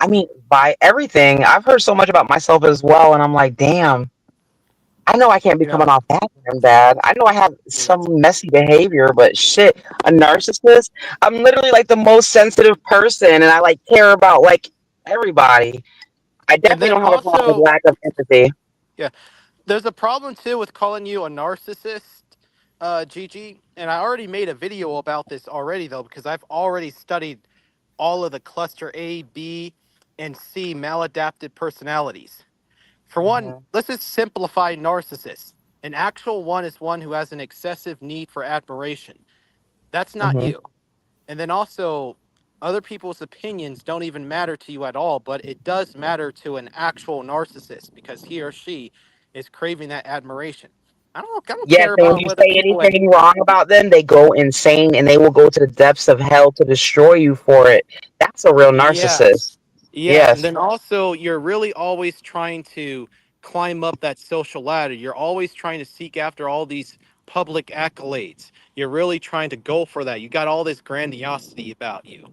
[SPEAKER 3] I mean, by everything. I've heard so much about myself as well, and I'm like, damn. I know I can't be
[SPEAKER 4] Yeah.
[SPEAKER 3] coming off that damn bad. I know I have some messy behavior, but shit, a narcissist. I'm literally like the most sensitive person, and I like care about like everybody. I
[SPEAKER 4] And
[SPEAKER 3] definitely
[SPEAKER 4] then
[SPEAKER 3] don't have a problem with
[SPEAKER 4] also,
[SPEAKER 3] lack of empathy.
[SPEAKER 4] yeah, there's a problem too with calling you a narcissist, Gigi. And I already made a video about this already though, because I've already studied all of the cluster A, B, and C maladaptive personalities. For one,
[SPEAKER 3] Mhm.
[SPEAKER 4] let's just simplify narcissist. An actual one is one who has an excessive need for admiration. That's not
[SPEAKER 3] Mhm.
[SPEAKER 4] you. And then also, other people's opinions don't even matter to you at all, but it does matter to an actual narcissist because he or she is craving that admiration. I don't
[SPEAKER 3] Yes,
[SPEAKER 4] care
[SPEAKER 3] and when
[SPEAKER 4] about
[SPEAKER 3] you
[SPEAKER 4] whether
[SPEAKER 3] say
[SPEAKER 4] people at
[SPEAKER 3] anything wrong about them, they go insane and they will go to the depths of hell to destroy you for it. That's a real narcissist.
[SPEAKER 4] yes. Yes. And
[SPEAKER 3] Yes.
[SPEAKER 4] then also you're really always trying to climb up that social ladder. You're always trying to seek after all these public accolades. You're really trying to go for that. You got all this grandiosity about you.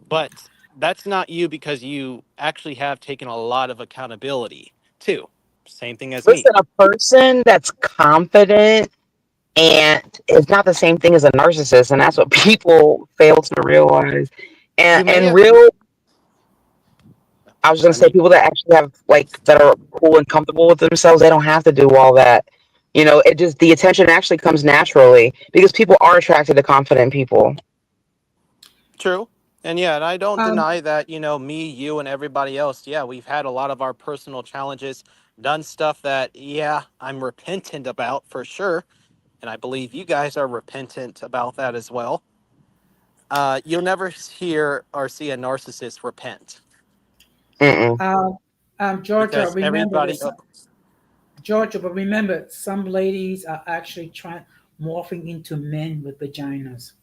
[SPEAKER 4] But that's not you because you actually have taken a lot of accountability too. Same thing as me.
[SPEAKER 3] Listen, a person that's confident and it's not the same thing as a narcissist, and that's what people fail to realize. And
[SPEAKER 4] You may
[SPEAKER 3] and
[SPEAKER 4] have,
[SPEAKER 3] real, I was gonna
[SPEAKER 4] I
[SPEAKER 3] say
[SPEAKER 4] mean,
[SPEAKER 3] people that actually have like that are cool and comfortable with themselves, they don't have to do all that. It just the attention actually comes naturally because people are attracted to confident people.
[SPEAKER 4] true. And yeah, and I don't
[SPEAKER 2] Um,
[SPEAKER 4] deny that, me, you, and everybody else, yeah, we've had a lot of our personal challenges, done stuff that, yeah, I'm repentant about for sure. And I believe you guys are repentant about that as well. You'll never hear or see a narcissist repent
[SPEAKER 3] Mm-mm.
[SPEAKER 2] um, Georgia,
[SPEAKER 4] because
[SPEAKER 2] remember
[SPEAKER 4] everybody,
[SPEAKER 2] this. Georgia, but remember, some ladies are actually trying morphing into men with vaginas.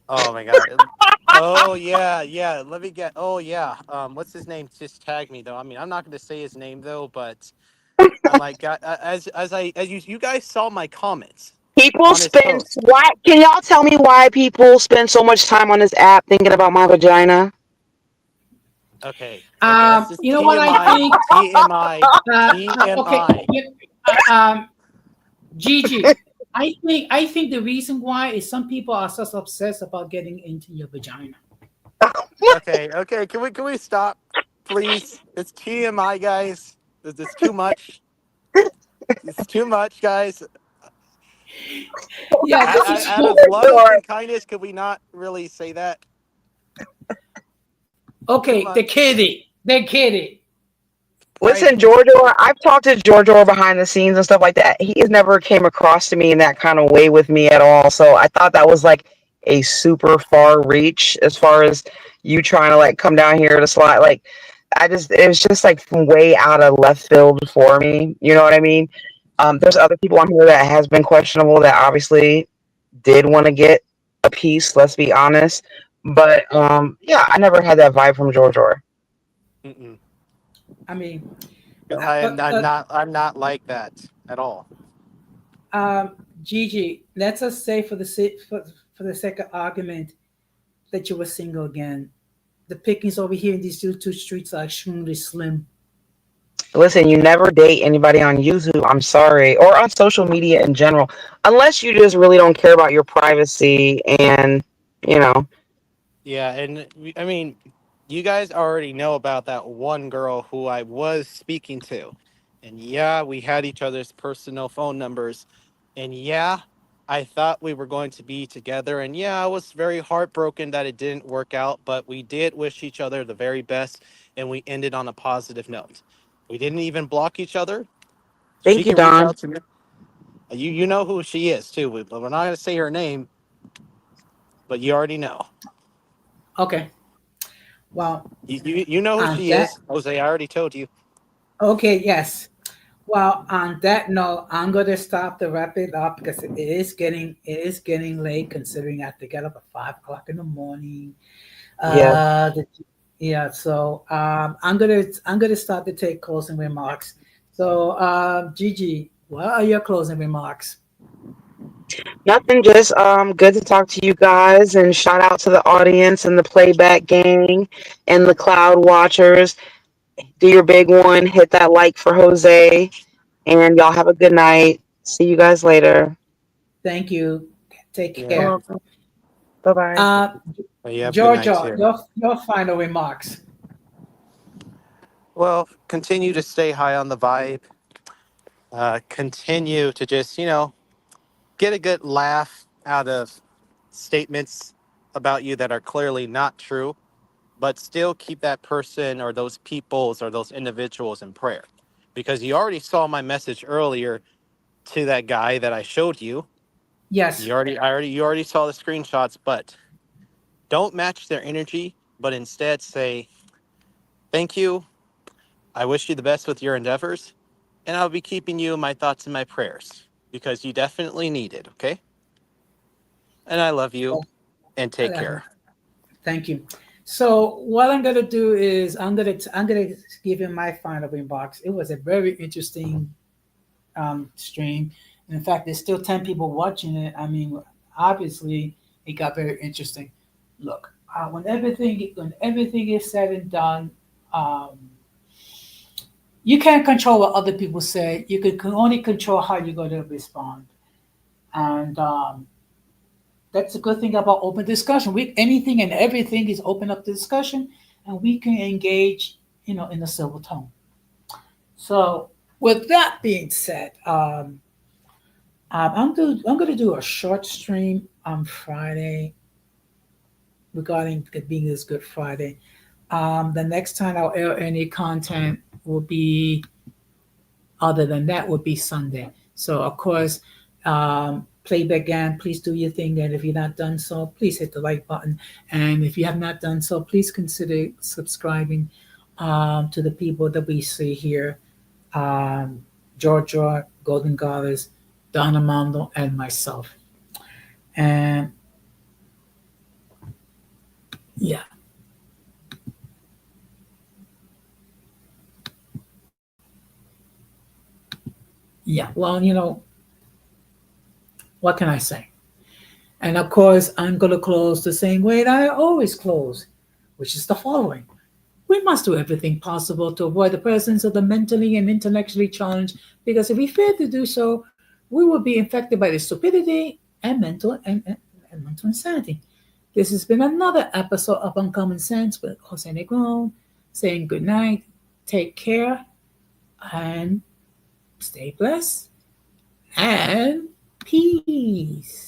[SPEAKER 4] oh my god. Oh yeah, yeah. Let me get. Oh yeah. What's his name? Just tag me though. I mean, I'm not going to say his name though, but I'm like, as you guys saw my comments
[SPEAKER 3] People
[SPEAKER 4] on his
[SPEAKER 3] spend
[SPEAKER 4] post.
[SPEAKER 3] why? Can y'all tell me why people spend so much time on this app thinking about my vagina?
[SPEAKER 4] Okay, okay. That's just
[SPEAKER 2] You know what I
[SPEAKER 4] TMI.
[SPEAKER 2] think?
[SPEAKER 4] TMI.
[SPEAKER 2] Okay,
[SPEAKER 4] TMI.
[SPEAKER 2] yeah, uh, um, Gigi, I think the reason why is some people are so obsessed about getting into your vagina.
[SPEAKER 4] Okay, okay. Can we stop, please? It's TMI, guys. It's too much. It's too much, guys.
[SPEAKER 2] Yeah, this is
[SPEAKER 4] Out of love and kindness, could we not really say that? Too
[SPEAKER 2] okay. The
[SPEAKER 4] much.
[SPEAKER 2] kitty, the kitty.
[SPEAKER 4] Right.
[SPEAKER 3] Listen, Giorgio, I've talked to Giorgio behind the scenes and stuff like that. He has never came across to me in that kind of way with me at all. So I thought that was like a super far reach as far as you trying to like come down here to slide. Like, it was just like way out of left field for me. You know what I mean? There's
[SPEAKER 4] Right.
[SPEAKER 3] other people on here that has been questionable that obviously did want to get a piece. Let's be honest. But yeah, I never had that vibe from Giorgio.
[SPEAKER 4] Mm-mm.
[SPEAKER 2] I mean,
[SPEAKER 4] I'm not like that at all.
[SPEAKER 2] Gigi, let's just say for the sake of argument that you were single again. The pickings over here in these two streets are extremely slim.
[SPEAKER 3] Listen, you never date anybody on YouTube. I'm sorry, or on social media in general, unless you just really don't care about your privacy and you know.
[SPEAKER 4] Yeah, and I mean, you guys already know about that one girl who I was speaking to. And yeah, we had each other's personal phone numbers. And yeah, I thought we were going to be together. And yeah, I was very heartbroken that it didn't work out, but we did wish each other the very best and we ended on a positive note. We didn't even block each other. She
[SPEAKER 3] Thank you,
[SPEAKER 4] can reach
[SPEAKER 3] Don.
[SPEAKER 4] out to me. You know who she is too. We're not going to say her name, but you already know.
[SPEAKER 2] Okay. Well,
[SPEAKER 4] You know who she
[SPEAKER 2] that
[SPEAKER 4] is, Jose. I already told you.
[SPEAKER 2] okay. Yes. Well, on that note, I'm going to stop to wrap it up because it is getting late. Considering I have to get up at 5 o'clock in the morning.
[SPEAKER 3] Yeah.
[SPEAKER 2] The, yeah, so I'm gonna start to take closing remarks. So, Gigi, what are your closing remarks?
[SPEAKER 3] Nothing, just good to talk to you guys, and shout out to the audience and the playback gang and the cloud watchers. Do your big one, hit that like for Jose, and y'all have a good night. See you guys later.
[SPEAKER 2] Thank you. Take
[SPEAKER 3] You're
[SPEAKER 4] Yeah.
[SPEAKER 2] care.
[SPEAKER 3] welcome. Bye bye.
[SPEAKER 2] Uh,
[SPEAKER 4] Well, you have a good night
[SPEAKER 2] Georgia,
[SPEAKER 4] too.
[SPEAKER 2] your final remarks.
[SPEAKER 4] Well, continue to stay high on the vibe. Continue to just, get a good laugh out of statements about you that are clearly not true, but still keep that person or those peoples or those individuals in prayer. Because you already saw my message earlier to that guy that I showed you.
[SPEAKER 2] Yes.
[SPEAKER 4] You already saw the screenshots, but don't match their energy, but instead say, thank you. I wish you the best with your endeavors, and I'll be keeping you in my thoughts and my prayers because you definitely need it, okay? And I love you, and take care.
[SPEAKER 2] Thank you. So what I'm gonna do is I'm gonna give you my final remarks. It was a very interesting stream. And in fact, there's still 10 people watching it. I mean, obviously, it got very interesting. Look, when everything is said and done, um, you can't control what other people say. You can only control how you're going to respond. And that's a good thing about open discussion. We anything and everything is open up to discussion, and we can engage, in a civil tone. So, with that being said, I'm going to do a short stream on Friday regarding it being this Good Friday. The next time I'll air any content will be other than that would be Sunday. So of course, playback again. Please do your thing, and if you're not done so, please hit the like button. And if you have not done so, please consider subscribing to the people that we see here: Georgia, Golden Goddess, Don Armando, and myself. And yeah, yeah. Well, what can I say? And of course, I'm going to close the same way that I always close, which is the following. We must do everything possible to avoid the presence of the mentally and intellectually challenged, because if we fail to do so, we will be infected by the stupidity and mental insanity. This has been another episode of Uncommon Sense with Jose Negron saying good night, take care, and stay blessed, and peace.